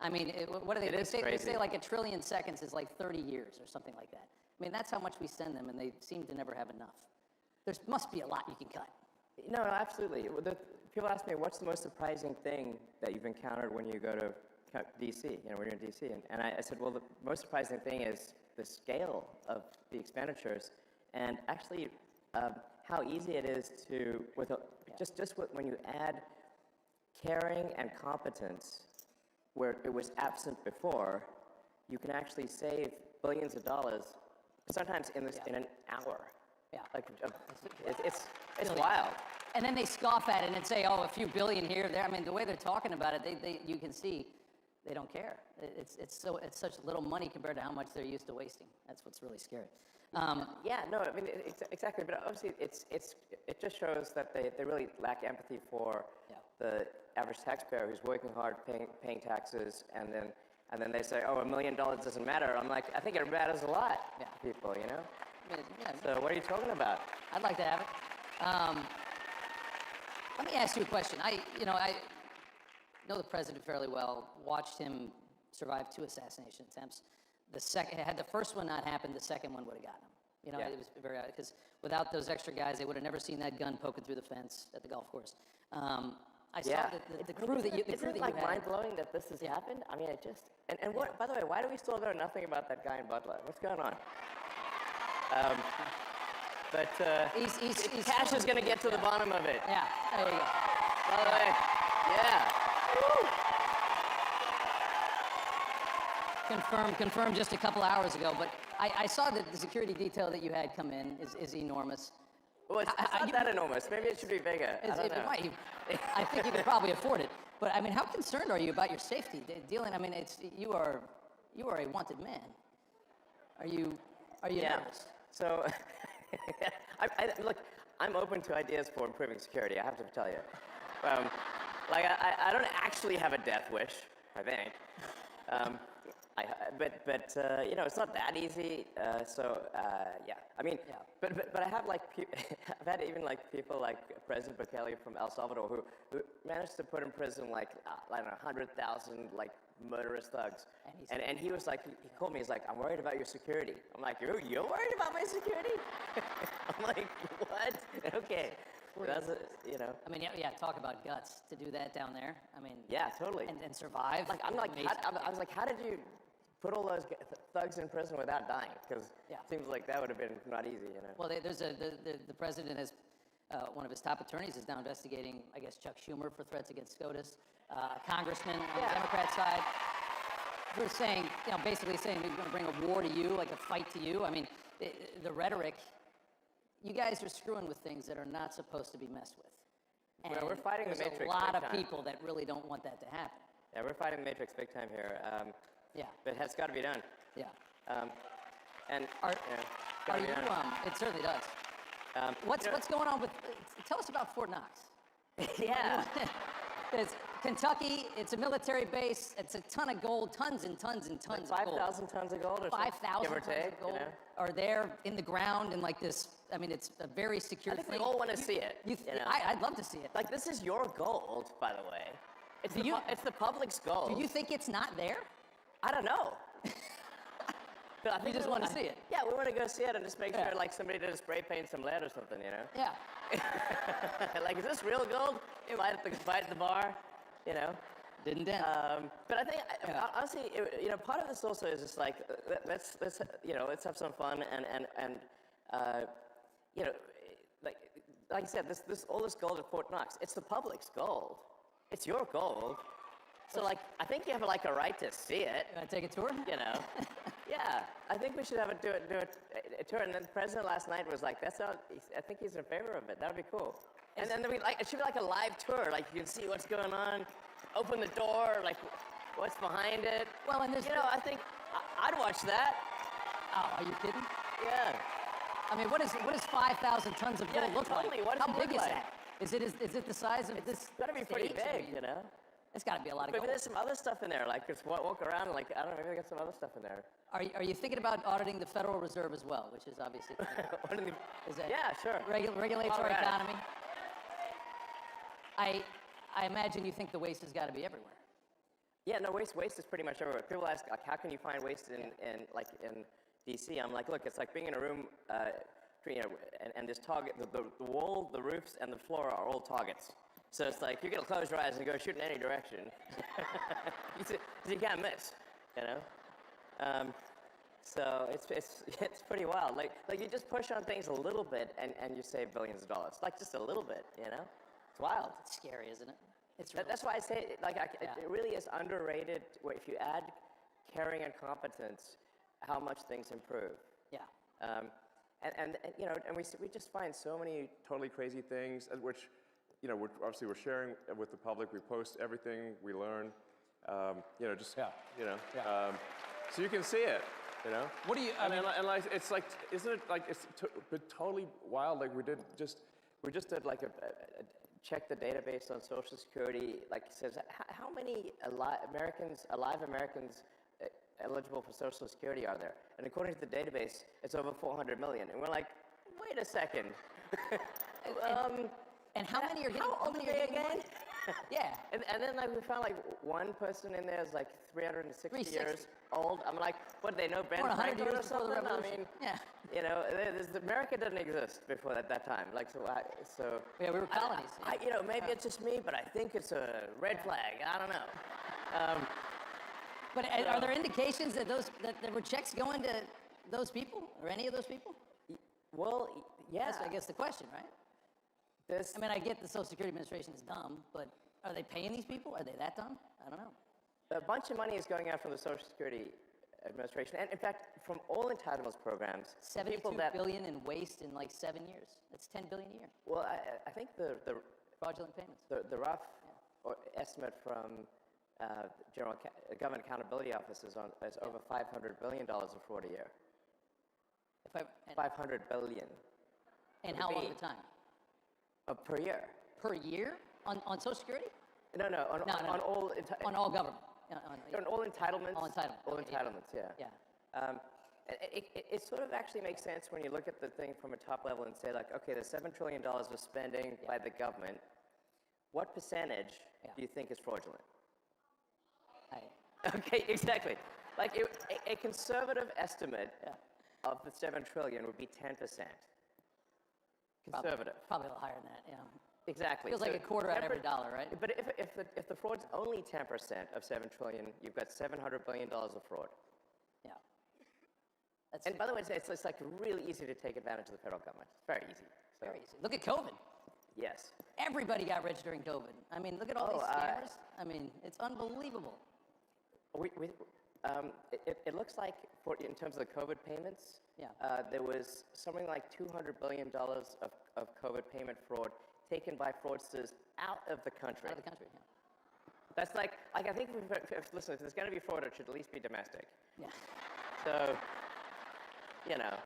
S11: I mean, what do they? They say like 1 trillion seconds is like 30 years or something like that. I mean, that's how much we send them, and they seem to never have enough. There must be a lot you can cut.
S23: No, absolutely. People ask me, what's the most surprising thing that you've encountered when you go to D.C., when you're in D.C.? And I said, well, the most surprising thing is the scale of the expenditures and actually how easy it is to, when you add caring and competence where it was absent before, you can actually save billions of dollars, sometimes in an hour.
S11: Yeah.
S23: Like, it's wild.
S11: And then they scoff at it and say, oh, a few billion here, there. I mean, the way they're talking about it, you can see they don't care. It's such little money compared to how much they're used to wasting. That's what's really scary.
S23: Yeah, no, I mean, exactly. But obviously, it just shows that they really lack empathy for the average taxpayer who's working hard, paying taxes, and then they say, oh, $1 million doesn't matter. I'm like, I think it matters a lot to people,
S11: Yeah.
S23: So what are you talking about?
S11: I'd like to have it. Let me ask you a question. I know the president fairly well, watched him survive 2 assassination attempts. Had the first one not happened, the second one would have gotten him. It was very odd, because without those extra guys, they would have never seen that gun poking through the fence at the golf course. I saw the crew that you
S23: Isn't it like mind-blowing that this has happened? I mean, it just... And what, by the way, why do we still know nothing about that guy in Butler? What's going on? Cash is going to get to the bottom of it.
S11: Yeah, there you go.
S23: By the way, yeah. Woo.
S11: Confirmed just a couple hours ago, but I saw that the security detail that you had come in is enormous.
S23: Well, it's not that enormous. Maybe it should be bigger. I don't know.
S11: I think you could probably afford it. But I mean, how concerned are you about your safety? I mean, you are a wanted man. Are you nervous?
S23: So, look, I'm open to ideas for improving security. I have to tell you, I don't actually have a death wish. I think. It's not that easy. Yeah. I mean, but I have I've had even people like President Bukele from El Salvador who managed to put in prison 100,000 murderous thugs. And he was he called me. He's like, I'm worried about your security. I'm like, you're worried about my security? I'm like, what? Okay. That's
S11: I mean, talk about guts to do that down there. I mean,
S23: yeah, totally.
S11: And survive.
S23: I was like, how did you put all those thugs in prison without dying? Because it seems like that would have been not easy,
S11: Well, there's the president has one of his top attorneys is now investigating, I guess, Chuck Schumer for threats against SCOTUS, congressman on the Democrat side, who are saying, basically saying we're going to bring a war to you, like a fight to you. I mean, the rhetoric. You guys are screwing with things that are not supposed to be messed with. And
S23: we're fighting the Matrix.
S11: There's a lot of
S23: big time.
S11: people that really don't want that to happen.
S23: Yeah, we're fighting the Matrix big time here. But it's got to be done.
S11: Yeah.
S23: And
S11: are you? It certainly does. What's going on with? Tell us about Fort Knox.
S23: Yeah.
S11: It's Kentucky. It's a military base. It's a ton of gold, tons and tons and tons of gold.
S23: 5,000 tons of gold, or
S11: 5,000 tons
S23: take,
S11: of gold are there in the ground in this. I mean, it's a very secure
S23: I think
S11: thing.
S23: we all want to see it.
S11: I'd love to see it.
S23: This is your gold, by the way. It's the public's gold.
S11: Do you think it's not there?
S23: I don't know. But I think
S11: we just want to see it.
S23: Yeah, we want to go see it and just make sure somebody didn't spray paint some lead or something,
S11: Yeah.
S23: Is this real gold? Fight at the bar,
S11: Didn't dent.
S23: But I think, honestly, part of this also is just let's have some fun and like I said, all this gold at Fort Knox, it's the public's gold. It's your gold. So I think you have a right to see it.
S11: You want to take a tour?
S23: Yeah, I think we should have do a tour. And then the president last night was like, I think he's in favor of it. That would be cool. And then it should be a live tour. You can see what's going on. Open the door, what's behind it.
S11: Well, and there's
S23: I think I'd watch that.
S11: Oh, are you kidding?
S23: Yeah.
S11: I mean, what does 5,000 tons of gold look
S23: totally.
S11: like?
S23: What does
S11: How
S23: it
S11: big
S23: look
S11: is
S23: like?
S11: that? Is it the size of this?
S23: It's got to be pretty big,
S11: It's got to be a lot of
S23: But
S11: gold.
S23: there's some other stuff in there. Just walk around. I don't know. Maybe they got some other stuff in there.
S11: Are you thinking about auditing the Federal Reserve as well, which is obviously
S23: yeah, sure.
S11: Regulates our economy? I imagine you think the waste has got to be everywhere.
S23: Yeah, no, waste is pretty much everywhere. People ask, how can you find waste in D.C.? I'm like, look, it's like being in a room, and this target, the roofs and the floor are all targets. So it's like, you're going to close your eyes and go shoot in any direction. You can't miss, you know? So it's pretty wild. Like you just push on things a little bit and you save billions of dollars. Like just a little bit, you know? It's wild.
S11: It's scary, isn't it?
S23: That's why I say, it really is underrated if you add caring and competence, how much things improve.
S11: Yeah.
S1: And you know, and we just find so many totally crazy things, which, you know, we're sharing with the public. We post everything we learn. You know, just you know, so you can see it. You know.
S22: What do you?
S1: And like, it's like, isn't it like it's totally wild? Like we just did like a check the database on Social Security. Like it says how many alive Americans eligible for Social Security are there? And according to the database, it's over 400 million. And we're like, wait a second.
S11: And how many are getting?
S23: How old are they again?
S11: Yeah.
S23: And then like we found like one person in there is like 360 years old. I'm like, what, they know Ben Franklin or something? I mean, you know, America didn't exist before at that time. Like, so
S11: yeah, we were colonies.
S23: You know, maybe it's just me, but I think it's a red flag. I don't know.
S11: But are there indications that there were checks going to those people or any of those people?
S23: Well, yeah.
S11: That's, I guess, the question, right? I mean, I get the Social Security Administration is dumb, but are they paying these people? Are they that dumb? I don't know.
S23: A bunch of money is going out from the Social Security Administration, and in fact, from all entitlements programs.
S11: $72 billion in waste in like 7 years. That's $10 billion a year.
S23: Well, I think the
S11: fraudulent payments.
S23: The rough estimate from General Government Accountability Office is over $500 billion of fraud a year. 500 billion.
S11: And how long at a time?
S23: Per year.
S11: Per year? On Social Security?
S23: No, on all...
S11: on all government.
S23: On all entitlements.
S11: All entitlements.
S23: All entitlements, yeah. It sort of actually makes sense when you look at the thing from a top level and say, like, okay, there's $7 trillion of spending by the government. What percentage do you think is fraudulent? Okay, exactly. Like, a conservative estimate of the $7 trillion would be 10%. Conservative.
S11: Probably a little higher than that, yeah.
S23: Exactly.
S11: Feels like a quarter out of every dollar, right?
S23: But if the fraud's only 10% of $7 trillion, you've got $700 billion of fraud.
S11: Yeah.
S23: And by the way, it's like really easy to take advantage of the federal government. It's very easy. So.
S11: Very easy. Look at COVID.
S23: Yes.
S11: Everybody got rich during COVID. I mean, look at all these scammers. I mean, it's unbelievable.
S23: It looks like, in terms of the COVID payments, there was something like $200 billion of COVID payment fraud taken by fraudsters out of the country.
S11: Out of the country, yeah.
S23: That's like I think, listen, if there's going to be fraud, it should at least be domestic.
S11: Yeah.
S23: So, you know.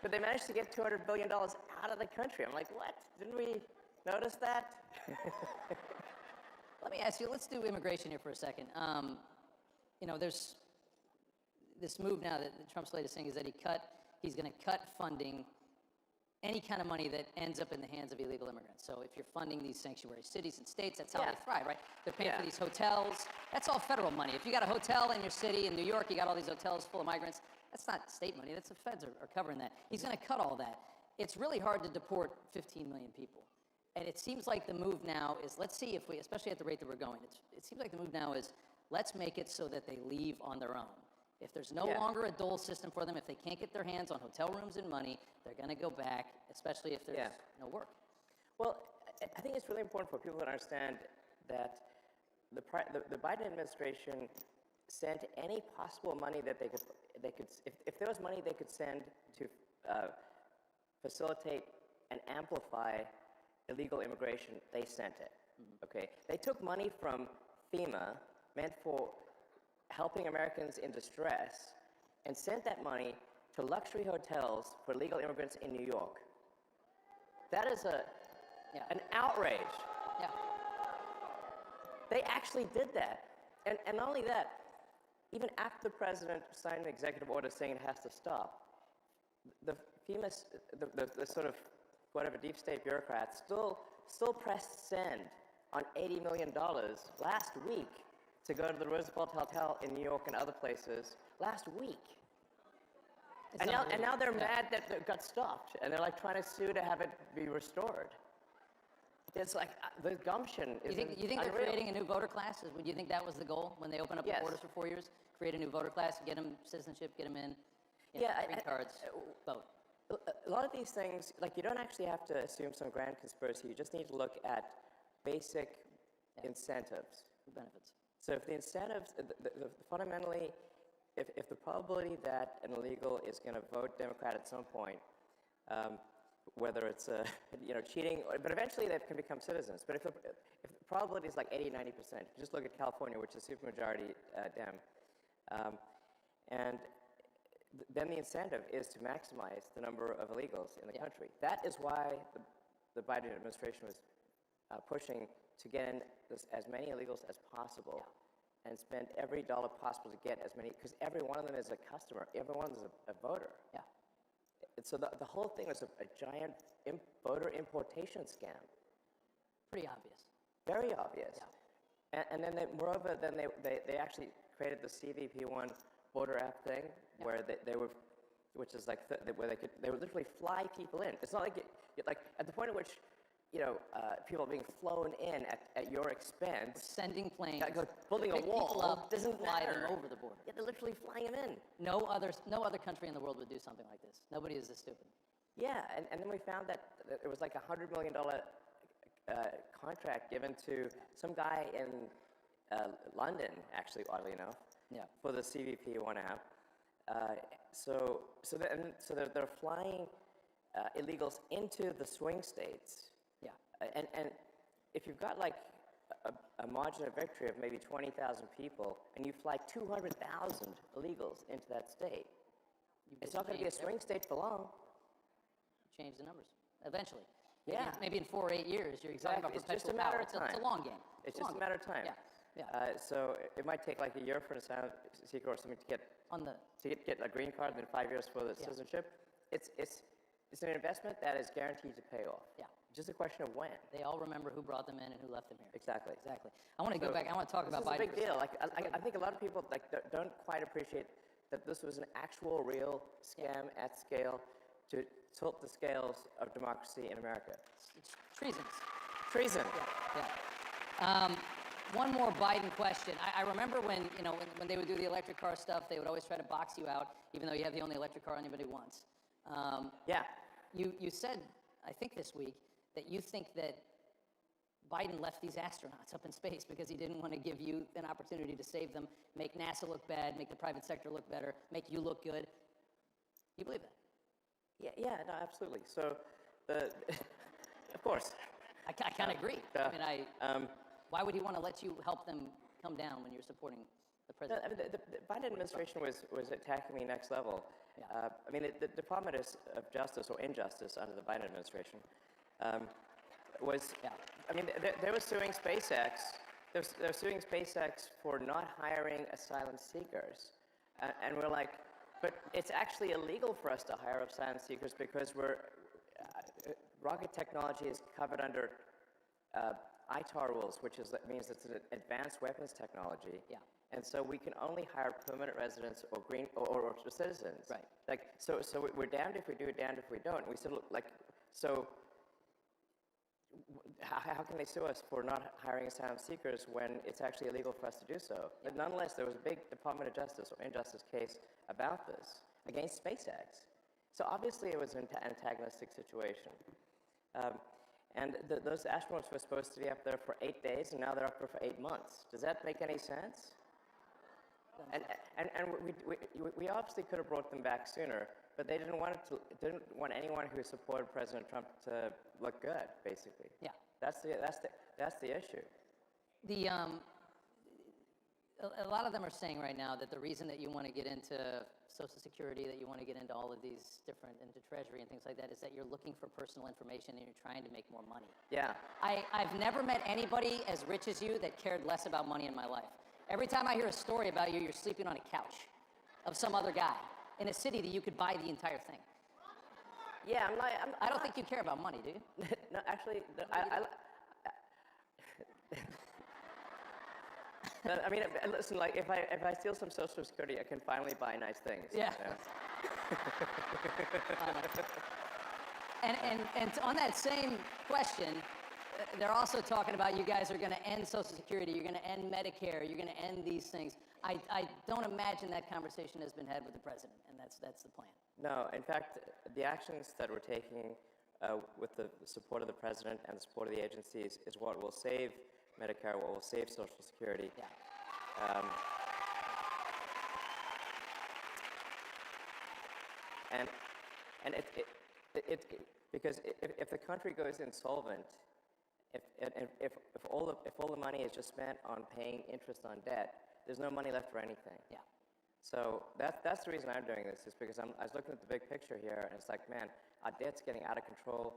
S23: But they managed to get $200 billion out of the country. I'm like, what? Didn't we notice that?
S11: Let me ask you, let's do immigration here for a second. You know, there's this move now that Trump's latest thing is that he's going to cut funding, any kind of money that ends up in the hands of illegal immigrants. So if you're funding these sanctuary cities and states, that's how they thrive, right? They're paying for these hotels. That's all federal money. If you got a hotel in your city, in New York, you got all these hotels full of migrants, that's not state money. That's the feds are covering that. He's going to cut all that. It's really hard to deport 15 million people. And it seems like the move now is, let's see if we, especially at the rate that we're going, it seems like the move now is, let's make it so that they leave on their own. If there's no longer a dole system for them, if they can't get their hands on hotel rooms and money, they're going to go back, especially if there's no work.
S23: Well, I think it's really important for people to understand that the Biden administration sent any possible money that they could if there was money they could send to facilitate and amplify illegal immigration, they sent it. Okay, they took money from FEMA meant for helping Americans in distress and sent that money to luxury hotels for illegal immigrants in New York. That is an outrage.
S11: Yeah.
S23: They actually did that. And not only that, even after the president signed an executive order saying it has to stop, the FEMA, the sort of whatever deep state bureaucrats still pressed send on $80 million last week to go to the Roosevelt Hotel in New York and other places last week. And now they're mad that it got stopped, and they're like trying to sue to have it be restored. It's like the gumption is
S11: You think they're creating a new voter class? Would you think that was the goal when they opened up the borders for 4 years? Create a new voter class, get them citizenship, get them in, green cards, vote.
S23: A lot of these things, like you don't actually have to assume some grand conspiracy. You just need to look at basic incentives.
S11: Benefits.
S23: So if the incentives, fundamentally, if the probability that an illegal is going to vote Democrat at some point, whether it's cheating, but eventually they can become citizens. But if the probability is like 80, 90%, just look at California, which is supermajority Dem, and then the incentive is to maximize the number of illegals in the country. That is why the Biden administration was pushing to get in as many illegals as possible and spend every dollar possible to get as many, because every one of them is a customer, every one is a voter.
S11: Yeah.
S23: And so the whole thing was a giant voter importation scam.
S11: Pretty obvious.
S23: Very obvious. Yeah. And then moreover, they actually created the CVP1 voter app thing, where they were, which is like where they would literally fly people in. It's not like like at the point at which people are being flown in at your expense.
S11: Sending planes.
S23: Building a wall
S11: up,
S23: doesn't
S11: fly
S23: matter.
S11: them over the border.
S23: Yeah, they're literally flying them in.
S11: No other country in the world would do something like this. Nobody is this stupid.
S23: Yeah, and then we found that it was like a $100 million contract given to some guy in London, actually, oddly enough, for the CVP1 app. So they're flying illegals into the swing states.
S11: Yeah.
S23: And if you've got like a margin of victory of maybe 20,000 people, and you fly 200,000 illegals into that state, it's not going to be a swing state for long.
S11: Change the numbers eventually.
S23: Yeah.
S11: Maybe in 4 or 8 years, you're talking about
S23: It's
S11: perpetual
S23: just a matter
S11: power.
S23: of time.
S11: It's a long game.
S23: It's just a matter of time.
S11: Yeah.
S23: So it might take like a year for an asylum seeker or something to get get a green card, and then 5 years for the citizenship. It's an investment that is guaranteed to pay off.
S11: Yeah.
S23: Just a question of when.
S11: They all remember who brought them in and who left them here.
S23: Exactly.
S11: I want to go back. I want to talk about Biden.
S23: This is a big deal. Like I think a lot of people don't quite appreciate that this was an actual, real scam at scale to tilt the scales of democracy in America.
S11: It's treason.
S23: Treason.
S11: Yeah. One more Biden question. I remember when they would do the electric car stuff, they would always try to box you out, even though you have the only electric car anybody wants. You said, I think this week, that you think that Biden left these astronauts up in space because he didn't want to give you an opportunity to save them, make NASA look bad, make the private sector look better, make you look good. You believe that?
S23: Yeah, no, absolutely. So, of course.
S11: I kind of agree. Why would he want to let you help them come down when you're supporting the president?
S23: No, the Biden administration was attacking me next level. The Department of Justice or Injustice under the Biden administration they were suing SpaceX. They're suing SpaceX for not hiring asylum seekers, and we're like, but it's actually illegal for us to hire asylum seekers because rocket technology is covered under ITAR rules, which means it's an advanced weapons technology.
S11: Yeah.
S23: And so we can only hire permanent residents or citizens.
S11: Right.
S23: So we're damned if we do, damned if we don't. We said, how can they sue us for not hiring asylum seekers when it's actually illegal for us to do so? But nonetheless, there was a big Department of Justice or Injustice case about this against SpaceX. So obviously it was an antagonistic situation. And those astronauts were supposed to be up there for 8 days, and now they're up there for 8 months. Does that make any sense? And we obviously could have brought them back sooner, but they didn't want anyone who supported President Trump to look good, basically.
S11: Yeah.
S23: That's the issue.
S11: A lot of them are saying right now that the reason that you want to get into Social Security, that you want to get into all of these into Treasury and things like that, is that you're looking for personal information and you're trying to make more money.
S23: Yeah.
S11: I've never met anybody as rich as you that cared less about money in my life. Every time I hear a story about you, you're sleeping on a couch of some other guy in a city that you could buy the entire thing.
S23: Yeah,
S11: I don't think you care about money, do you?
S23: No, actually, listen, like if I steal some Social Security, I can finally buy nice things.
S11: Yeah. And on that same question, they're also talking about you guys are going to end Social Security, you're going to end Medicare, you're going to end these things. I don't imagine that conversation has been had with the president, and that's the plan.
S23: No, in fact, the actions that we're taking with the support of the president and the support of the agencies is what will save Medicare, what will save Social Security.
S11: Yeah.
S23: And because if the country goes insolvent, if all the money is just spent on paying interest on debt, there's no money left for anything.
S11: Yeah.
S23: So that's the reason I'm doing this, is because I was looking at the big picture here, and it's like, man, our debt's getting out of control.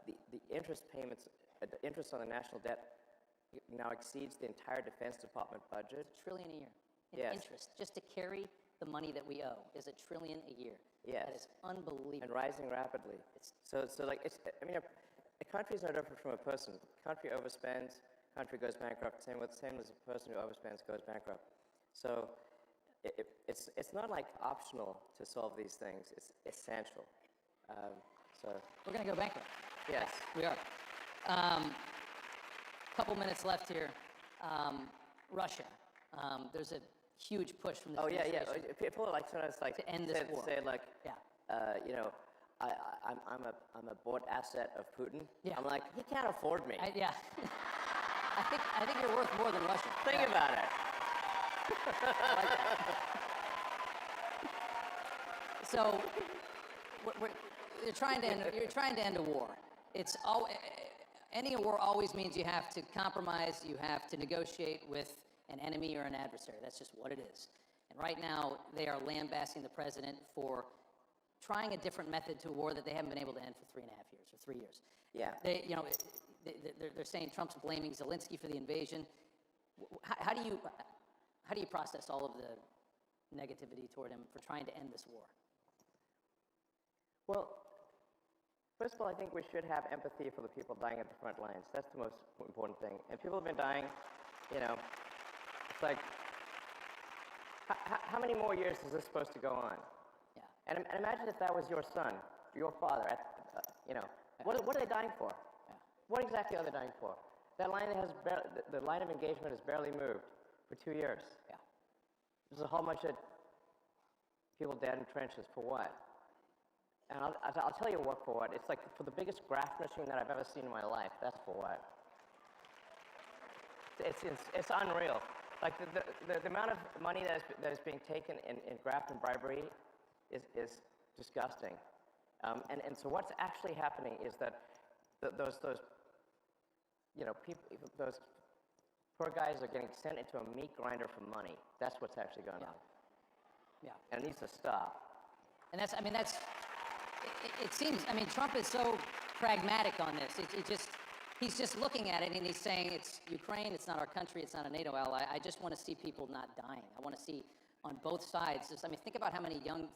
S23: The interest payments, the interest on the national debt now exceeds the entire Defense Department budget.
S11: $1 trillion a year in
S23: Yes.
S11: interest, just to carry the money that we owe is $1 trillion a year.
S23: Yes.
S11: That is unbelievable.
S23: And rising rapidly. So like, a country is no different from a person. Country overspends, country goes bankrupt. Same as a person who overspends goes bankrupt. So it's not like optional to solve these things. It's essential. So
S11: we're going to go bankrupt.
S23: Yes,
S11: we are. Couple minutes left here. Russia. There's a huge push from the administration.
S23: People are like sometimes like
S11: to end this war.
S23: Say like,
S11: yeah.
S23: I'm a bought asset of Putin.
S11: Yeah.
S23: I'm like, he can't afford me.
S11: Yeah. I think you're worth more than Russia.
S23: Think about it.
S11: I like that. So, you're trying to end a war. Ending a war always means you have to compromise, you have to negotiate with an enemy or an adversary. That's just what it is. And right now, they are lambasting the president for trying a different method to a war that they haven't been able to end for 3.5 years or 3 years.
S23: Yeah.
S11: They're saying Trump's blaming Zelensky for the invasion. How do you process all of the negativity toward him for trying to end this war?
S23: Well, first of all, I think we should have empathy for the people dying at the front lines. That's the most important thing. And people have been dying, it's like, how many more years is this supposed to go on?
S11: Yeah.
S23: And imagine if that was your son, your father, what are they dying for?
S11: Yeah.
S23: What exactly are they dying for? That line the line of engagement has barely moved for 2 years.
S11: Yeah.
S23: There's a whole bunch of people dead in trenches for what? And I'll tell you what for what. It's like for the biggest graft machine that I've ever seen in my life. That's for what. It's unreal. Like the amount of money that is being taken in graft and bribery is disgusting. And so what's actually happening is that those poor guys are getting sent into a meat grinder for money. That's what's actually going on.
S11: Yeah.
S23: And it needs to stop.
S11: And it seems, Trump is so pragmatic on this. He's just looking at it and he's saying it's Ukraine, it's not our country, it's not a NATO ally. I just want to see people not dying. I want to see on both sides. Think about how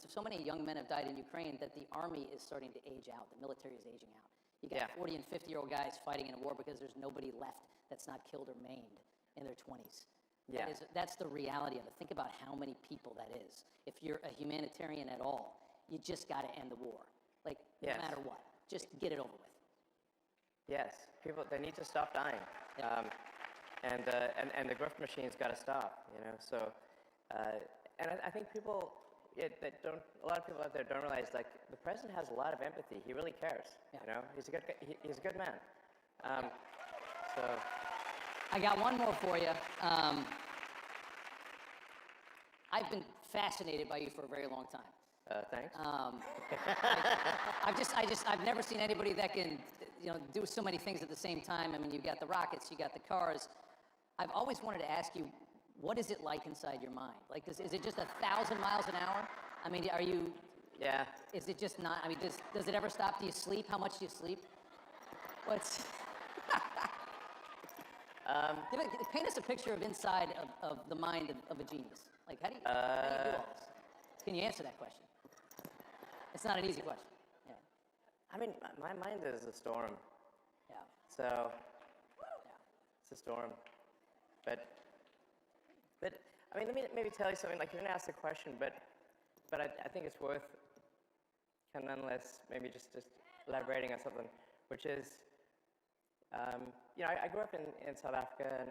S11: so many young men have died in Ukraine that the army is starting to age out. The military is aging out. You got 40 and 50-year-old guys fighting in a war because there's nobody left that's not killed or maimed in their 20s.
S23: Yeah.
S11: That's the reality of it. Think about how many people that is. If you're a humanitarian at all, you just got to end the war. No matter what. Just get it over with.
S23: Yes, people, they need to stop dying. And the grift machine's got to stop, So, and I think people, a lot of people out there don't realize, the president has a lot of empathy. He really cares, He's a good man. So.
S11: I got one more for you. I've been fascinated by you for a very long time.
S23: Thanks.
S11: I've never seen anybody that can, do so many things at the same time. You got the rockets, you got the cars. I've always wanted to ask you, what is it like inside your mind? Is it just 1,000 miles an hour? Are you?
S23: Yeah.
S11: Is it just not? Does it ever stop? Do you sleep? How much do you sleep? What's? Paint us a picture of inside of the mind of a genius. How do you do all this? Can you answer that question? It's not an easy question. Yeah.
S23: My mind is a storm.
S11: Yeah.
S23: So, it's a storm. But let me maybe tell you something. You didn't ask the question, but but I think it's worth kind of nonetheless maybe just elaborating on something, which is, I grew up in South Africa,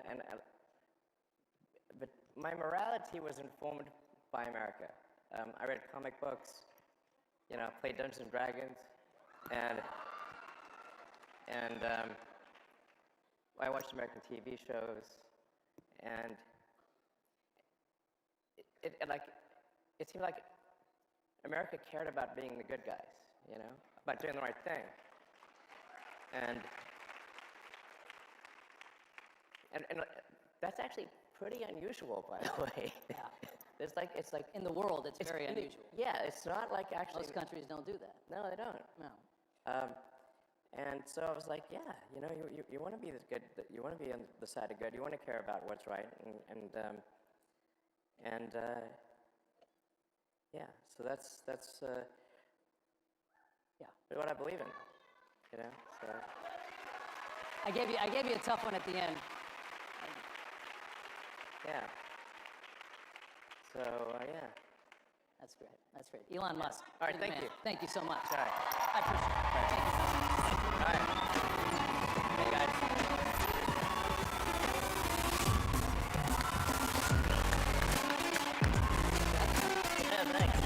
S23: but my morality was informed by America. I read comic books, played Dungeons and Dragons, and I watched American TV shows, and it seemed like America cared about being the good guys, about doing the right thing, and that's actually pretty unusual, by the way.
S11: Yeah.
S23: It's like
S11: in the world, it's very unusual.
S23: Yeah, it's not like actually.
S11: Most countries don't do that.
S23: No, they don't.
S11: No.
S23: And so I was like, yeah, you want to be this good. You want to be on the side of good. You want to care about what's right, yeah. So that's what I believe in. So.
S11: I gave you a tough one at the end.
S23: Yeah. So, yeah.
S11: That's great. That's great. Elon Musk.
S23: All right, thank you.
S11: Thank you so much.
S23: All right.
S11: I appreciate it. Thank you so much.
S23: All right. Hey, guys. Yeah, thanks.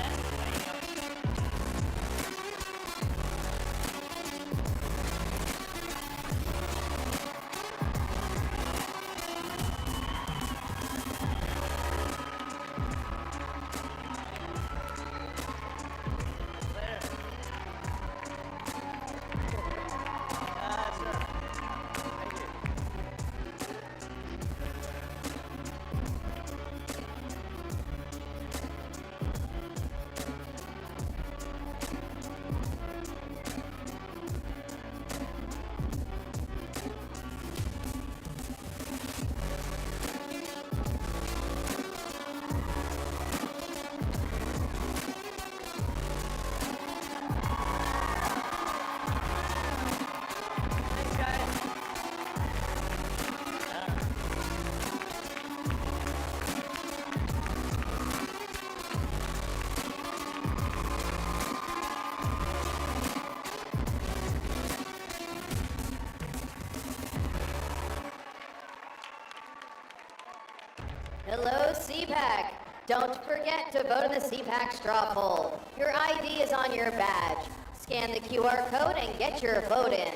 S26: Hello, CPAC. Don't forget to vote in the CPAC straw poll. Your ID is on your badge. Scan the QR code and get your vote in.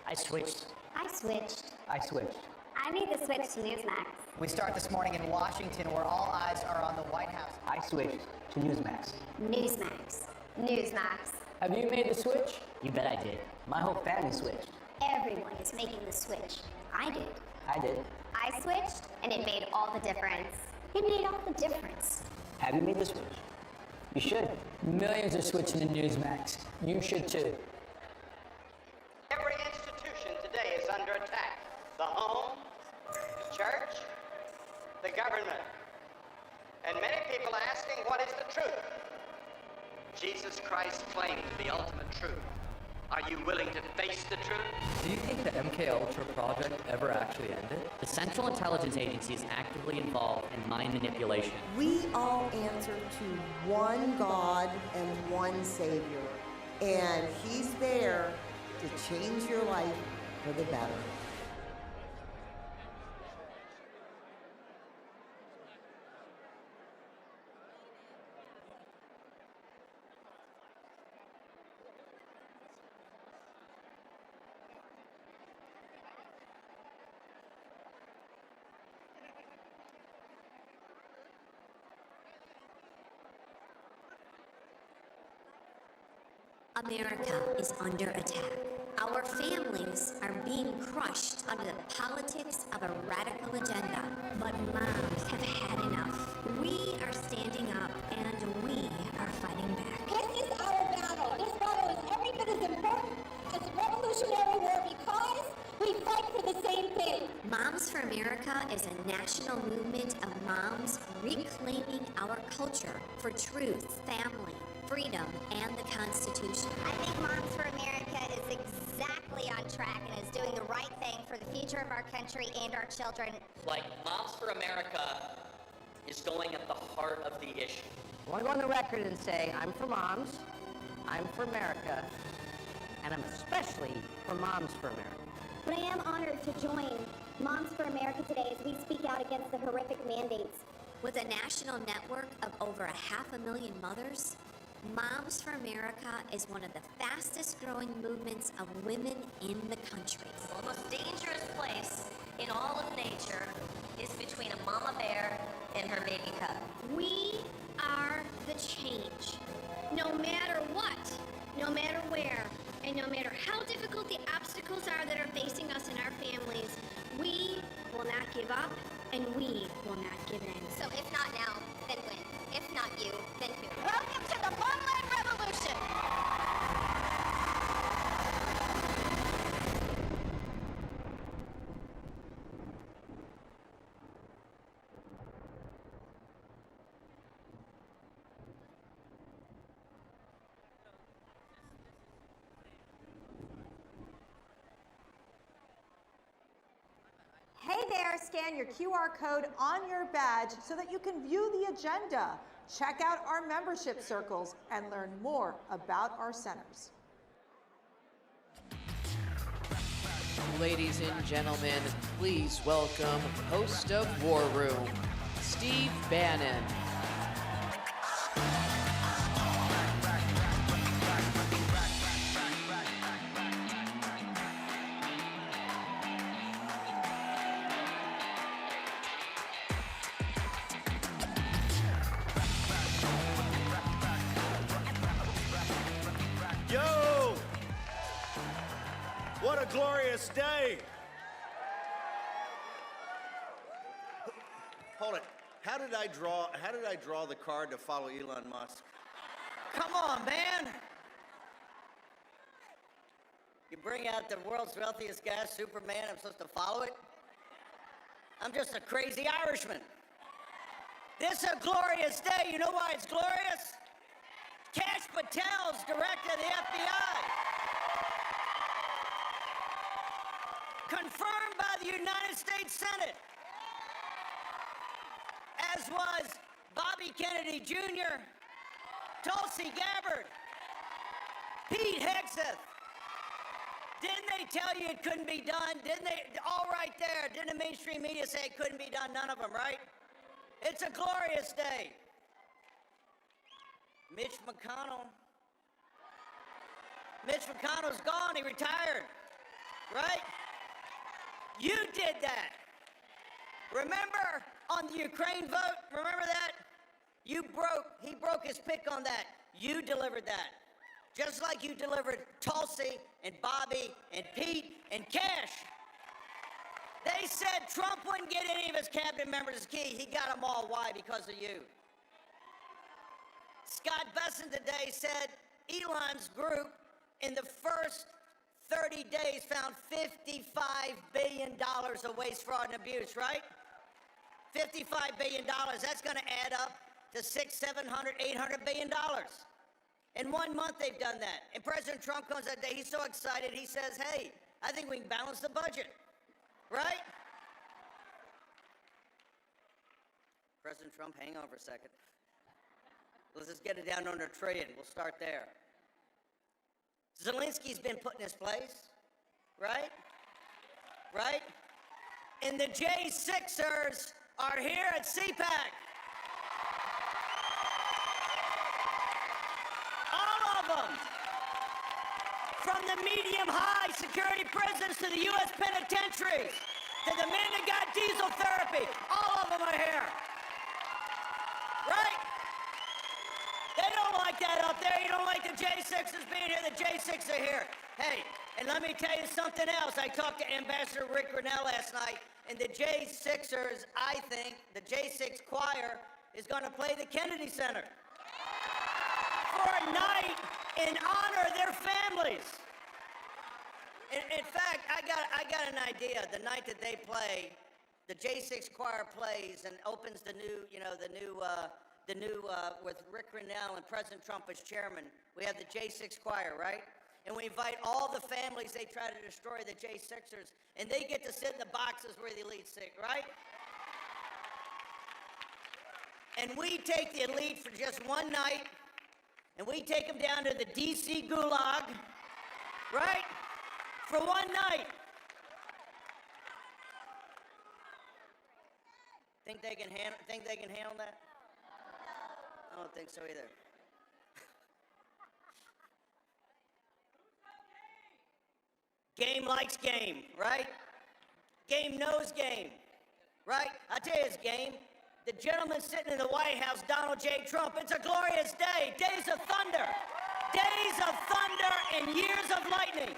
S3: I switched.
S4: I switched.
S3: I switched.
S4: I made the switch to Newsmax.
S3: We start this morning in Washington, where all eyes are on the White House. I switched to Newsmax.
S4: Newsmax. Newsmax.
S17: Have you made the switch?
S3: You bet I did. My whole family switched.
S4: Everyone is making the switch. I did.
S3: I did.
S4: I switched, and it made all the difference. It made all the difference.
S3: Have you made the switch? You should.
S17: Millions are switching to Newsmax. You should too.
S13: Every institution today is under attack. The home, the church, the government. And many people are asking, what is the truth? Jesus Christ claimed the ultimate truth. Are you willing to face the truth?
S14: Do you think the MK Ultra project ever actually ended?
S11: The Central Intelligence Agency is actively involved in mind manipulation.
S7: We all answer to one God and one Savior, and He's there to change your life for the better.
S4: America is under attack. Our families are being crushed under the politics of a radical agenda. But moms have had enough. We are standing up and we are fighting back.
S9: This is our battle. This battle is every bit as important as the Revolutionary War because we fight for the same thing.
S4: Moms for America is a national movement of moms reclaiming our culture for truth, family, freedom, and the Constitution.
S9: I think Moms for America is exactly
S16: exactly on track and is doing the right thing for the future of our country and our children.
S15: Like, Moms for America is going at the heart of the issue.
S8: I want to go on the record and say I'm for moms, I'm for America, and I'm especially for Moms for America.
S9: But I am honored to join Moms for America today as we speak out against the horrific mandates.
S4: With a national network of over 500,000 mothers, Moms for America is one of the fastest growing movements of women in the country.
S5: The most dangerous place in all of nature is between a mama bear and her baby cub.
S16: We are the change. No matter what, no matter where, and no matter how difficult the obstacles are that are facing us and our families, we will not give up and we will not give in.
S5: So if not now, then when? If not you, then who? Welcome to the Momland Revolution!
S10: Hey there, scan your QR code on your badge so that you can view the agenda. Check out our membership circles and learn more about our centers.
S8: Ladies and gentlemen, please welcome host of War Room, Steve Bannon.
S12: Yo! What a glorious day! Hold it. How did I draw the card to follow Elon Musk?
S13: Come on, man! You bring out the world's wealthiest guy, Superman, I'm supposed to follow it? I'm just a crazy Irishman. This is a glorious day. You know why it's glorious? Kash Patel's director of the FBI. Confirmed by the United States Senate. As was Bobby Kennedy Jr., Tulsi Gabbard, Pete Hegseth. Didn't they tell you it couldn't be done? Didn't they? All right there. Didn't the mainstream media say it couldn't be done? None of them, right? It's a glorious day. Mitch McConnell's gone. He retired, right? You did that. Remember on the Ukraine vote? Remember that? He broke his pick on that. You delivered that. Just like you delivered Tulsi and Bobby and Pete and Kash. They said Trump wouldn't get any of his cabinet members as key. He got them all. Why? Because of you. Scott Bessent today said Elon's group in the first 30 days found $55 billion of waste, fraud, and abuse, right? $55 billion. That's going to add up to $600, $700, $800 billion. In 1 month, they've done that. And President Trump comes that day, he's so excited, he says, hey, I think we can balance the budget, right? President Trump, hang on for a second. Let's just get it down under $1 trillion. We'll start there. Zelensky's been put in his place, right? Right? And the J6ers are here at CPAC. All of them. From the medium-high security prisons to the U.S. penitentiaries, to the men that got diesel therapy, all of them are here. Right? They don't like that up there. You don't like the J6ers being here. The J6 are here. Hey, and let me tell you something else. I talked to Ambassador Rick Grinnell last night, and the J6ers, I think, the J6 choir is going to play the Kennedy Center for a night in honor of their families. In fact, I got an idea. The night that they play, the J6 choir plays and opens the new, with Rick Grinnell and President Trump as chairman. We have the J6 choir, right?
S2: and we invite all the families they try to destroy, the J6ers, and they get to sit in the boxes where the elite sit, right? And we take the elite for just one night, and we take them down to the DC gulag, right? For one night. Think they can handle that? I don't think so either. Game likes game, right? Game knows game, right? I tell you, it's game. The gentleman sitting in the White House, Donald J. Trump, it's a glorious day. Days of thunder. Days of thunder and years of lightning.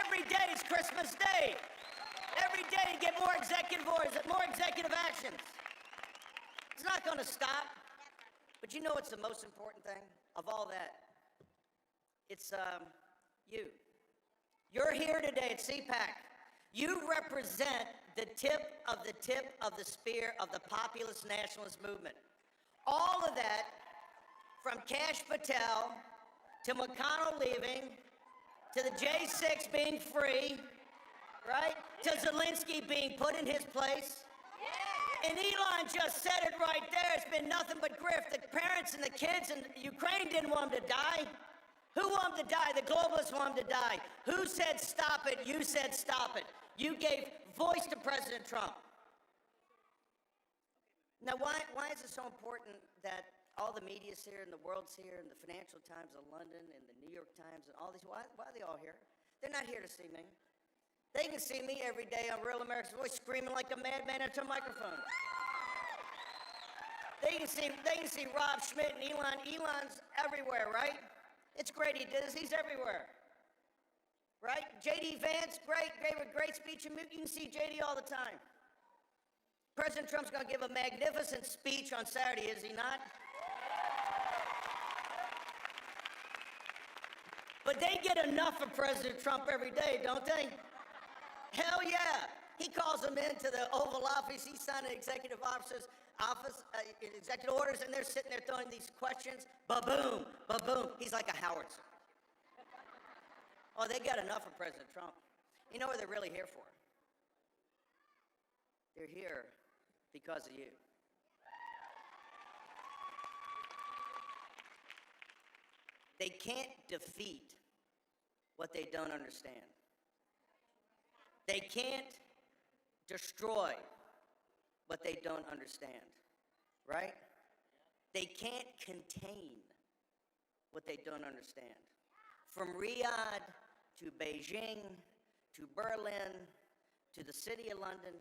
S2: Every day is Christmas Day. Every day you get more executive orders, more executive actions. It's not going to stop. But you know what's the most important thing of all that? It's you. You're here today at CPAC. You represent the tip of the spear of the populist nationalist movement. All of that, from Kash Patel to McConnell leaving, to the J6 being free, right? To Zelensky being put in his place. And Elon just said it right there. It's been nothing but grift. The parents and the kids in Ukraine didn't want them to die. Who wanted them to die? The globalists wanted them to die. Who said stop it? You said stop it. You gave voice to President Trump. Now, why is it so important that all the media's here and the world's here and the Financial Times of London and the New York Times and all these? Why are they all here? They're not here to see me. They can see me every day on Real America's Voice screaming like a madman into a microphone. They can see Rob Schmidt and Elon. Elon's everywhere, right? It's great he did this. He's everywhere. Right? J.D. Vance, gave a great speech. You can see J.D. all the time. President Trump's going to give a magnificent speech on Saturday, is he not? But they get enough of President Trump every day, don't they? Hell yeah. He calls them into the Oval Office. He's signing executive executive orders, and they're sitting there throwing these questions. Ba-boom, ba-boom. He's like a howitzer. Oh, they got enough of President Trump. You know what they're really here for? They're here because of you. They can't defeat what they don't understand. They can't destroy what they don't understand, right? They can't contain what they don't understand. From Riyadh to Beijing to Berlin to the city of London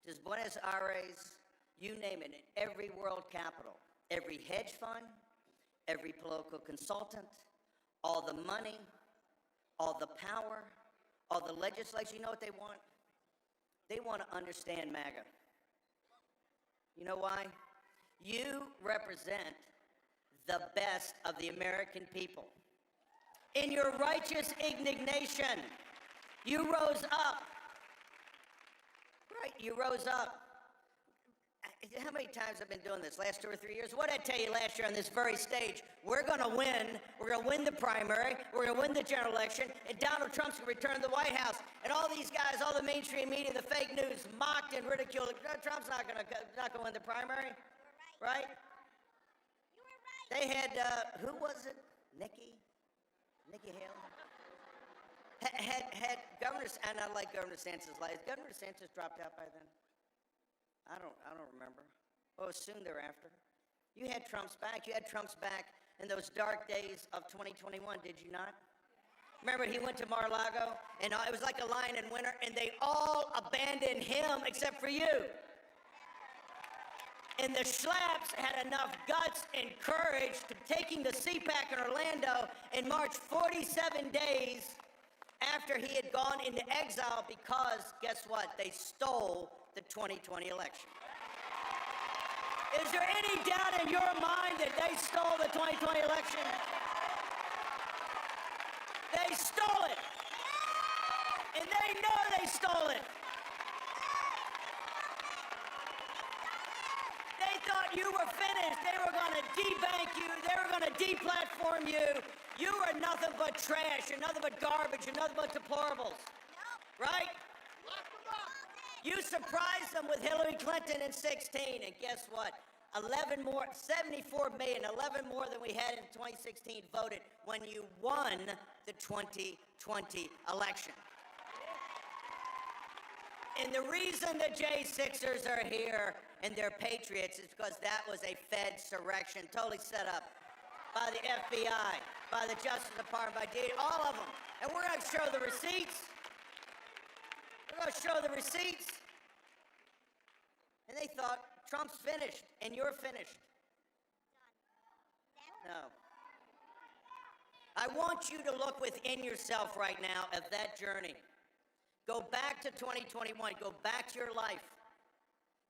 S2: to Buenos Aires, you name it, in every world capital, every hedge fund, every political consultant, all the money, all the power, all the legislation. You know what they want? They want to understand MAGA. You know why? You represent the best of the American people. In your righteous indignation, you rose up. Right, you rose up. How many times I've been doing this? Last 2 or 3 years? What did I tell you last year on this very stage? We're going to win. We're going to win the primary. We're going to win the general election. And Donald Trump's going to return to the White House. And all these guys, all the mainstream media, the fake news, mocked and ridiculed. Trump's not going to win the primary. Right? You were right. They had, who was it? Nikki Haley? Had Governor, and I like Governor DeSantis' life. Governor DeSantis dropped out by then? I don't remember. Oh, it was soon thereafter. You had Trump's back. You had Trump's back in those dark days of 2021, did you not? Remember, he went to Mar-a-Lago, and it was like a lion in winter, and they all abandoned him except for you. And the Schlaps had enough guts and courage to taking the CPAC in Orlando and march 47 days after he had gone into exile because, guess what? They stole the 2020 election. Is there any doubt in your mind that they stole the 2020 election? They stole it. And they know they stole it. They thought thought you were finished. They were going to debank you. They were going to deplatform you. You are nothing but trash. You're nothing but garbage. You're nothing but deplorables. Right? You surprised them with Hillary Clinton in 16, and guess what? 11 more, 74 million, 11 more than we had in 2016 voted when you won the 2020 election. And the reason the J6ers are here and they're patriots is because that was a Fed surrection, totally set up by the FBI, by the Justice Department, by DA, all of them. And we're going to show the receipts. We're going to show the receipts. And they thought Trump's finished and you're finished. No. I want you to look within yourself right now at that journey. Go back to 2021. Go back to your life.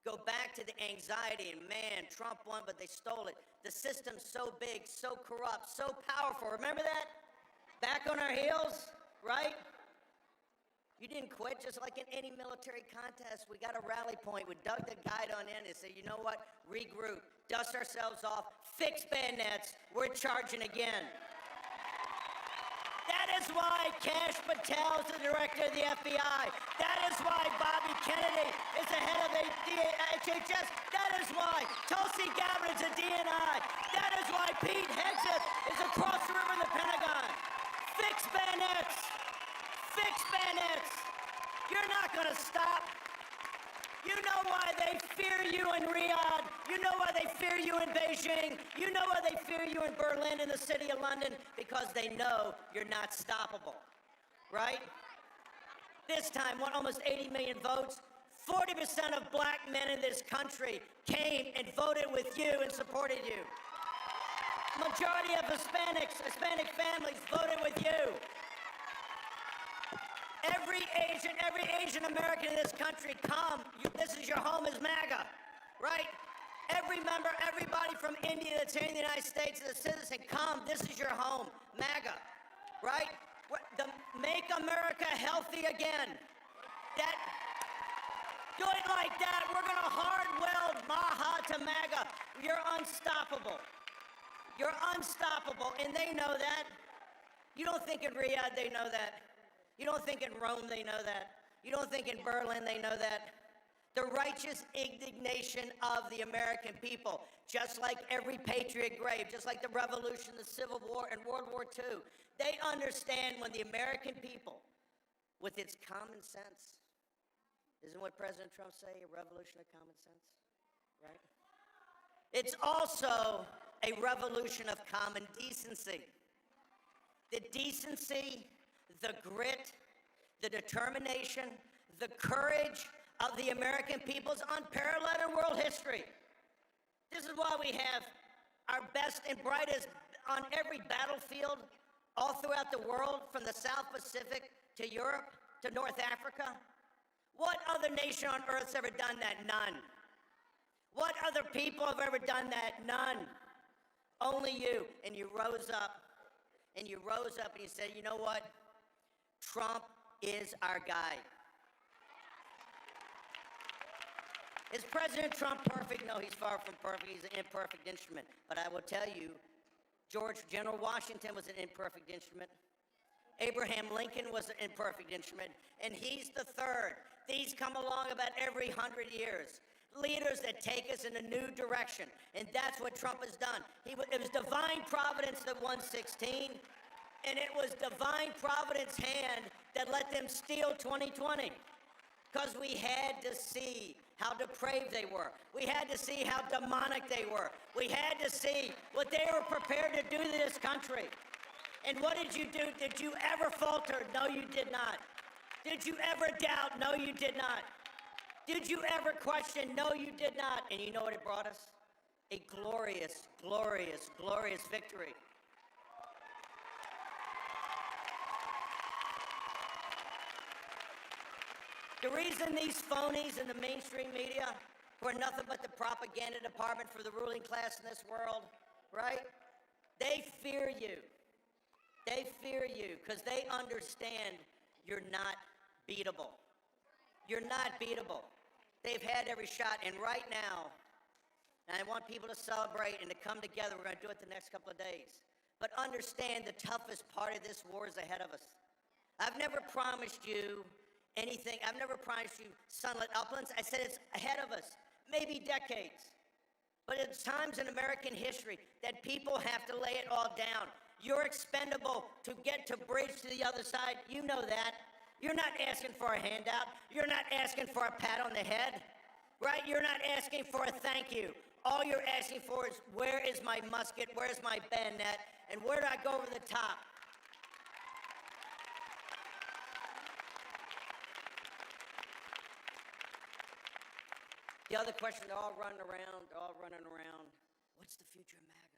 S2: Go back to the anxiety. And man, Trump won, but they stole it. The system's so big, so corrupt, so powerful. Remember that? Back on our heels, right? You didn't quit, just like in any military contest. We got a rally point. We dug the guide on in and said, you know what? Regroup, dust ourselves off, fix bayonets. We're charging again. That is why Kash Patel is the director of the FBI. That is why Bobby Kennedy is the head of the HHS. That is why Tulsi Gabbard is a DNI. That is why Pete Hegseth is across the river in the Pentagon. Fix bayonets. Fix bayonets. You're not going to stop. You know why they fear you in Riyadh. You know why they fear you in Beijing. You know why they fear you in Berlin and the city of London, because they know you're not stoppable, right? This time, won almost 80 million votes. 40% of black men in this country came and voted with you and supported you. Majority of Hispanic families voted with you. Every Asian American in this country, come. This is your home, is MAGA, right? Every member, everybody from India that's here in the United States is a citizen, come. This is your home, MAGA, right? Make America healthy again. Do it like that. We're going to hard weld Maha to MAGA. You're unstoppable. You're unstoppable, and they know that. You don't think in Riyadh they know that. You don't think in Rome they know that. You don't think in Berlin they know that. The righteous indignation of the American people, just like every patriot grave, just like the Revolution, the Civil War, and World War II, they understand when the American people, with its common sense, isn't what President Trump say, a revolution of common sense, right? It's also a revolution of common decency. The decency, the grit, the determination, the courage of the American people is unparalleled in world history. This is why we have our best and brightest on every battlefield all throughout the world, from the South Pacific to Europe to North Africa. What other nation on earth's ever done that? None. What other people have ever done that? None. Only you. And you rose up. And you rose up and you said, you know what? Trump is our guy. Is President Trump perfect? No, he's far from perfect. He's an imperfect instrument. But I will tell you, General Washington was an imperfect instrument. Abraham Lincoln was an imperfect instrument. And he's the third. These come along about every 100 years. Leaders that take us in a new direction. And that's what Trump has done. It was divine providence that won 16. And it was divine providence hand that let them steal 2020. Because we had to see how depraved they were. We had to see how demonic they were. We had to see what they were prepared to do to this country. And what did you do? Did you ever falter? No, you did not. Did you ever doubt? No, you did not. Did you ever question? No, you did not. And you know what it brought us? A glorious, glorious, glorious victory. The reason these phonies in the mainstream media, who are nothing but the propaganda department for the ruling class in this world, right? They fear you. They fear you because they understand you're not beatable. You're not beatable. They've had every shot, and right now, And I want people to celebrate and to come together. We're going to do it the next couple of days. But understand the toughest part of this war is ahead of us. I've never promised you anything. I've never promised you sunlit uplands. I said it's ahead of us, maybe decades. But it's times in American history that people have to lay it all down. You're expendable to get to bridge to the other side. You know that. You're not asking for a handout. You're not asking for a pat on the head, right? You're not asking for a thank you. All you're asking for is, where is my musket? Where's my bayonet? And where do I go over the top? The other question, they're all running around, what's the future of MAGA?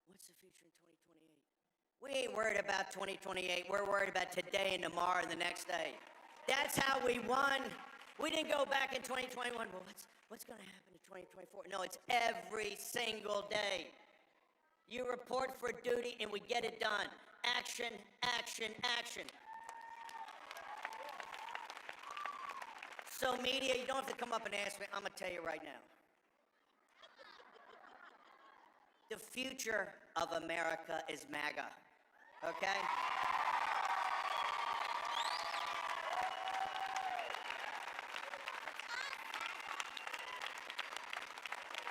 S2: What's the future in 2028? We ain't worried about 2028. We're worried about today and tomorrow and the next day. That's how we won. We didn't go back in 2021, well, what's going to happen in 2024? No, it's every single day. You report for duty and we get it done. Action, action, action. So media, you don't have to come up and ask me. I'm going to tell you right now. The future of America is MAGA, okay?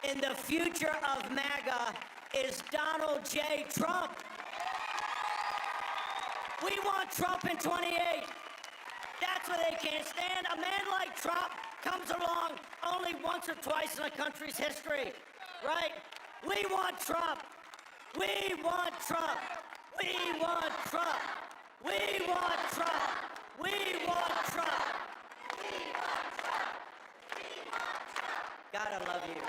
S2: And the future of MAGA is Donald J. Trump. We want Trump in 28. That's what they can't stand. A man like Trump comes along only once or twice in a country's history, right? We want Trump. We want Trump. We want Trump. We want Trump. We want Trump. We want Trump. We want Trump. God, I love you.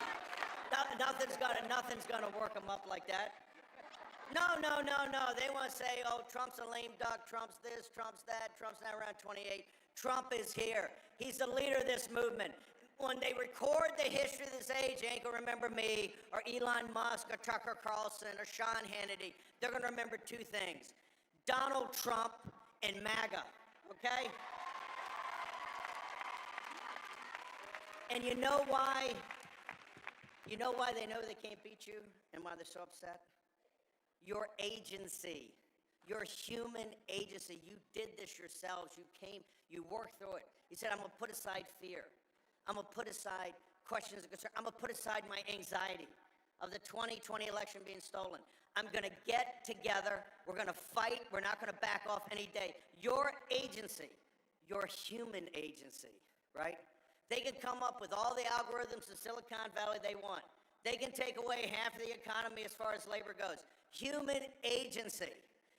S2: Nothing's gonna work them up like that. No. They want to say, oh, Trump's a lame duck, Trump's this, Trump's that, Trump's now around 28. Trump is here. He's the leader of this movement. When they record the history of this age, they ain't gonna remember me, or Elon Musk, or Tucker Carlson, or Sean Hannity. They're gonna remember two things: Donald Trump and MAGA, okay? And you know why? You know why they know they can't beat you and why they're so upset? Your agency, your human agency. You did this yourselves. You came, you worked through it. You said, I'm going to put aside fear. I'm going to put aside questions of concern. I'm going to put aside my anxiety of the 2020 election being stolen. I'm going to get together. We're going to fight. We're not going to back off any day. Your agency, your human agency, right? They can come up with all the algorithms in Silicon Valley they want. They can take away half of the economy as far as labor goes. Human agency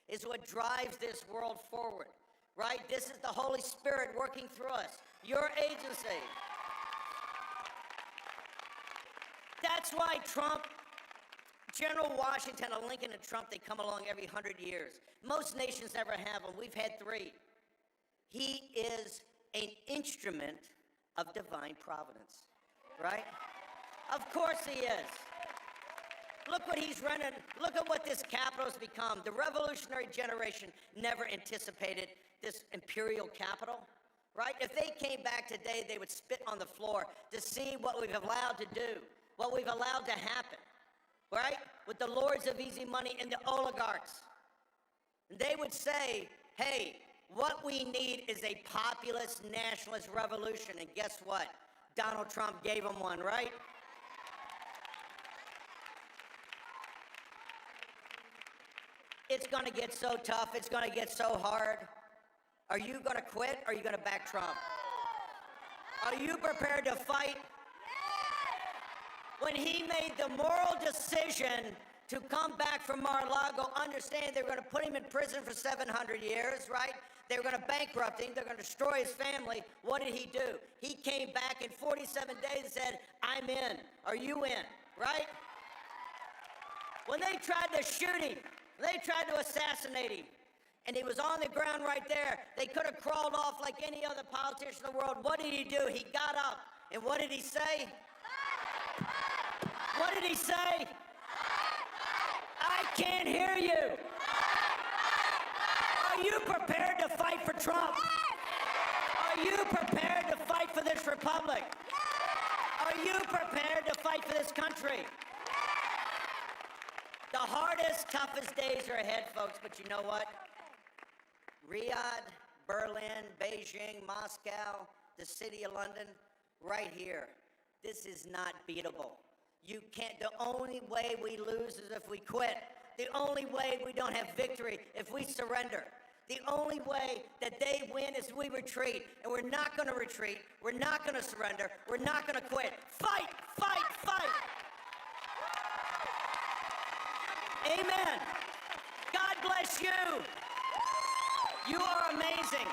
S2: is what drives this world forward, right? This is the Holy Spirit working through us. Your agency. That's why Trump, General Washington, Lincoln, and Trump, they come along every 100 years. Most nations never have them. We've had 3. He is an instrument of divine providence, right? Of course he is. Look what he's running. Look at what this capital has become. The revolutionary generation never anticipated this imperial capital, right? If they came back today, they would spit on the floor to see what we've allowed to do, what we've allowed to happen, right? With the lords of easy money and the oligarchs. And they would say, hey, what we need is a populist nationalist revolution. And guess what? Donald Trump gave them one, right? It's going to get so tough. It's going to get so hard. Are you going to quit or are you going to back Trump? Are you prepared to fight? When he made the moral decision to come back from Mar-a-Lago, understand they were going to put him in prison for 700 years, right? They were going to bankrupt him. They're going to destroy his family. What did he do? He came back in 47 days and said, I'm in. Are you in? Right? When they tried to shoot him, they tried to assassinate him, and he was on the ground right there. They could have crawled off like any other politician in the world. What did he do? He got up, and what did he say? What did he say? I can't hear you. Are you prepared to fight for Trump? Are you prepared to fight for this republic? Are Are you prepared to fight for this country? The hardest, toughest days are ahead, folks, but you know what? Riyadh, Berlin, Beijing, Moscow, the city of London, right here. This is not beatable. You can't, the only way we lose is if we quit. The only way we don't have victory if we surrender. The only way that they win is we retreat. And we're not going to retreat. We're not going to surrender. We're not going to quit. Fight, fight, fight. Amen. God bless you. You are amazing.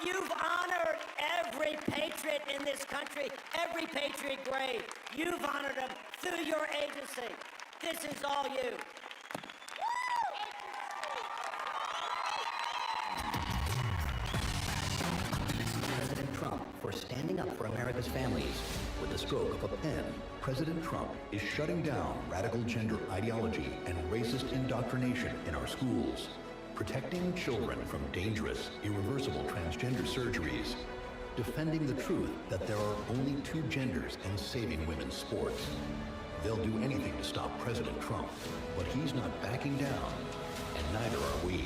S2: You've honored every patriot in this country, every patriot grave. You've honored them through your agency. This is all you.
S6: President Trump for standing up for America's families. With the stroke of a pen, President Trump is shutting down radical gender ideology and racist indoctrination in our schools, protecting children from dangerous, irreversible transgender surgeries, defending the truth that there are only two genders and saving women's sports. They'll do anything to stop President Trump, but he's not backing down, and neither are we.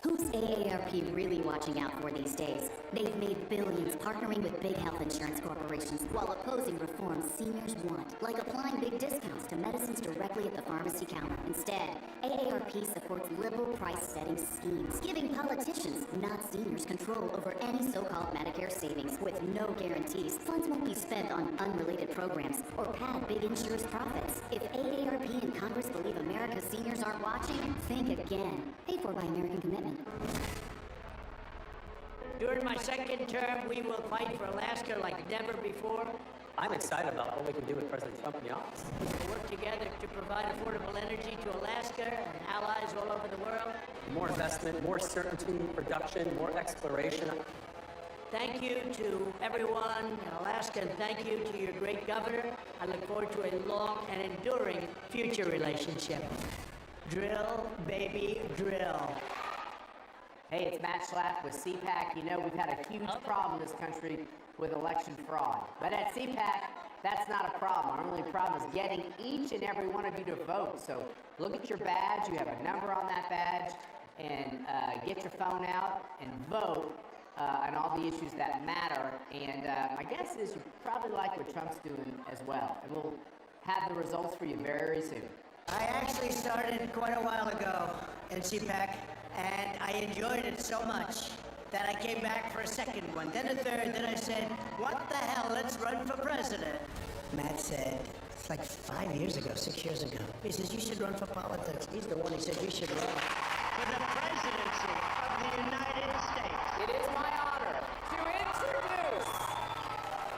S4: Who's AARP really watching out for these days? They've made billions partnering with big health insurance corporations while opposing reforms seniors want, like applying big discounts to medicines directly at the pharmacy counter. Instead, AARP supports liberal price-setting schemes, giving politicians, not seniors, control over any so-called Medicare savings with no guarantees. Funds won't be spent on unrelated programs or pad big insurers' profits. If AARP and Congress believe America's seniors aren't watching, think again. Paid for by American Commitment.
S2: During my second term, we will fight for Alaska like never before.
S14: I'm excited about what we can do with President Trump in the office.
S2: We'll work together to provide affordable energy to Alaska and allies all over the world.
S14: More investment, more certainty, production, more exploration.
S2: Thank you to everyone in Alaska, and thank you to your great governor. I look forward to a long and enduring future relationship. Drill, baby, drill.
S8: Hey, it's Matt Schlapp with CPAC. You know, we've had a huge problem in this country with election fraud. But at CPAC, that's not a problem. Our only problem is getting each and every one of you to vote. So look at your badge. You have a number on that badge. And get your phone out and vote on all the issues that matter. And my guess is you probably like what Trump's doing as well. And we'll have the results for you very soon.
S2: I actually started quite a while ago in CPAC. And I enjoyed it so much that I came back for a second one, then a third, then I said, what the hell, let's run for president. Matt said, it's like 5 years ago, 6 years ago. He says, you should run for politics. He's the one who said you should run for the presidency of the United States.
S8: It is my honor to introduce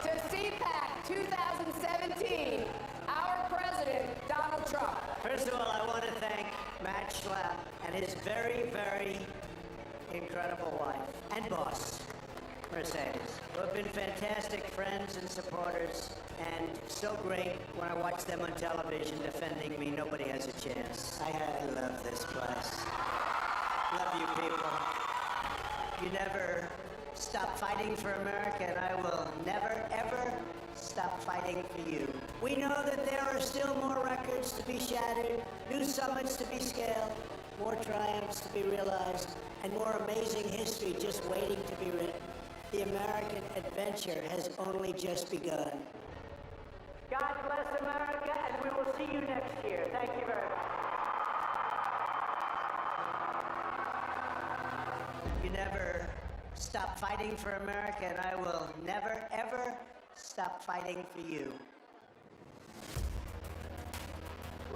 S8: to CPAC 2017 our president, Donald Trump.
S2: First of all, I want to thank Matt Schlapp and his very, very incredible wife and boss, Mercedes, who have been fantastic friends and supporters, and so great when I watch them on television defending me. Nobody has a chance. I love this place. Love you people. You never stop fighting for America, and I will never, ever stop fighting for you. We know that there are still more records to be shattered, new summits to be scaled, more triumphs to be realized, and more amazing history just waiting to be written. The American adventure has only just begun. God bless America, and we will see you next year. Thank you very much. You never stop fighting for America, and I will never, ever stop fighting for you.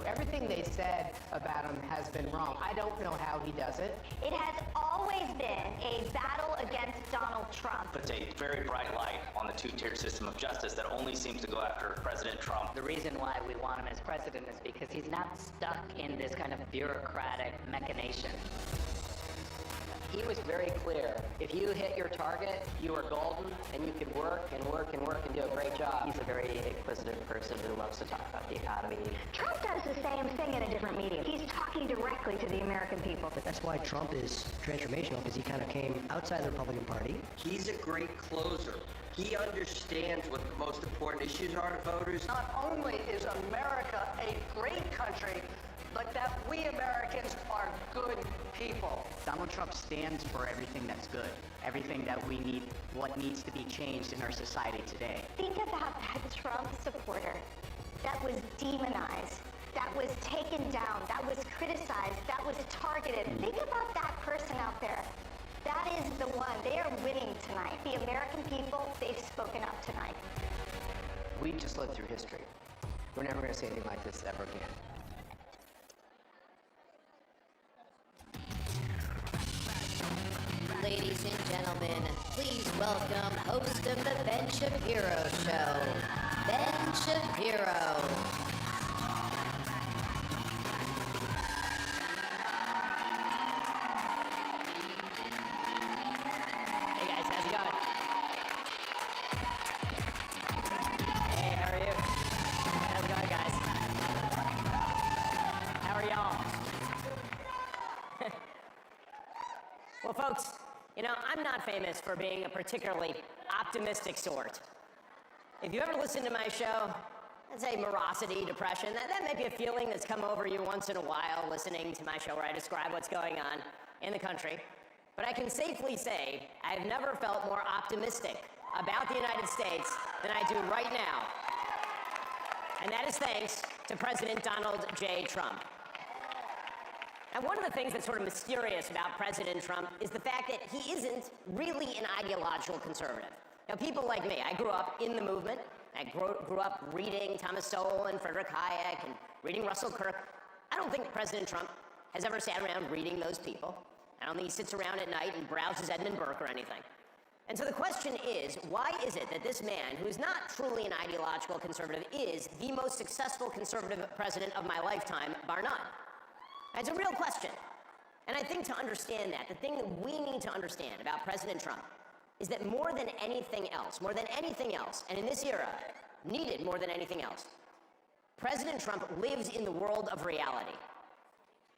S8: Everything they said about him has been wrong. I don't know how he does it.
S5: It has always been a battle against Donald Trump.
S18: Puts a very bright light on the two-tier system of justice that only seems to go after President Trump.
S11: The reason why we want him as president is because he's not stuck in this kind of bureaucratic machination. He was very clear. If you hit your target, you are golden, and you can work and work and work and do a great job. He's a very inquisitive person who loves to talk about the economy.
S5: Trump does the same thing in a different medium. He's talking directly
S19: directly to the American people.
S20: But that's why Trump is transformational, because he kind of came outside the Republican Party.
S21: He's a great closer. He understands what the most important issues are to voters.
S22: Not only is America a great country, but that we Americans are good people.
S3: Donald Trump stands for everything that's good, everything that we need, what needs to be changed in our society today.
S19: Think about that Trump supporter that was demonized, that was taken down, that was criticized, that was targeted. Think about that person out there. That is the one. They are winning tonight. The American people, they've spoken up tonight.
S8: We just lived through history. We're never going to see anything like this ever again.
S26: Ladies and gentlemen, please welcome host of the Ben Shapiro Show, Ben Shapiro.
S11: Hey guys, how's it going? Hey, how are you? How's it going, guys? How are y'all? Well, folks, you know, I'm not famous for being a particularly optimistic sort. If you ever listen to my show, I'd say morosity, depression, that may be a feeling that's come over you once in a while listening to my show where I describe what's going on in the country. But I can safely say I've never felt more optimistic about the United States than I do right now. And that is thanks to President Donald J. Trump. And one of the things that's sort of mysterious about President Trump is the fact that he isn't really an ideological conservative. Now, people like me, I grew up in the movement. I grew up reading Thomas Sowell and Friedrich Hayek and reading Russell Kirk. I don't think President Trump has ever sat around reading those people. I don't think he sits around at night and browses Edmund Burke or anything. And so the question is, why is it that this man, who is not truly an ideological conservative, is the most successful conservative president of my lifetime, bar none? It's a real question. And I think to understand that, the thing that we need to understand about President Trump is that more than anything else, and in this era, needed more than anything else, President Trump lives in the world of reality.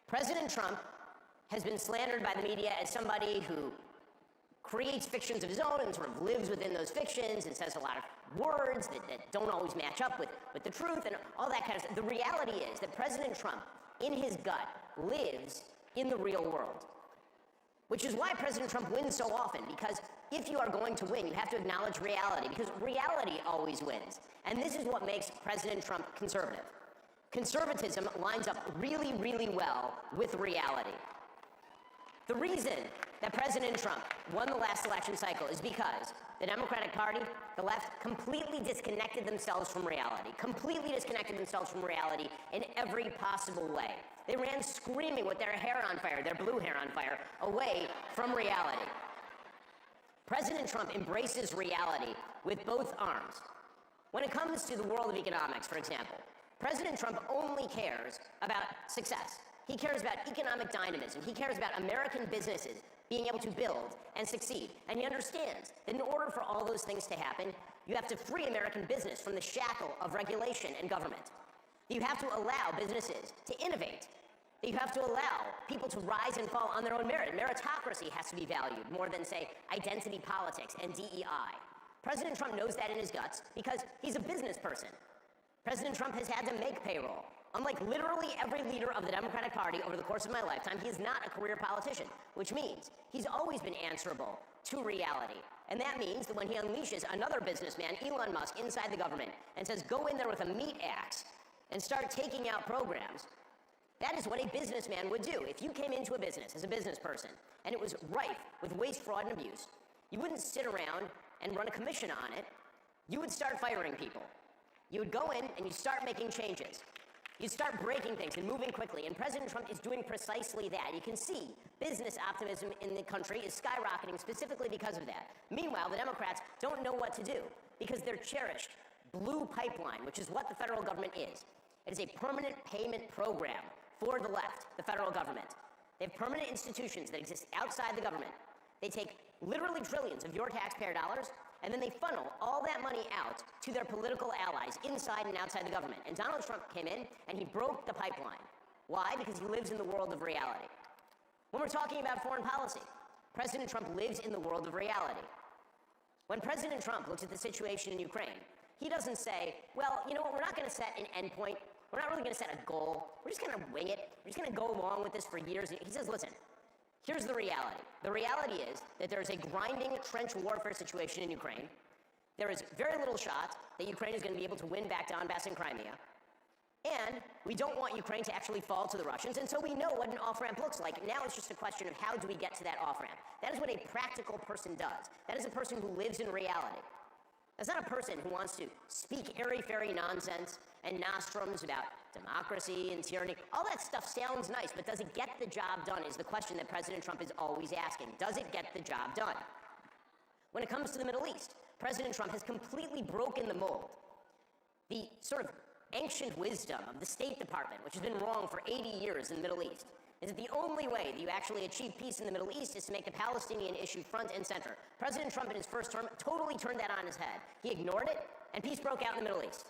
S11: President Trump has been slandered by the media as somebody who creates fictions of his own and sort of lives within those fictions and says a lot of words that don't always match up with the truth and all that kind of stuff. The reality is that President Trump, in his gut, lives in the real world. Which is why President Trump wins so often, because if you are going to win, you have to acknowledge reality, because reality always wins. And this is what makes President Trump conservative. Conservatism lines up really, really well with reality. The reason that President Trump won the last election cycle is because the Democratic Party, the left, completely disconnected themselves from reality, in every possible way. They ran screaming with their hair on fire, their blue hair on fire, away from reality. President Trump embraces reality with both arms. When it comes to the world of economics, for example, President Trump only cares about success. He cares about economic dynamism. He cares about American businesses being able to build and succeed. And he understands that in order for all those things to happen, you have to free American business from the shackle of regulation and government. You have to allow businesses to innovate. You have to allow people to rise and fall on their own merit. Meritocracy has to be valued more than, say, identity politics and DEI. President Trump knows that in his guts because he's a business person. President Trump has had to make payroll. Unlike literally every leader of the Democratic Party over the course of my lifetime, he is not a career politician, which means he's always been answerable to reality. And that means that when he unleashes another businessman, Elon Musk, inside the government and says, go in there with a meat axe and start taking out programs, that is what a businessman would do. If you came into a business as a business person and it was rife with waste, fraud, and abuse, you wouldn't sit around and run a commission on it. You would start firing people. You would go in and you'd start making changes. You'd start breaking things and moving quickly, and President Trump is doing precisely that. You can see business optimism in the country is skyrocketing specifically because of that. Meanwhile, the Democrats don't know what to do because their cherished blue pipeline, which is what the federal government is, it is a permanent payment program for the left, the federal government. They have permanent institutions that exist outside the government. They take literally trillions of your taxpayer dollars, and then they funnel all that money out to their political allies inside and outside the government. And Donald Trump came in and he broke the pipeline.
S1: Why? Because he lives in the world of reality. When we're talking about foreign policy, President Trump lives in the world of reality. When President Trump looks at the situation in Ukraine, he doesn't say, well, you know what, we're not going to set an endpoint. We're not really going to set a goal. We're just going to wing it. We're just going to go along with this for years. He says, listen, here's the reality. The reality is that there is a grinding trench warfare situation in Ukraine. There is very little shot that Ukraine is going to be able to win back Donbass and Crimea. And we don't want Ukraine to actually fall to the Russians, and so we know what an off-ramp looks like. Now it's just a question of how do we get to that off-ramp. That is what a practical person does. That is a person who lives in reality. That's not a person who wants to speak airy-fairy nonsense and nostrums about democracy and tyranny. All that stuff sounds nice, but does it get the job done is the question that President Trump is always asking. Does it get the job done? When it comes to the Middle East, President Trump has completely broken the mold. The sort of ancient wisdom of the State Department, which has been wrong for 80 years in the Middle East, is that the only way that you actually achieve peace in the Middle East is to make the Palestinian issue front and center. President Trump in his first term totally turned that on his head. He ignored it, and peace broke out in the Middle East.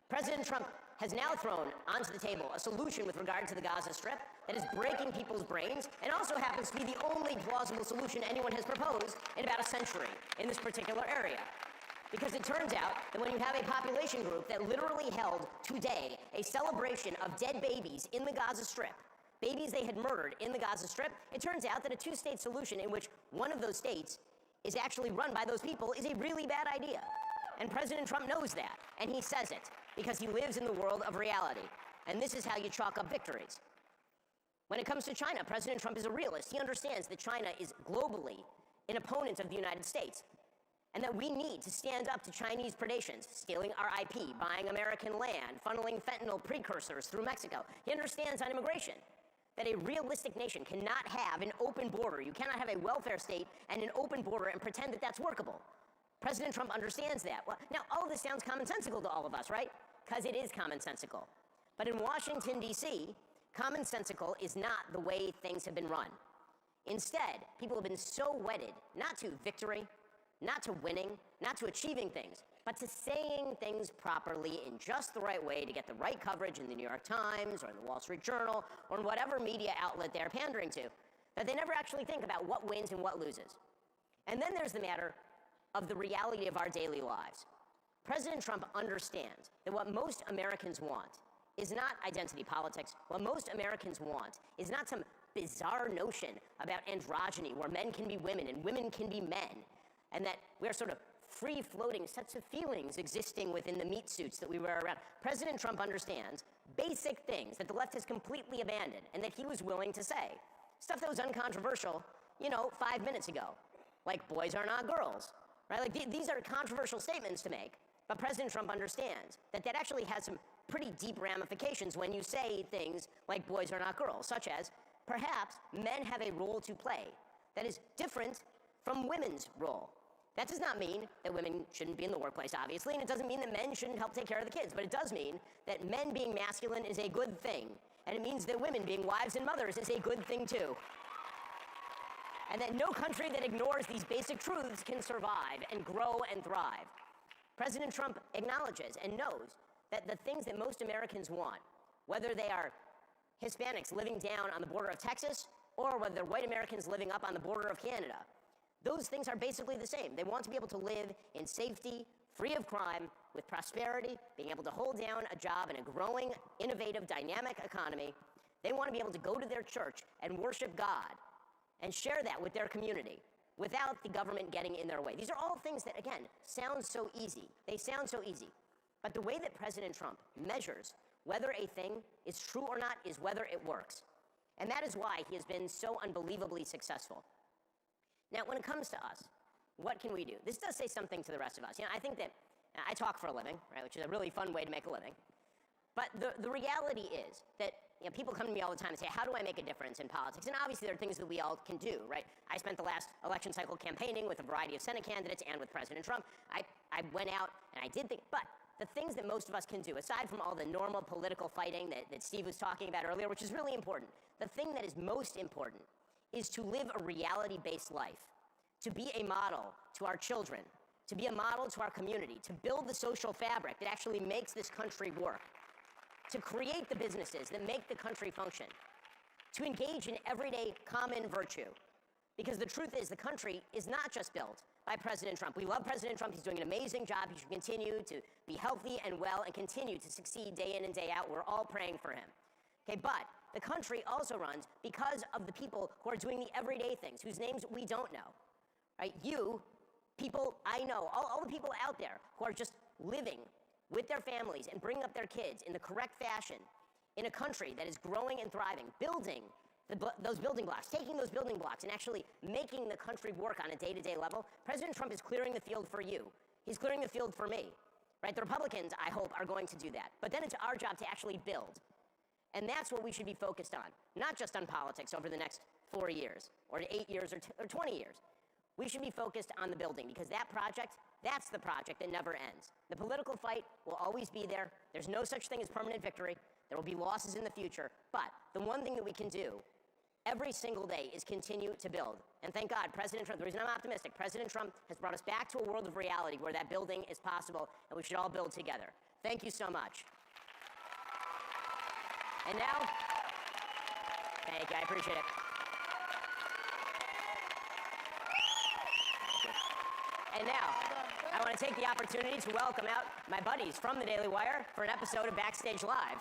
S1: President Trump has now thrown onto the table a solution with regard to the Gaza Strip that is breaking people's brains and also happens to be the only plausible solution anyone has proposed in about a century in this particular area. Because it turns out that when you have a population group that literally held today a celebration of dead babies in the Gaza Strip, babies they had murdered in the Gaza Strip, it turns out that a two-state solution in which one of those states is actually run by those people is a really bad idea. And President Trump knows that, and he says it, because he lives in the world of reality. And this is how you chalk up victories. When it comes to China, President Trump is a realist. He understands that China is globally an opponent of the United States, and that we need to stand up to Chinese predations, stealing our IP, buying American land, funneling fentanyl precursors through Mexico. He understands on immigration that a realistic nation cannot have an open border. You cannot have a welfare state and an open border and pretend that that's workable. President Trump understands that. Well, now, all of this sounds commonsensical to all of us, right? Because it is commonsensical. But in Washington, D.C., commonsensical is not the way things have been run. Instead, people have been so wedded, not to victory, not to winning, not to achieving things, but to saying things properly in just the right way to get the right coverage in the New York Times or in the Wall Street Journal or in whatever media outlet they're pandering to, that they never actually think about what wins and what loses. And then there's the matter of the reality of our daily lives. President Trump understands that what most Americans want is not identity politics. What most Americans want is not some bizarre notion about androgyny where men can be women and women can be men, and that we're sort of free-floating sets of feelings existing within the meat suits that we wear around. President Trump understands basic things that the left has completely abandoned and that he was willing to say. Stuff that was uncontroversial, 5 minutes ago. Like boys are not girls, right? Like these are controversial statements to make, but President Trump understands that that actually has some pretty deep ramifications when you say things like boys are not girls, such as perhaps men have a role to play that is different from women's role. That does not mean that women shouldn't be in the workplace, obviously, and it doesn't mean that men shouldn't help take care of the kids, but it does mean that men being masculine is a good thing, and it means that women being wives and mothers is a good thing too. And that no country that ignores these basic truths can survive and grow and thrive. President Trump acknowledges and knows that the things that most Americans want, whether they are Hispanics living down on the border of Texas or whether they're white Americans living up on the border of Canada, those things are basically the same. They want to be able to live in safety, free of crime, with prosperity, being able to hold down a job in a growing, innovative, dynamic economy. They want to be able to go to their church and worship God and share that with their community without the government getting in their way. These are all things that, again, sound so easy. They sound so easy. But the way that President Trump measures whether a thing is true or not is whether it works. And that is why he has been so unbelievably successful. Now, when it comes to us, what can we do? This does say something to the rest of us. I think that I talk for a living, right, which is a really fun way to make a living. But the reality is that people come to me all the time and say, how do I make a difference in politics? And obviously there are things that we all can do, right? I spent the last election cycle campaigning with a variety of Senate candidates and with President Trump. I went out and I did things, but the things that most of us can do, aside from all the normal political fighting that Steve was talking about earlier, which is really important, the thing that is most important is to live a reality-based life, to be a model to our children, to be a model to our community, to build the social fabric that actually makes this country work. to create the businesses that make the country function, to engage in everyday common virtue. Because the truth is, the country is not just built by President Trump. We love President Trump. He's doing an amazing job. He should continue to be healthy and well and continue to succeed day in and day out. We're all praying for him. Okay, but the country also runs because of the people who are doing the everyday things, whose names we don't know. Right? You, people I know, all the people out there who are just living with their families and bringing up their kids in the correct fashion in a country that is growing and thriving, building those building blocks, taking those building blocks and actually making the country work on a day-to-day level. President Trump is clearing the field for you. He's clearing the field for me. Right? The Republicans, I hope, are going to do that. But then it's our job to actually build. And that's what we should be focused on, not just on politics over the next 4 years or 8 years or 20 years. We should be focused on the building, because that project, that's the project that never ends. The political fight will always be there. There's no such thing as permanent victory. There will be losses in the future. But the one thing that we can do every single day is continue to build. And thank God, President Trump, the reason I'm optimistic, President Trump has brought us back to a world of reality where that building is possible, and we should all build together. Thank you so much. And now, thank you, I appreciate it. And now, I want to take the opportunity to welcome out my buddies from the Daily Wire for an episode of Backstage Live.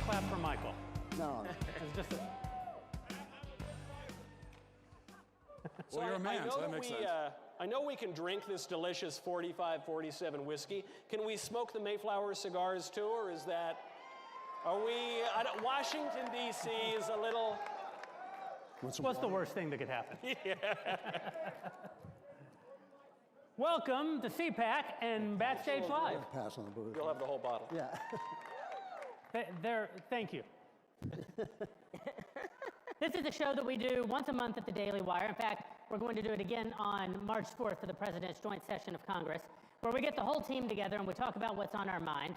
S7: Clap for Michael. No. It's just a...
S15: Well, you're a man, so that makes sense.
S7: I know we can drink this delicious 45, 47 whiskey. Can we smoke the Mayflower cigars too, or is that... Are we... Washington, D.C. is a little... What's the worst thing that could happen? Yeah. Welcome to CPAC and Backstage Live.
S17: Pass on the booze.
S7: You'll have the whole bottle.
S17: Yeah.
S7: Thank you.
S23: This is a show that we do once a month at the Daily Wire. In fact, we're going to do it again on March 4th for the President's Joint Session of Congress, where we get the whole team together and we talk about what's on our mind.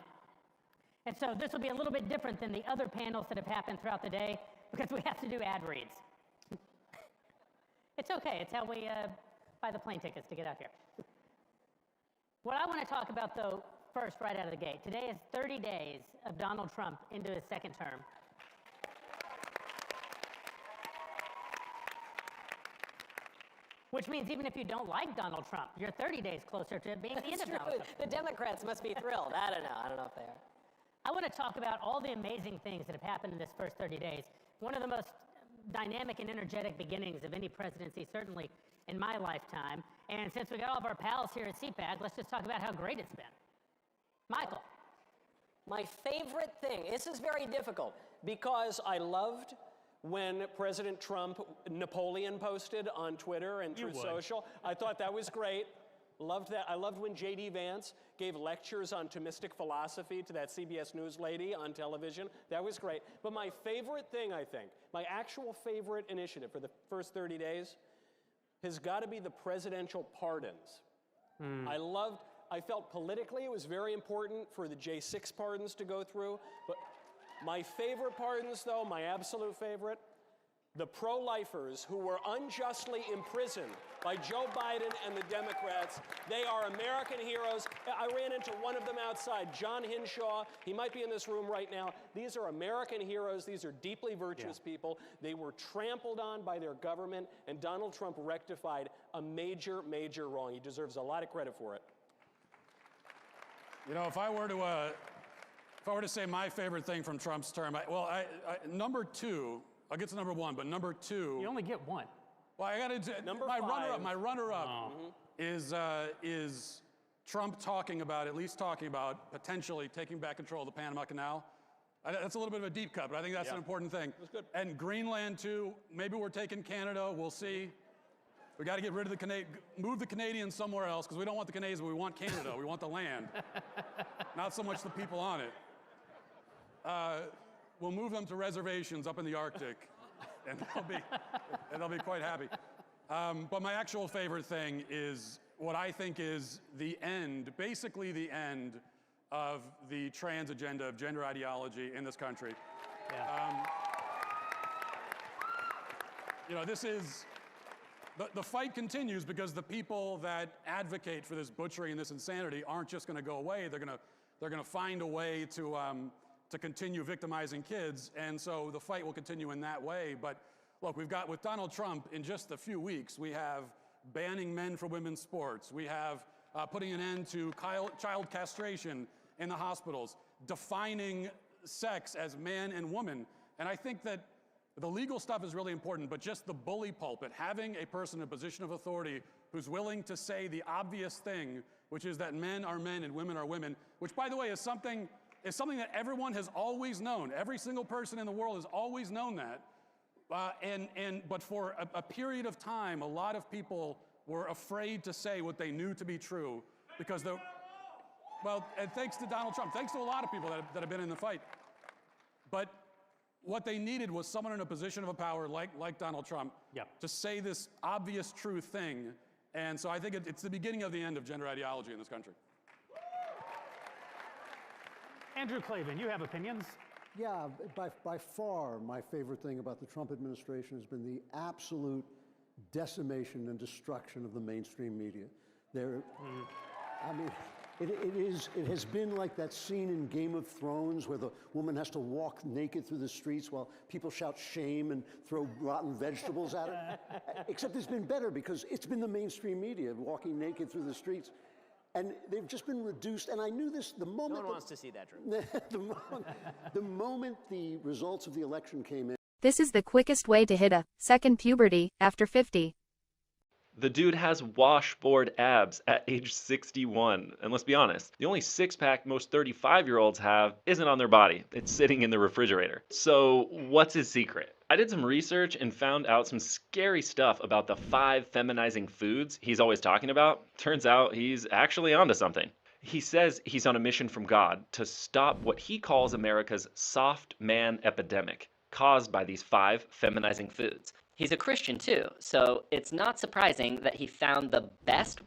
S23: And so this will be a little bit different than the other panels that have happened throughout the day, because we have to do ad reads. It's okay. It's how we buy the plane tickets to get out here. What I want to talk about, though, first, right out of the gate. Today is 30 days of Donald Trump into his second term. Which means even if you don't like Donald Trump, you're 30 days closer to being the end of Donald Trump.
S1: The Democrats must be thrilled. I don't know if they are.
S23: I want to talk about all the amazing things that have happened in this first 30 days. One of the most dynamic and energetic beginnings of any presidency, certainly in my lifetime. And since we got all of our pals here at CPAC, let's just talk about how great it's been. Michael.
S7: My favorite thing, this is very difficult, because I loved when President Trump, Napoleon posted on Twitter and through social. I thought that was great. Loved that. I loved when J.D. Vance gave lectures on Thomistic philosophy to that CBS News lady on television. That was great. But my favorite thing, I think, my actual favorite initiative for the first 30 days has got to be the presidential pardons. I felt politically it was very important for the J6 pardons to go through, but my favorite pardons, though, my absolute favorite, the pro-lifers who were unjustly imprisoned by Joe Biden and the Democrats. They are American heroes. I ran into one of them outside, John Hinshaw. He might be in this room right now. These are American heroes. These are deeply virtuous people. They were trampled on by their government, and Donald Trump rectified a major, major wrong. He deserves a lot of credit for it.
S15: You know, if I were to say my favorite thing from Trump's term, number two, I'll get to number one, but number two.
S7: You only get one.
S15: Well, I got to. My runner-up is Trump at least talking about potentially taking back control of the Panama Canal. That's a little bit of a deep cut, but I think that's an important thing. That's good. And Greenland too. Maybe we're taking Canada. We'll see. We got to get rid of move the Canadians somewhere else, because we don't want the Canadians, but we want Canada. We want the land. not so much the people on it. We'll move them to reservations up in the Arctic, and they'll be quite happy. But my actual favorite thing is what I think is the end, basically the end of the trans agenda of gender ideology in this country.
S23: Yeah.
S15: You know, this is, the fight continues because the people that advocate for this butchery and this insanity aren't just going to go away. They're going to find a way to continue victimizing kids, and so the fight will continue in that way. But look, we've got, with Donald Trump, in just a few weeks, we have banning men from women's sports. We have putting an end to child castration in the hospitals, defining sex as man and woman. And I think that the legal stuff is really important, but just the bully pulpit, having a person in a position of authority who's willing to say the obvious thing, which is that men are men and women are women, which, by the way, is something that everyone has always known. Every single person in the world has always known that. But for a period of time, a lot of people were afraid to say what they knew to be true because and thanks to Donald Trump, thanks to a lot of people that have been in the fight. But what they needed was someone in a position of power like Donald Trump to say this obvious true thing. And so I think it's the beginning of the end of gender ideology in this country.
S23: Andrew Klavan, you have opinions?
S9: Yeah, by far my favorite thing about the Trump administration has been the absolute decimation and destruction of the mainstream media. I mean, it has been like that scene in Game of Thrones where the woman has to walk naked through the streets while people shout shame and throw rotten vegetables at her. Except it's been better because it's been the mainstream media walking naked through the streets. And they've just been reduced, and I knew this the moment—
S1: No one wants to see that, Drew.
S9: the moment the results of the election came in.
S10: This is the quickest way to hit a second puberty after 50.
S16: The dude has washboard abs at age 61. And let's be honest, the only six-pack most 35-year-olds have isn't on their body. It's sitting in the refrigerator. So what's his secret? I did some research and found out some scary stuff about the 5 feminizing foods he's always talking about. Turns out he's actually onto something. He says he's on a mission from God to stop what he calls America's soft man epidemic, caused by these 5 feminizing foods.
S17: He's a Christian too, so it's not surprising that he found the best